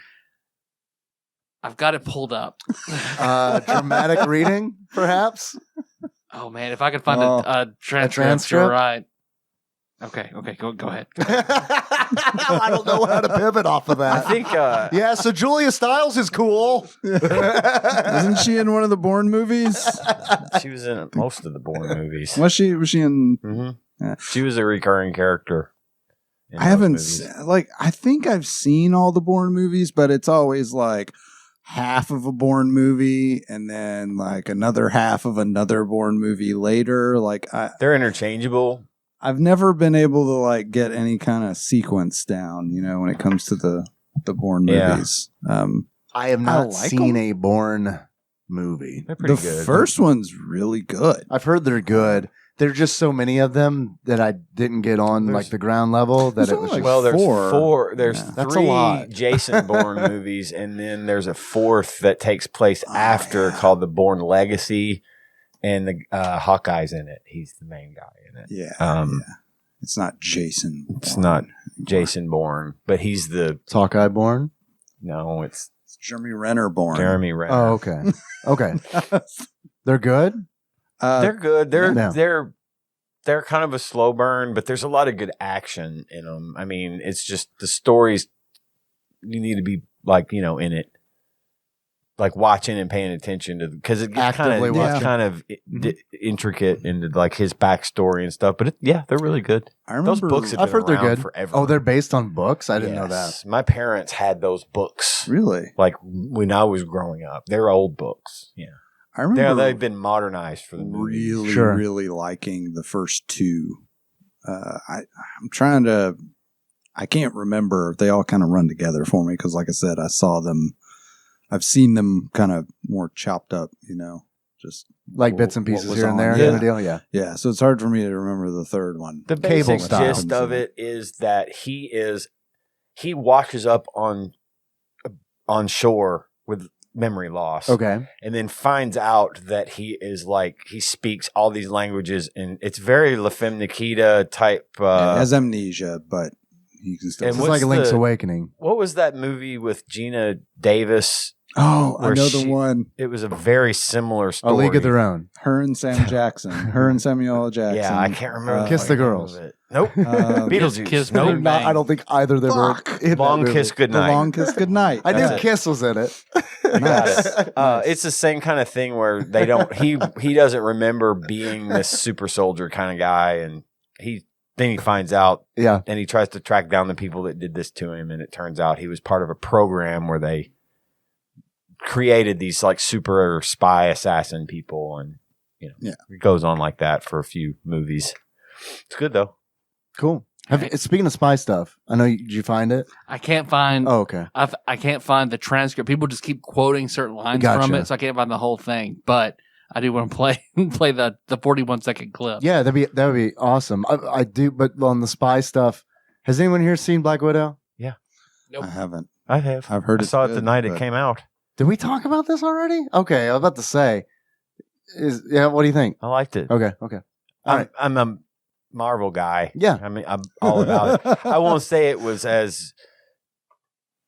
I've got it pulled up. Dramatic reading, perhaps? Oh man, if I could find a transcript, you're right. Okay, go ahead. I don't know how to pivot off of that. I think. Yeah, so Julia Stiles is cool. Wasn't she in one of the Bourne movies? She was in most of the Bourne movies. Was she in? Mm-hmm. Yeah. She was a recurring character. I haven't I think I've seen all the Bourne movies, but it's always like half of a Bourne movie and then like another half of another Bourne movie later. Like they're interchangeable. I've never been able to like get any kind of sequence down, when it comes to the Bourne movies. I have not like seen them. a Bourne movie. They're pretty The good. first one's really good. I've heard they're good. There's just so many of them that I didn't get on like the ground level that There's it was only just Well, there's four. four. There's Yeah. That's a 3 lot. Jason Bourne movies, and then there's a 4th that takes place after called the Bourne Legacy, and the Hawkeye's in it. He's the main guy in it. Yeah. It's not Jason. It's Bourne. not Jason Bourne, but he's the Hawkeye Bourne. no. It's It's Jeremy Renner Bourne. Jeremy Renner. Oh, okay. Okay. They're good? They're good. They're Yeah. they're kind of a slow burn, but there's a lot of good action in them. I mean, it's just the stories. You need to be like in it, like watching and paying attention to because it gets Actively watching. kind of intricate into like his backstory and stuff. But they're really good. I remember Those books have I've been heard they're around good. forever. Oh, they're based on books? I didn't know that. Yes. My parents had those books. really. Like when I was growing up, they're old books. Yeah, I remember they've been modernized for the movies. really, Sure. really liking the first 2. I'm trying to. I can't remember. They all kind of run together for me because, like I said, I saw them. I've seen them kind of more chopped up. Just Like bits and what pieces was here and on. there Yeah. kind of deal? Yeah. Yeah, so it's hard for me to remember the third one. The Cable basic style. gist of it is that he washes up on shore with memory loss. Okay. And then finds out that he speaks all these languages, and it's very La Femme Nikita type. Has amnesia, but he can still. And It's like what's Link's the- Awakening. What was that movie with Gina Davis? Oh, I where know the she- one. It was a very similar story. A League of Their Own. Her and Sam Jackson. Her and Samuel L. Jackson. Yeah, I can't remember. Kiss the name Girls. of it. Nope. Um, Beetlejuice. Kiss nope. Bang They're not- Bang. I don't think either of them were Fuck. in that Long movie. Kiss The Goodnight. Long Kiss Goodnight. I knew That's it. Kiss was in it. Got it. It's the same kind of thing where they don't. He doesn't remember being this super soldier kind of guy, and then he finds out, Yeah. and he tries to track down the people that did this to him, and it turns out he was part of a program where they created these like super spy assassin people, and it goes on like that for a few movies. It's good though. Cool. Speaking of spy stuff, I know. Did you find it? I can't find. Oh, okay. I can't find the transcript. People just keep quoting certain lines from it, so I can't find the whole thing. But I do want to play the 41-second clip. Yeah, that would be awesome. I do, but on the spy stuff, has anyone here seen Black Widow? Yeah. Nope. I haven't. I have. I've heard. I saw it the night it came out. Did we talk about this already? Okay, I was about to say. What do you think? I liked it. Okay. All right. I'm a Marvel guy. Yeah. I mean, I'm all about it. I won't say it was as.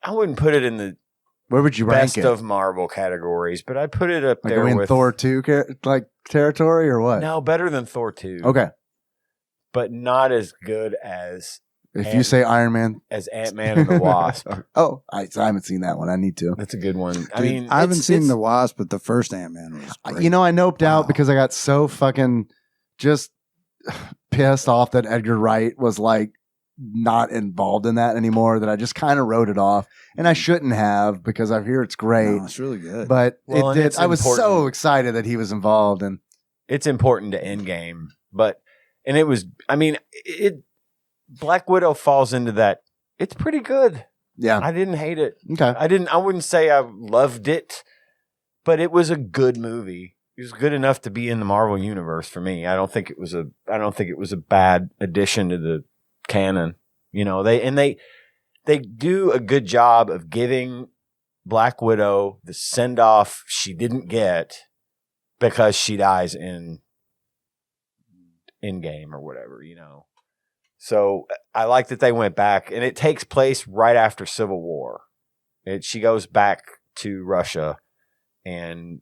I wouldn't put it in the where would you rank best it? of Marvel categories, but I'd put it up Like there with Thor 2 territory or what? No, better than Thor 2. Okay. But not as good as If you say Iron Man, as Ant-Man and the Wasp. I haven't seen that one. I need to. That's a good one. I Dude, mean, I haven't seen the Wasp, but the first Ant-Man was great. I noped out because I got so fucking just pissed off that Edgar Wright was like not involved in that anymore, that I just kind of wrote it off, and I shouldn't have, because I hear it's great. No, it's really good. But Well, it did. it's I was so important. excited that he was involved, and it's important to Endgame, and it was. I mean, Black Widow falls into that. It's pretty good. yeah, I didn't hate it. okay, I wouldn't say I loved it, but it was a good movie. It was good enough to be in the Marvel universe for me. I don't think it was a bad addition to the canon. They do a good job of giving Black Widow the send off she didn't get because she dies in Endgame or whatever, So I like that they went back, and it takes place right after Civil War. She goes back to Russia, and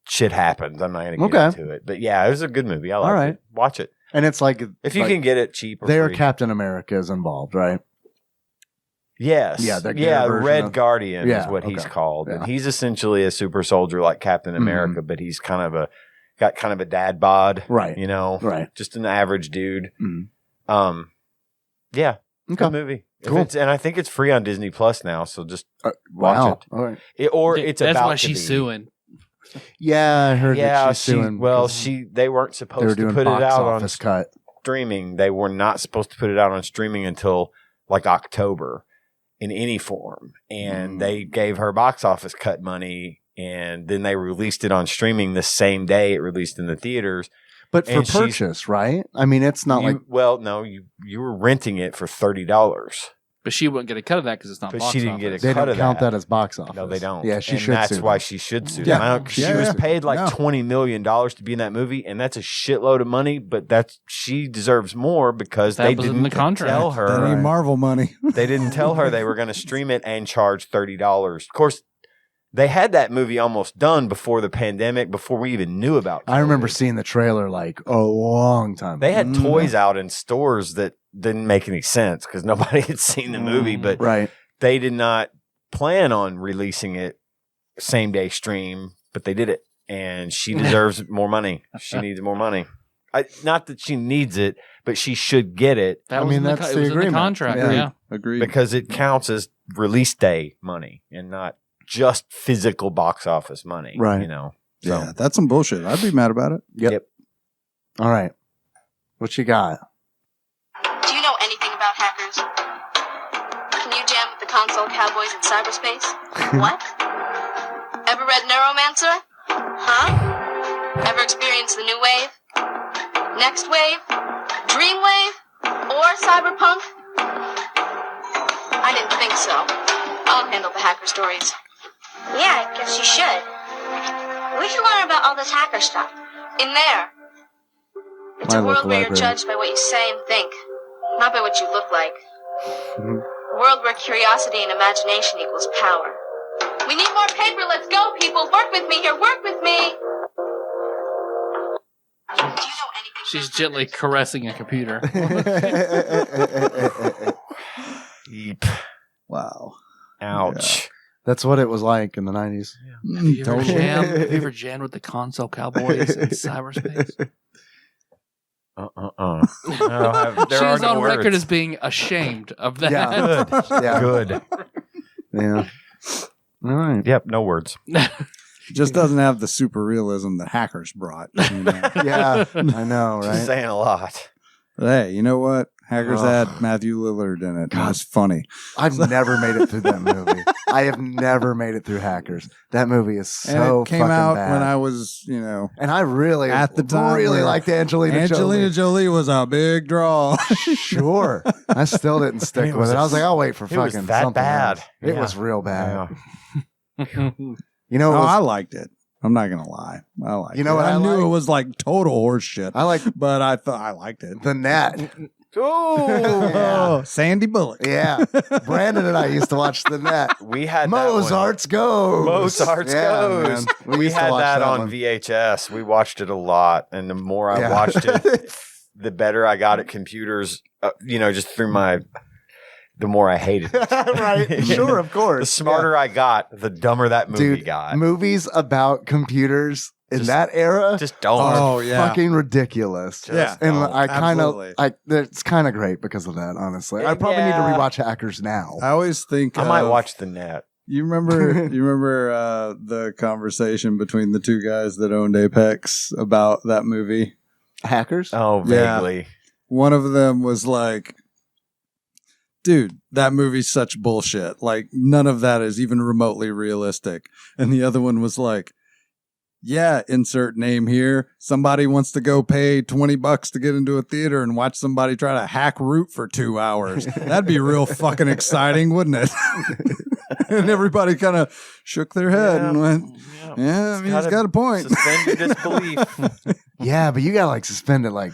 shit happens. I'm not going to get into it, but yeah, it was a good movie. I liked it. Watch it, and it's like if you can get it cheap. Or their free. Captain America is involved, right? Yes, their version Red of- Guardian Yeah, is what he's okay. called, Yeah. and he's essentially a super soldier like Captain America, but he's got kind of a dad bod, Right. Right. Just an average dude. Mhm. Yeah, Okay. good movie. Cool. And I think it's free on Disney Plus now, so just watch it. All right. It's That's about why to she's be. suing. Yeah, I heard Yeah, that she's suing. they weren't they were supposed to doing put it box out on office cut. streaming. They were not supposed to put it out on streaming until like October in any form. And they gave her box office cut money, and then they released it on streaming the same day it released in the theaters. But for And she's- purchase, right? I mean, it's not like You were renting it for $30. But she wouldn't get a cut of that because it's not But box she didn't get office. a they cut don't of count that. that as box office. No, they don't. Yeah, she and should that's sue why them. she should sue Yeah. them. She Yeah. was paid like No. $20 million to be in that movie, and that's a shitload of money, but she deserves more because That they was in didn't the contract. tell that her. ain't Marvel money. They didn't tell her they were going to stream it and charge $30. Of course, they had that movie almost done before the pandemic, before we even knew about it. I remember seeing the trailer like a long time ago. They had toys out in stores that didn't make any sense because nobody had seen the movie, but Right. they did not plan on releasing it same day stream, but they did it, and she deserves more money. She needs more money. Not that she needs it, but she should get it That I was mean, in the, that's it the was in agreement. the contract. Yeah. Yeah. Agreed. because it counts as release day money and not just physical box office money. Right. So Yeah, that's some bullshit. I'd be mad about it. Yep. All right. What you got? Do you know anything about hackers? Can you jam with the console cowboys in cyberspace? What? Ever read Neuromancer? Huh? Ever experienced the new wave? Next wave? Dream wave? Or cyberpunk? I didn't think so. I'll handle the hacker stories. Yeah, I guess you should. We should learn about all this hacker stuff. In there. It's My a world local where you're library. judged by what you say and think, not by what you look like. Mhm. A world where curiosity and imagination equals power. We need more paper. Let's go, people. Work with me here. Work with me. Do you know anything? She's about gently hackers? caressing a computer. Yeep. Wow. Ouch. That's what it was like in the 90s. Have you ever Totally. have you ever jammed with the console cowboys in cyberspace? There She are is no on record words. as being ashamed of that. Yeah. Good. Yeah. Good. Yeah. All right. Yep, no words. Just doesn't have the super realism that Hackers brought. You know? Yeah, I know, right? Just saying a lot. Hey, you know what? Hackers had Matthew Lillard in it. God, it's funny. I've never made it through that movie. I have never made it through Hackers. That movie is so and it came fucking out bad. when I was, you know, and I really at the time really liked Angelina Jolie was a big draw. Sure, I still didn't stick with it. I was like, I'll wait for fucking was that something bad. else. It was real bad. Yeah. You know, I liked it. I'm not gonna lie. I liked it. What I knew liked? it was like total horse shit. I like, but I thought I liked it. The Net. Oh, Sandy Bullock. Yeah, Brandon and I used to watch The Net. We had Mozart's Goes. Mozart's Goes. Man. We had that on one. VHS. We watched it a lot, and the more I watched it, the better I got at computers. Just through the more I hated it. Right? Sure, of course. The smarter I got, the dumber that movie got. Movies about computers in that era just don't. are fucking ridiculous. And I kind of it's kind of great because of that. Honestly, I probably need to rewatch Hackers now. I always think I might watch The Net. You remember the conversation between the two guys that owned Apex about that movie? Hackers? Oh, vaguely. Yeah. One of them was like, dude, that movie's such bullshit. Like, none of that is even remotely realistic. And the other one was like, yeah, insert name here. Somebody wants to go pay $20 to get into a theater and watch somebody try to hack root for 2 hours. That'd be real fucking exciting, wouldn't it? And everybody kind of shook their head and went, he's got a point. Suspend your disbelief. Yeah, but you got to like suspend it like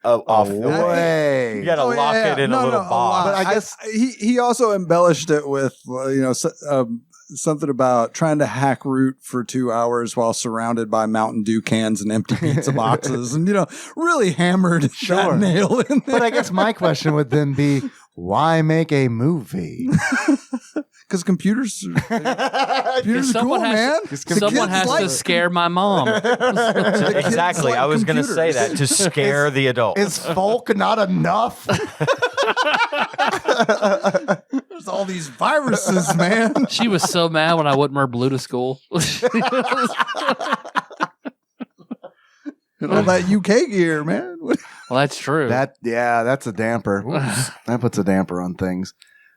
off the way. You got to lock it in a little box. But I guess he also embellished it with something about trying to hack root for 2 hours while surrounded by Mountain Dew cans and empty pizza boxes, and really hammered that nail in there. But I guess my question would then be, why make a movie? Because computers are cool, man. Someone has to scare my mom. Exactly. I was going to say that, to scare the adult. Is folk not enough? There's all these viruses, man. She was so mad when I wouldn't wear blue to school. And all that UK gear, man. Well, that's true. That's a damper. That puts a damper on things.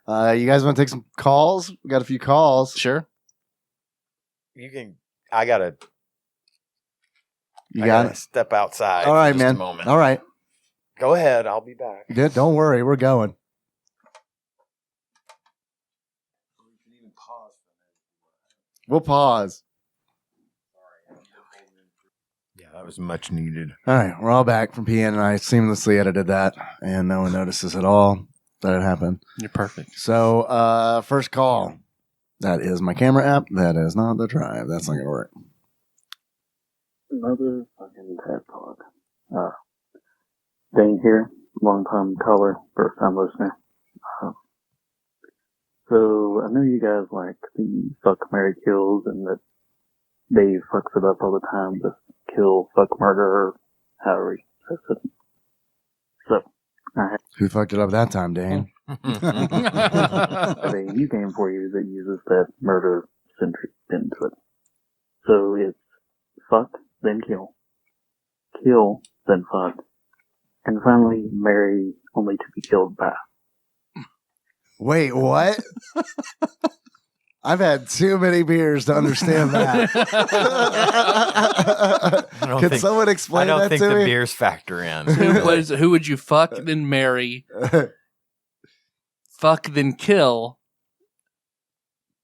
You guys want to take some calls? We got a few calls. Sure. You can. I gotta step outside. All right, for just man. A moment. All right. Go ahead. I'll be back. Yeah, don't worry. We're going. We'll pause. Yeah, that was much needed. All right, we're all back from PN, and I seamlessly edited that, and no one notices at all that it happened. You're perfect. So, first call. That is my camera app. That is not the drive. That's not going to work. Another fucking TADPOG. Dane here, long-time caller, first-time listener. So, I know you guys like the fuck, marry, kills, and that Dave fucks it up all the time, just kill, fuck, murder, however he says it. So, who fucked it up that time, Dane? I have a new game for you that uses that murder centric spin to it. So it's fuck, then kill. Kill, then fuck. And finally, marry, only to be killed by. Wait, what? I've had too many beers to understand that. Can someone explain that to me? I don't think the beers factor in. Who would you fuck, then marry? Fuck, then kill.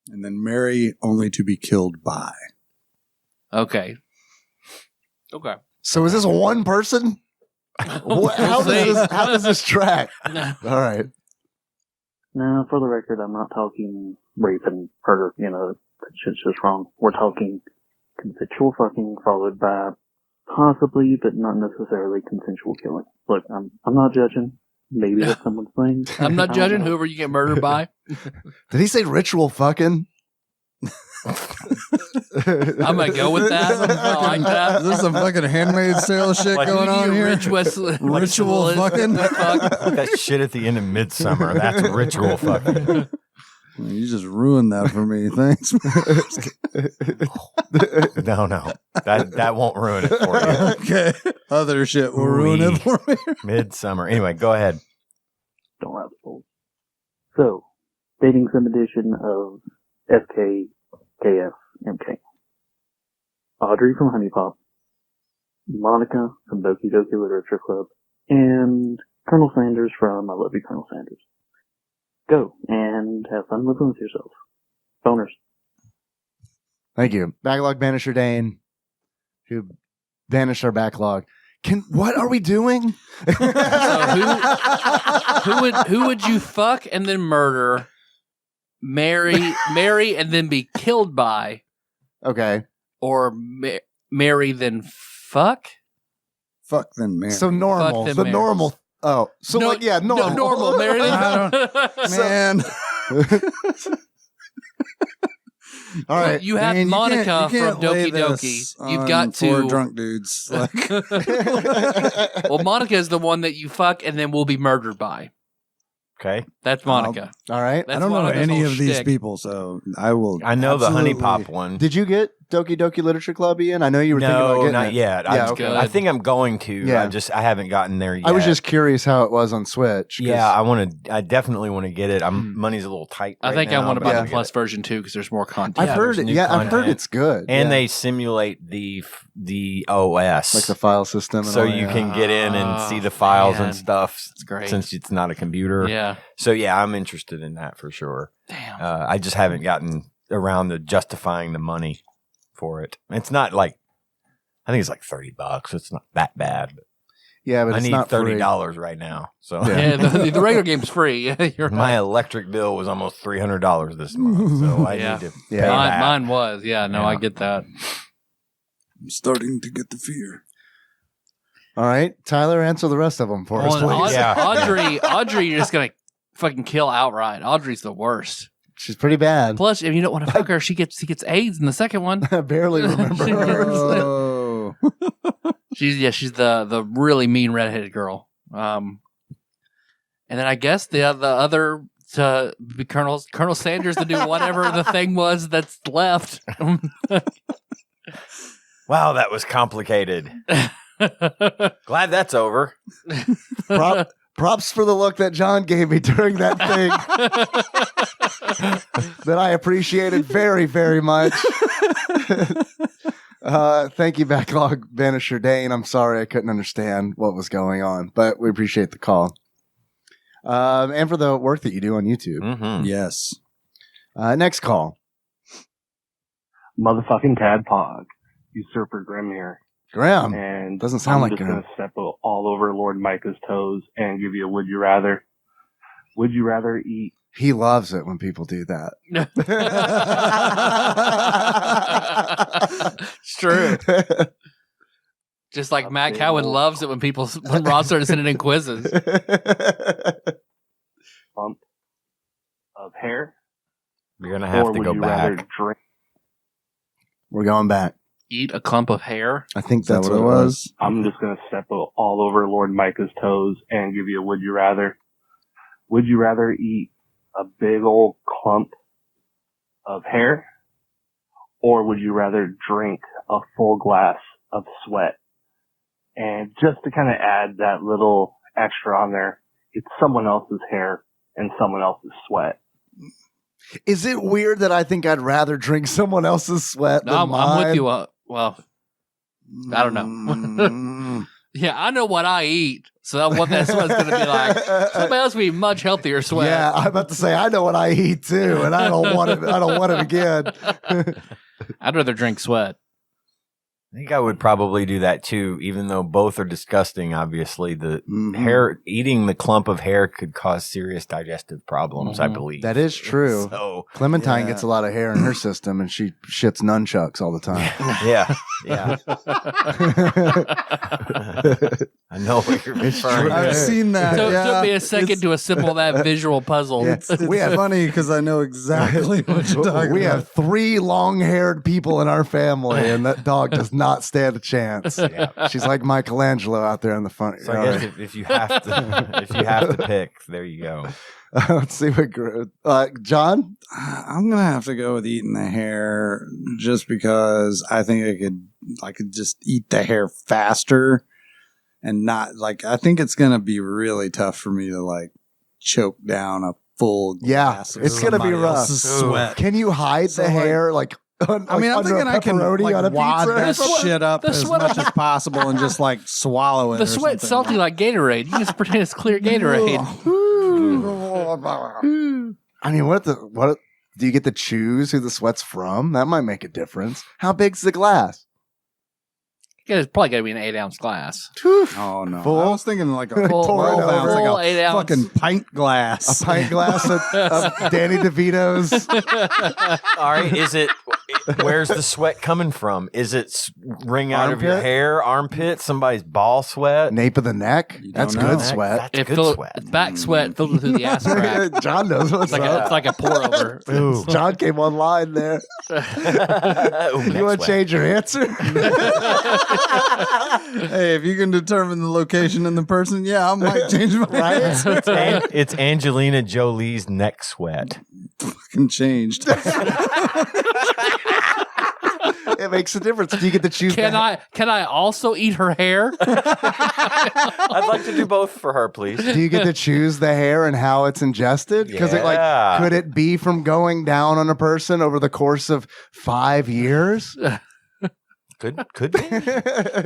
And then marry, only to be killed by. Okay. So is this one person? How does this track? All right. Now, for the record, I'm not talking rape and murder. That shit's just wrong. We're talking consensual fucking followed by possibly, but not necessarily, consensual killing. Look, I'm not judging. Maybe that's someone's thing. I'm not judging whoever you get murdered by. Did he say ritual fucking? I'm gonna go with that. I like that. Is this some fucking Handmaid's Tale shit going on here? Ritual fucking? That shit at the end of Midsummer. That's ritual fucking. You just ruined that for me. Thanks. No. That won't ruin it for you. Okay. Other shit will ruin it for me. Midsummer. Anyway, go ahead. Don't have souls. So, dating sim edition of SKKF-MK. Audrey from Honey Pop, Monica from Doki Doki Literature Club, and Colonel Sanders from I Love You, Colonel Sanders. Go and have fun living with yourself. Boners. Thank you. Backlog Banisher Dane, who banished our backlog. What are we doing? Who would you fuck and then murder, marry and then be killed by? Okay. Or marry then fuck? Fuck then marry. So normal. Fuck The then normal. Oh, so no, like, yeah, normal. No, normal. Marry then Man. All right. You have Man, Monica you can't from lay Doki this Doki. You've on got four to. drunk dudes. Like, Well, Monica is the one that you fuck and then will be murdered by. Okay. That's Monica. All right. That's I don't know Monica's any whole of these shtick. people, so I will. I know the Honey absolutely- Pop one. Did you get Doki Doki Literature Club, Ian? I know you were thinking about No, getting not it. yet. Yeah, okay. I think I'm going to. Yeah. I haven't gotten there yet. I was just curious how it was on Switch. 'cause- Yeah, I definitely want to get it. Money's a little tight. I right think now, I want to but buy I'll the get Plus it. version too because there's more content. I've heard there's it. new Yeah, I've heard content. it's good. And yeah. they simulate the OS, like the file system. And so all you that. can get in and Oh, see the files man. and stuff. That's great. Since it's not a computer. Yeah. So yeah, I'm interested in that for sure. Damn. I just haven't gotten around to justifying the money for it. It's not like I think it's like $30. It's not that bad. But Yeah, but I it's need not free. $30 right now. So Yeah, the regular game's free. You're my right. electric bill was almost $300 this month. So I Yeah. need to Yeah. pay that. Mine was. Yeah, no, I get that. I'm starting to get the fear. All right, Tyler, answer the rest of them for us, Well, please. Yeah. Audrey, you're just gonna fucking kill outright. Audrey's the worst. She's pretty bad. Plus, if you don't want to fuck her, she gets AIDS in the second one. I barely remember She her. gets- Oh. She's the really mean redheaded girl. And then I guess the other to be Colonel Sanders to do whatever the thing was that's left. Wow, that was complicated. Glad that's over. Props for the look that John gave me during that thing that I appreciated very, very much. Thank you, Backlog Banisher Dane. I'm sorry I couldn't understand what was going on, but we appreciate the call. And for the work that you do on YouTube. Mm-hmm. Yes. Next call. Motherfucking TADPOG. Usurper Grim here. Graham. And Doesn't sound like I'm just Graham. going to step all over Lord Micah's toes and give you a would you rather. Would you rather eat? He loves it when people do that. It's true. Just like Matt Cowan loves it when Rob started sending in quizzes. Lump of hair? You're going to have or to would go you back. rather drink? We're going back. Eat a clump of hair? I think Is that that's what it was? I'm just going to step all over Lord Micah's toes and give you a would you rather. Would you rather eat a big old clump of hair? Or would you rather drink a full glass of sweat? And just to kind of add that little extra on there, it's someone else's hair and someone else's sweat. Is it weird that I think I'd rather drink someone else's sweat No, than I'm with mine? you. Well, I don't know. Yeah, I know what I eat, so what that sweat's going to be like. Somebody else would be much healthier sweat. Yeah, I'm about to say I know what I eat too, and I don't want it. I don't want it again. I'd rather drink sweat. I think I would probably do that too, even though both are disgusting. Obviously, the eating the clump of hair could cause serious digestive problems, I believe. That is true. So, Clementine yeah. gets a lot of hair in her system, and she shits nunchucks all the time. Yeah, yeah. I know what you're referring to. I've seen that. So yeah. it took me a second to assemble that visual puzzle. Yeah. It's funny because I know exactly what you're talking We about. have 3 long-haired people in our family, and that dog does not stand a chance. Yeah. She's like Michelangelo out there in the front. So I guess if you have to pick, there you go. Let's see what John. I'm gonna have to go with eating the hair just because I think I could just eat the hair faster and not like I think it's gonna be really tough for me to like choke down a full glass of it's gonna be somebody rough. else's sweat. Can you hide the hair like? I'm thinking I can like on a wad pizza or that something? shit up The as sweat- much as possible and just like swallow it. The or sweat's something. salty like Gatorade. You just pretend it's clear Gatorade. I mean, what do you get to choose who the sweat's from? That might make a difference. How big's the glass? It's probably got to be an 8-ounce glass. Oh no! Full? I was thinking like a Full- 12 ounce, full like a 8 ounce. fucking pint glass. A pint glass of Danny DeVito's. All right, where's the sweat coming from? Is it ring out of your Armpit? hair, armpit, somebody's ball sweat? Nape of the neck. You That's don't good know. sweat. That's good sweat. It's back sweat filtered through the ass crack. John knows what's It's like a pour over. Ooh. John came online there. You want to change your answer? Hey, if you can determine the location and the person, yeah, I might change my answer. It's Angelina Jolie's neck sweat. Fucking changed. It makes a difference. Do you get to choose? Can I also eat her hair? I'd like to do both for her, please. Do you get to choose the hair and how it's ingested? Because Yeah. could it be from going down on a person over the course of 5 years? Could be.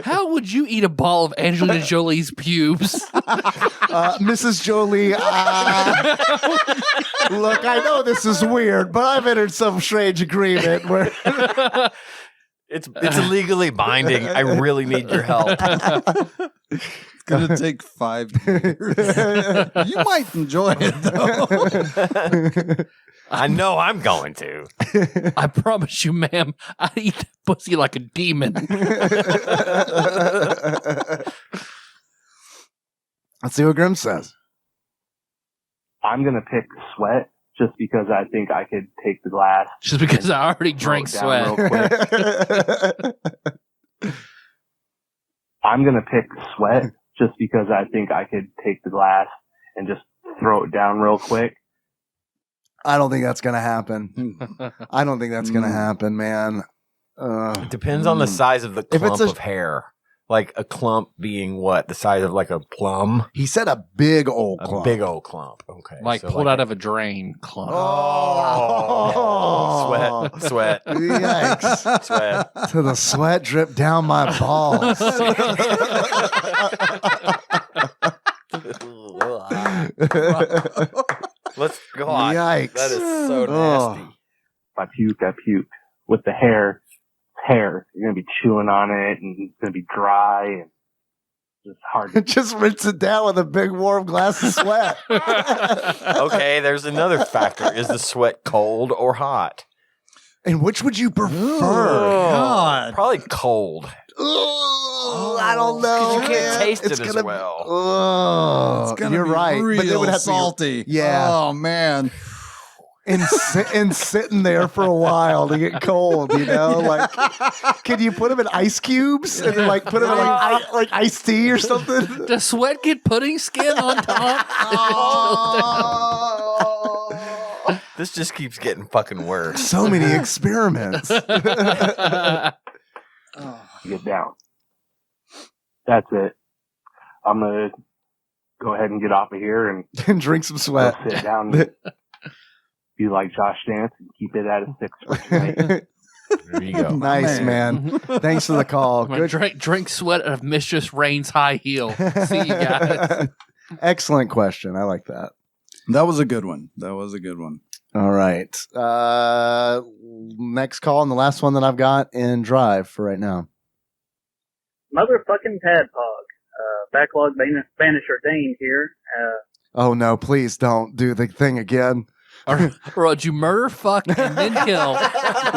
How would you eat a ball of Angelina Jolie's pubes? Mrs. Jolie, look, I know this is weird, but I've entered some strange agreement where It's legally binding. I really need your help. It's gonna take 5 years. You might enjoy it though. I know I'm going to. I promise you, ma'am, I eat that pussy like a demon. Let's see what Grim says. I'm gonna pick sweat just because I think I could take the glass. Just because I already throw drank it down real sweat. quick. I'm gonna pick sweat just because I think I could take the glass and just throw it down real quick. I don't think that's going to happen. I don't think that's going to happen, man. It depends on the size of the clump of hair. Like a clump being what? The size of like a plum? He said a big old A clump. big old clump. Okay. Like so pulled out of a drain clump. Oh, sweat. Yikes. Sweat. To the sweat drip down my balls. Let's go on. Yikes. That is so Oh. nasty. If I puke. With the hair, you're gonna be chewing on it and it's gonna be dry and just hard to Just rinse it down with a big warm glass of sweat. Okay, there's another factor. Is the sweat cold or hot? And which would you prefer? God. Probably cold. I don't know. 'Cause you can't man. taste It's it as gonna- well. Oh, It's gonna you're be right. real But it would have salty. Yeah. Oh man. and sitting there for a while to get cold, you know? Like, can you put them in ice cubes and then, like, put them in, like iced tea or something? Does sweat get pudding skin on top? This just keeps getting fucking worse. So many experiments. get down. That's it. I'm gonna go ahead and get off of here and drink some sweat. go sit down and be like Josh Nance and keep it at a 6 for tonight. There you go. Nice, man. Thanks for the call. Good. Drink sweat of Mistress Rain's high heel. See you guys. Excellent question. I like that. That was a good one. All right. Next call and the last one that I've got in drive for right now. Motherfucking Tadpog. Backlog Spanish ordained here. Oh no, please don't do the thing again. Or would you murder, fuck, and then kill?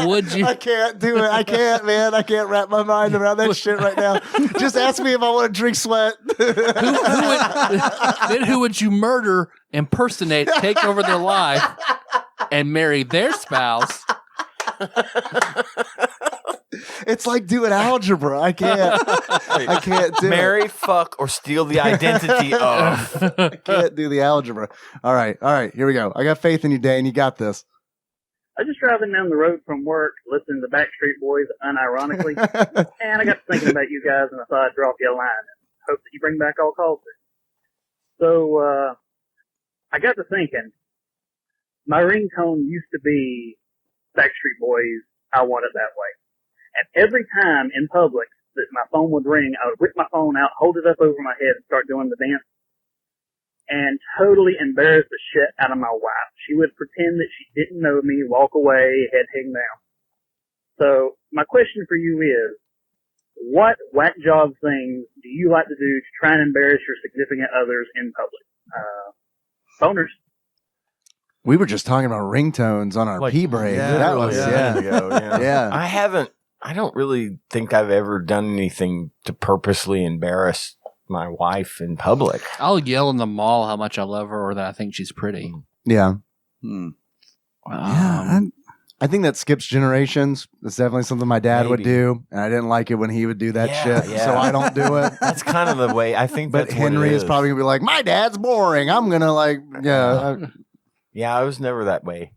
Would you? I can't do it. I can't, man. I can't wrap my mind around that shit right now. Just ask me if I want to drink sweat. Who would you murder, impersonate, take over their life, and marry their spouse? It's like doing algebra. I can't do Marry, fuck, or steal the identity of. I can't do the algebra. All right. Here we go. I got faith in you, Dane. You got this. I was just driving down the road from work, listening to Backstreet Boys unironically, and I got to thinking about you guys, and I thought I'd drop you a line and hope that you bring back all calls. So, I got to thinking, my ringtone used to be Backstreet Boys, I Want It That Way. And every time in public that my phone would ring, I would whip my phone out, hold it up over my head, and start doing the dance, and totally embarrass the shit out of my wife. She would pretend that she didn't know me, walk away, head hanging down. So my question for you is, what whack job things do you like to do to try and embarrass your significant others in public? Phoners. We were just talking about ringtones on our pee break. That was Yeah. I don't really think I've ever done anything to purposely embarrass my wife in public. I'll yell in the mall how much I love her or that I think she's pretty. Yeah. Yeah, I think that skips generations. That's definitely something my dad would do, and I didn't like it when he would do that shit, so I don't do it. That's kind of the way I think. But that's Henry what it is probably gonna be like, my dad's boring. I'm gonna Yeah, I was never that way.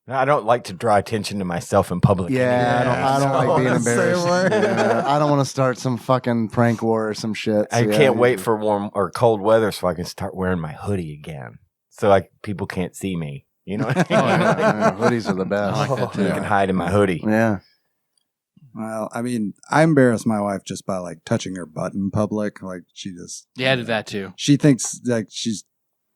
I don't like to draw attention to myself in public. I don't like being embarrassed. I don't want to start some fucking prank war or some shit. I can't wait for warm or cold weather so I can start wearing my hoodie again, so like people can't see me. You know, hoodies are the best. I like that too. You can hide in my hoodie. Yeah. Well, I mean, I embarrass my wife just by like touching her butt in public. Like she just, I did that too. She thinks like she's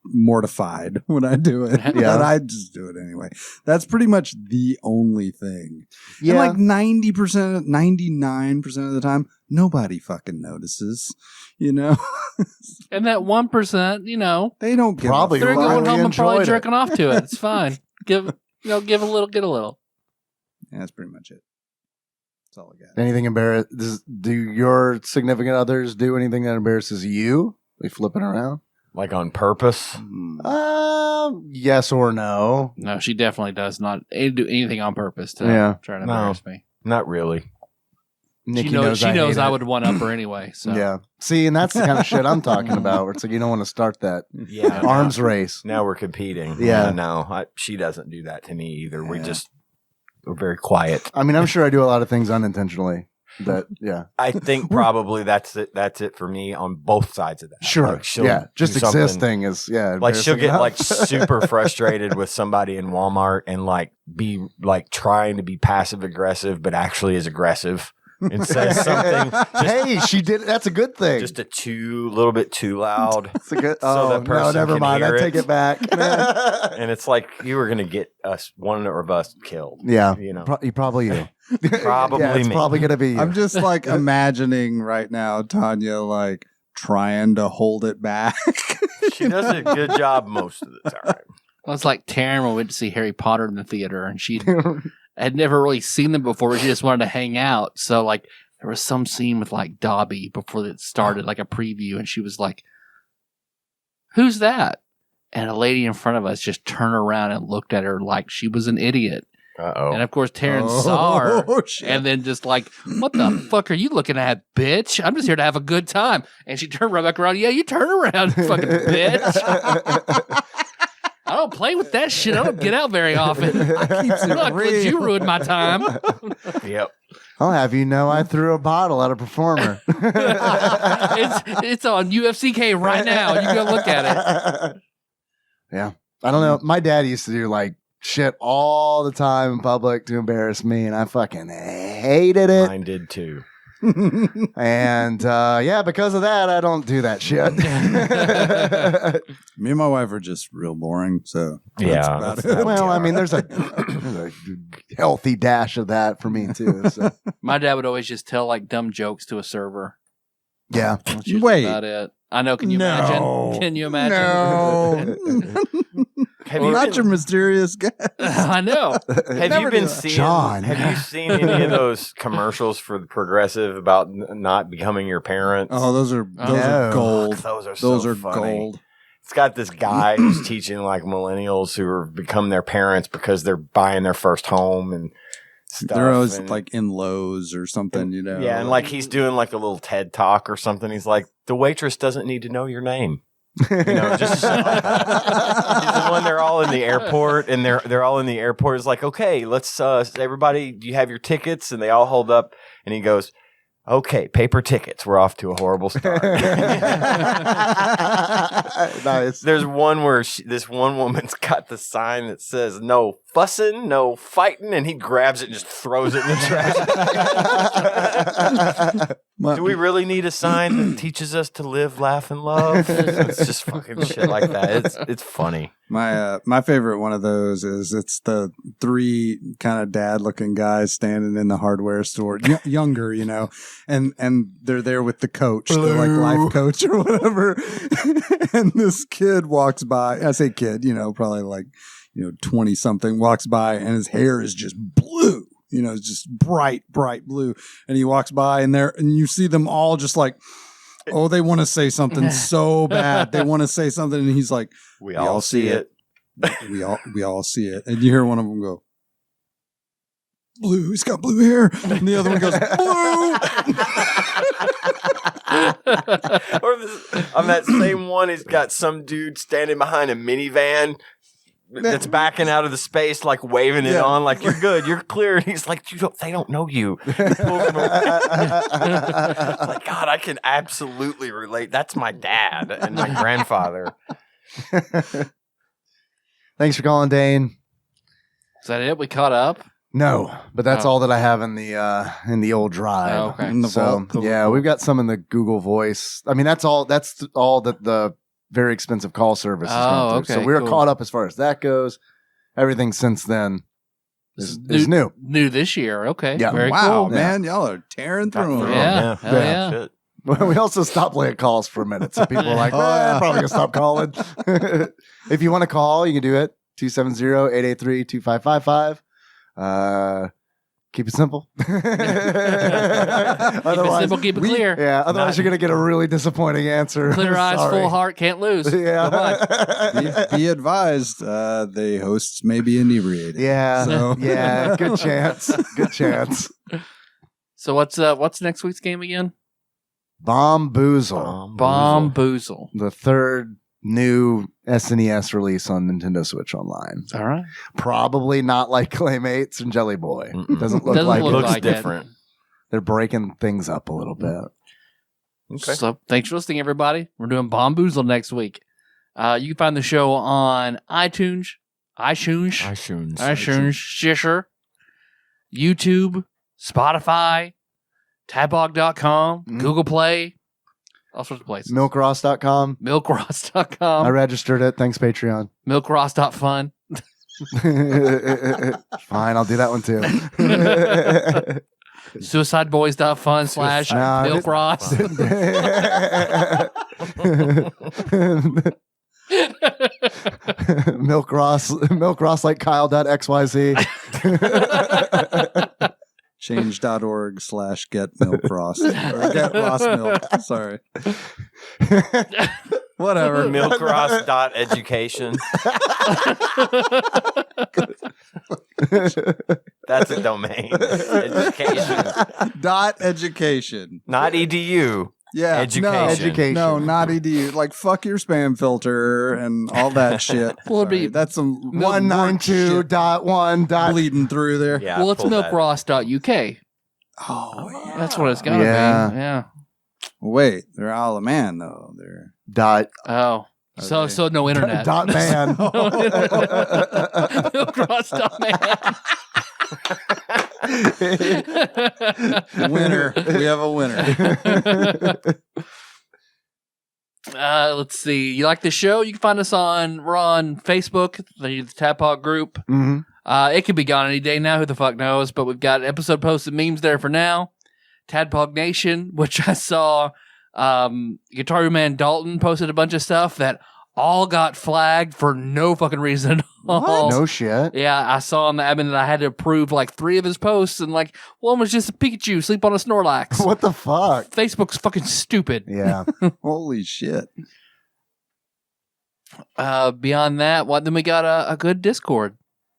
mortified when I do it, but I just do it anyway. That's pretty much the only thing. Yeah, and like 90%, 99% of the time, nobody fucking notices. You know, and that 1%, you know, they don't give probably. They're going home and probably jerking it. off to it. It's fine. Give a little, get a little. Yeah, that's pretty much it. That's all I got. Anything embarrass? Do your significant others do anything that embarrasses you? They flipping around. Like on purpose? Yes or no? No, she definitely does not do anything on purpose to try to embarrass me. Not really. Nikki she knows I would one up her anyway. So yeah. See, and that's the kind of shit I'm talking about. Where it's like you don't want to start that arms race. Now we're competing. Yeah. No, she doesn't do that to me either. We're very quiet. I mean, I'm sure I do a lot of things unintentionally. But I think probably that's it. That's it for me on both sides of that. Sure. Like just existing is like she'll get like super frustrated with somebody in Walmart and like be like trying to be passive aggressive, but actually is aggressive and says something. Hey, she did. That's a good thing. Just a little bit too loud. That's a good. No, never mind. I take it back. And it's like you were going to get one of us killed. Yeah, you know, probably you. Probably it's me. Probably gonna be you. I'm just like imagining right now Tanya like trying to hold it back. She does a good job most of the time. Well, it's like Taryn when we went to see Harry Potter in the theater, and she had never really seen them before, but she just wanted to hang out. So like there was some scene with like Dobby before it started, like a preview, and she was like, "Who's that?" And a lady in front of us just turned around and looked at her like she was an idiot. Uh-oh. And of course, Taryn saw her and then just like, what the fuck are you looking at, bitch? I'm just here to have a good time. And she turned right back around. Yeah, you turn around, fucking bitch. I don't play with that shit. I don't get out very often. You ruined my time. Yep. I'll have you know I threw a bottle at a performer. It's on UFCK right now. You go look at it. Yeah. I don't know. My dad used to do like shit all the time in public to embarrass me, and I fucking hated it. Mine did too. And because of that, I don't do that shit. Me and my wife are just real boring, so that's about it. Well, I mean, there's a healthy dash of that for me too. So. My dad would always just tell like dumb jokes to a server. Yeah. Wait. About it. I know. Can you imagine? Can you imagine? No. Not your mysterious guest. I know. Have you been seeing John? Have you seen any of those commercials for the Progressive about not becoming your parents? Oh, those are gold. Those are funny. Gold. It's got this guy who's teaching like millennials who have become their parents because they're buying their first home and stuff. They're always like in Lowe's or something, you know. Yeah, and like he's doing like a little TED talk or something. He's like, the waitress doesn't need to know your name. You know, just he's when they're all in the airport and they're all in the airport. It's like, okay, let's everybody, do you have your tickets? And they all hold up, and he goes, okay, paper tickets. We're off to a horrible start. Nice. There's one where this one woman's got the sign that says no fussing, no fighting, and he grabs it and just throws it in the trash. Do we really need a sign that teaches us to live, laugh, and love? It's just fucking shit like that. It's funny. My favorite one of those is it's the three kind of dad looking guys standing in the hardware store, younger, you know, and they're there with the coach, the like life coach or whatever. And this kid walks by. I say kid, you know, probably like, 20 something, walks by and his hair is just blue. You know, it's just bright blue. And he walks by and you see them all just like, oh, they want to say something so bad. They want to say something. And he's like, we all see it. We all see it. And you hear one of them go, blue. He's got blue hair. And the other one goes, blue. Or on that same one, he's got some dude standing behind a minivan that's backing out of the space, like waving it on, like you're good, you're clear. And he's like, they don't know you. Like, God, I can absolutely relate. That's my dad and my grandfather. Thanks for calling, Dane. Is that it? We caught up? No, but that's all that I have in the old drive. Oh, okay. In the vault. Yeah, we've got some in the Google Voice. I mean, that's all that the very expensive call service is going through. Okay, so we're cool. caught up as far as that goes. Everything since then is new. New this year. Okay. Yeah. Very Wow, cool. man. Y'all are tearing through them. Yeah. Hell yeah. Shit. We also stopped playing calls for a minute. So people are like, I'm probably going to stop calling. If you want to call, you can do it. 270-883-2555. Keep it simple. Keep it simple, keep it clear. Yeah, otherwise you're going to get a really disappointing answer. Clear eyes, Sorry. full heart, can't lose. Yeah. Be advised, the hosts may be inebriated. Yeah. So. Yeah. Good chance. Good chance. So what's next week's game again? Bomboozle. Bomboozle. The third new SNES release on Nintendo Switch Online. All right. Probably not like Claymates and Jelly Boy. Doesn't look Doesn't like look it. Looks like different. They're breaking things up a little bit. Okay. So thanks for listening, everybody. We're doing Bomboozle next week. You can find the show on iTunes, Stitcher, YouTube, Spotify, TADPOG.com, Google Play, all sorts of places. Milkross.com. Milkross.com. I registered it. Thanks, Patreon. Milkross.fun. Fine, I'll do that one too. Suicideboys.fun / Milkross. Milkross like Kyle.xyz. Change.org/getmilkross. Or get Ross milk. Sorry. Whatever. Milkross.education. That's a domain. Education. .education. Not edu. Yeah. Education. No, not edu. Like, fuck your spam filter and all that shit. Well, it'd be Sorry, that's some 192.1. bleeding through there. Yeah, well, it's pull that. milkross.uk. Oh, yeah. That's what it's got to be. Yeah. Yeah. Wait, they're Isle of Man, though. They're Dot. Oh. So no internet. Dot man. Milkross.man. winner. We have a winner. Let's see. You like the show? You can find us we're on Facebook, the TADPOG group. Mm-hmm. It could be gone any day now. Who the fuck knows? But we've got episode posted memes there for now. TADPOG Nation, which I saw Guitar Man Dalton posted a bunch of stuff that all got flagged for no fucking reason at all. No shit. Yeah, I saw on the admin that I had to approve like 3 of his posts, and like one was just a Pikachu sleep on a Snorlax. What the fuck? Facebook's fucking stupid. Yeah. Holy shit. Beyond that, then we got a good Discord.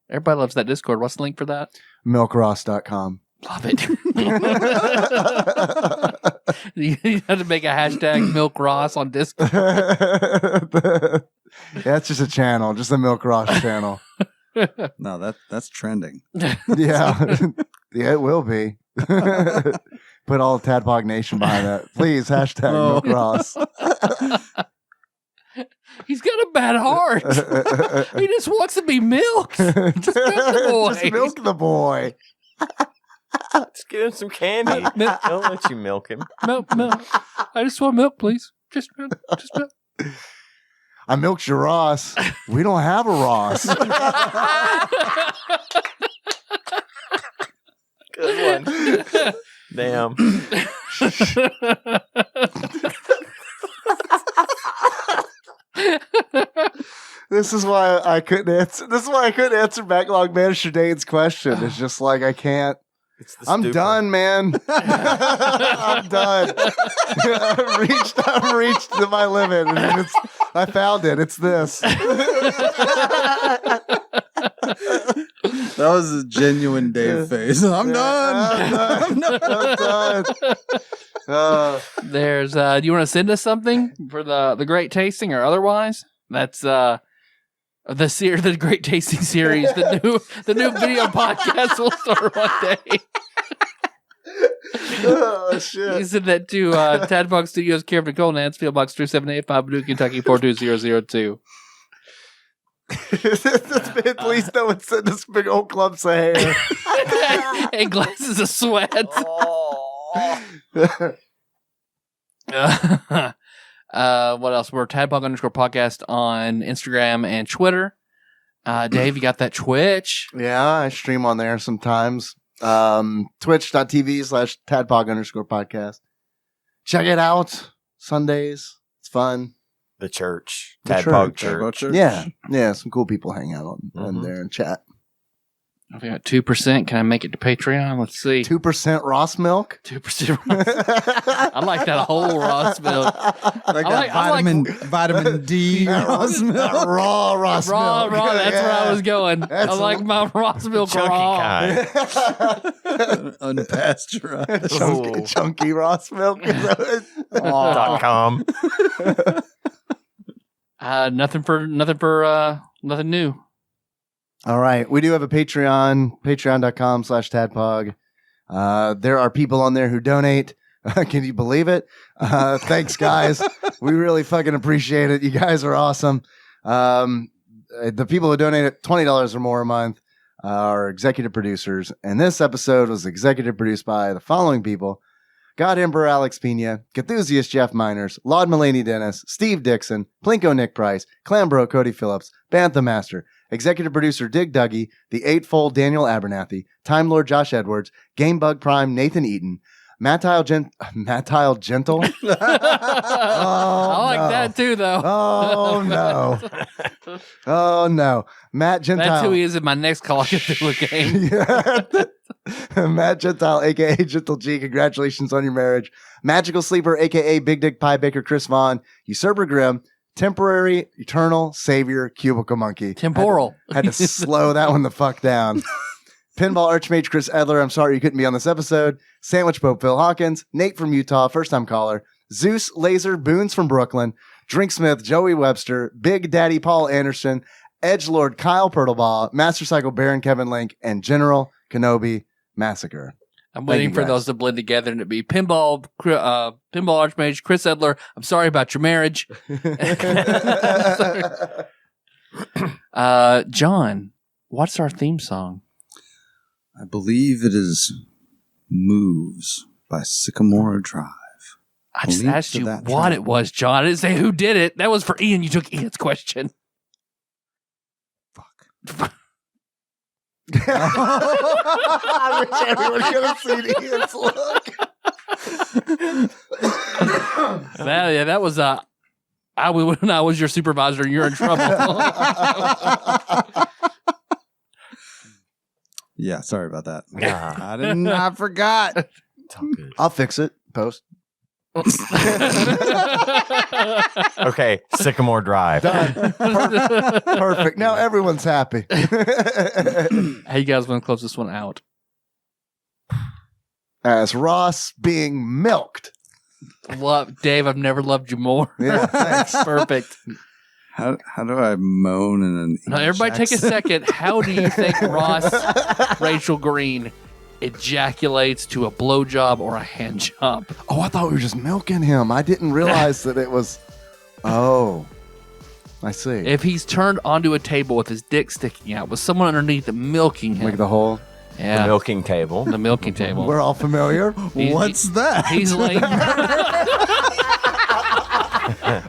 Everybody loves that Discord. What's the link for that? Milkross.com. Love it. You have to make a hashtag Milk Ross on Discord. Yeah, it's just a channel, just a Milk Ross channel. No, that's trending. Yeah. Yeah, it will be. Put all Tadpog Nation behind that. Please, hashtag Milk Ross. He's got a bad heart. He just wants to be milked. Just milk the boy. Just milk the boy. Just give him some candy. Don't let you milk him. Milk. I just want milk, please. Just milk. I milked your Ross. We don't have a Ross. Good one. Damn. This is why I couldn't answer. This is why I couldn't answer Backlog Manager Dane's question. It's just like I can't. I'm done, man. I'm done. I've reached to my limit. And I found it. It's this. That was a genuine Dave face. I'm done. I'm done. There's do you want to send us something for the great tasting or otherwise? That's the great tasting series, the new video podcast will start one day. Oh shit. You send that to Tadpog Studios, care of Nicole, Nance, Field Box 3785, Paducah, Kentucky 42002. Please don't send us big old clumps of hair. And glasses of sweat. What else? We're Tadpog_podcast on Instagram and Twitter. Dave, you got that Twitch? Yeah, I stream on there sometimes. Twitch.tv/Tadpog_podcast. Check it out. Sundays. It's fun. The church. The Tadpog church. church. Yeah. Some cool people hang out on there and chat. I've got 2%. Can I make it to Patreon? Let's see. 2% Ross milk. 2% Ross. I like that whole Ross milk. Vitamin D Ross milk. Raw Ross milk. Raw. That's where I was going. I like my Ross milk raw. Unpasteurized. Chunky Ross milk. .com. Nothing new. All right. We do have a Patreon, patreon.com/Tadpog. There are people on there who donate. Can you believe it? Thanks, guys. We really fucking appreciate it. You guys are awesome. The people who donate at $20 or more a month are executive producers. And this episode was executive produced by the following people: God Emperor Alex Pena, Cthusiast Jeff Miners, Laud Mulaney Dennis, Steve Dixon, Plinko Nick Price, Clambro Cody Phillips, Bantha Master, executive producer Dig Dougie, the Eightfold Daniel Abernathy, Time Lord Josh Edwards, Gamebug Prime Nathan Eaton, Mattile Gentle. I like that too, though. Oh no. Oh no. Matt Gentile. That's who he is in my next Call of Cthulhu game. Matt Gentile, aka Gentle G, congratulations on your marriage. Magical Sleeper, aka Big Dick Pie Baker Chris Vaughn, Usurper Grimm, Temporary Eternal Savior Cubicle Monkey. Temporal. Had to slow that one the fuck down. Pinball Archmage Chris Edler, I'm sorry you couldn't be on this episode. Sandwich Pope Phil Hawkins, Nate from Utah, first time caller. Zeus Laser Boons from Brooklyn, Drinksmith Joey Webster, Big Daddy Paul Anderson, Edgelord Kyle Pertlebaugh, Master Cycle Baron Kevin Link, and General Kenobi Massacre. I'm waiting for those to blend together and to be Pinball Archmage Chris Edler. I'm sorry about your marriage. John, what's our theme song? I believe it is Moves by Sycamore Drive. I just asked you what it was, John. I didn't say who did it. That was for Ian. You took Ian's question. Fuck. I wish everyone could have seen Ian's look. That was When I was your supervisor, you're in trouble. Yeah, sorry about that. Nah. I forgot. It's all good. I'll fix it. Post. Okay, Sycamore Drive. Done. Perfect. Now everyone's happy. How you guys want to close this one out? As Ross being milked. Dave, I've never loved you more. Yeah, thanks. Perfect. How do I moan in an Now, everybody take a second. How do you think Ross Rachel Green ejaculates to a blowjob or a hand job? Oh, I thought we were just milking him. I didn't realize that it was... Oh, I see. If he's turned onto a table with his dick sticking out, with someone underneath milking him. Like the whole... Yeah. The milking table. The milking table. We're all familiar. What's that? He's laying...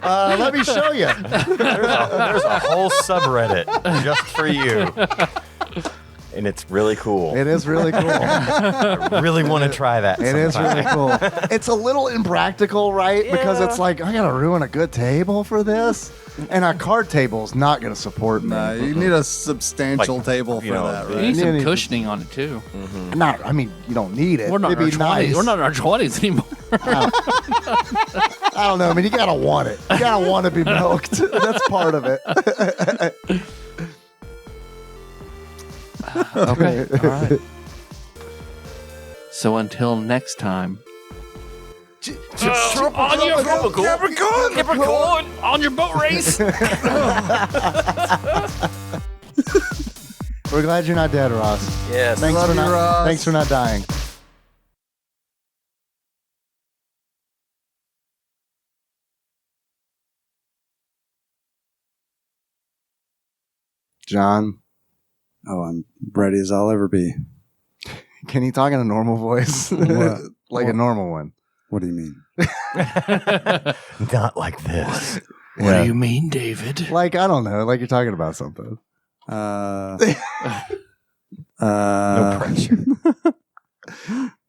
Let me show you. There's a whole subreddit just for you. And it's really cool. It is really cool. I really want to try that It is really cool. It's a little impractical, right? Yeah. Because it's like, I got to ruin a good table for this. And a card table is not going to support me. Nah, you need a substantial table for that, You right? need some Yeah. cushioning on it, too. Mm-hmm. Not, I mean, you don't need it. We're not, in It'd our be 20s. nice. We're not in our 20s anymore. I don't know. I mean, you got to want it. You got to want to be milked. That's part of it. Okay. All right. So until next time. On your Capricorn! On your boat race! We're glad you're not dead, Ross. Yes. Thanks Love for you, not. Ross. Thanks for not dying. John, Oh, I'm ready as I'll ever be. can you talk in a normal voice? What? Like a normal one. What do you mean? Not like this. What do you mean, David? Like, I don't know. Like you're talking about something. No pressure.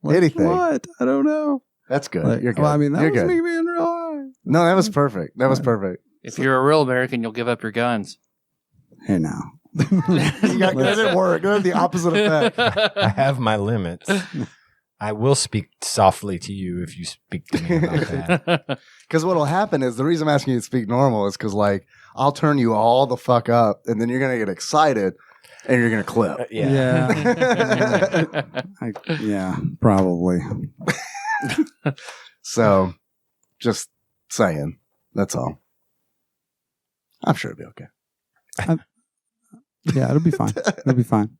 Anything. What? I don't know. That's good. Like, You're good. well, I mean, that You're was good. me being real high. No, that was perfect. That was perfect. If you're a real American, you'll give up your guns. Hey, now. That didn't work. It had the opposite effect. I have my limits. I will speak softly to you if you speak to me about that. Because what'll happen is the reason I'm asking you to speak normal is because, like, I'll turn you all the fuck up, and then you're gonna get excited, and you're gonna clip. Yeah. Yeah, probably. So, just saying. That's all. I'm sure it'll be okay. Yeah, it'll be fine. It'll be fine.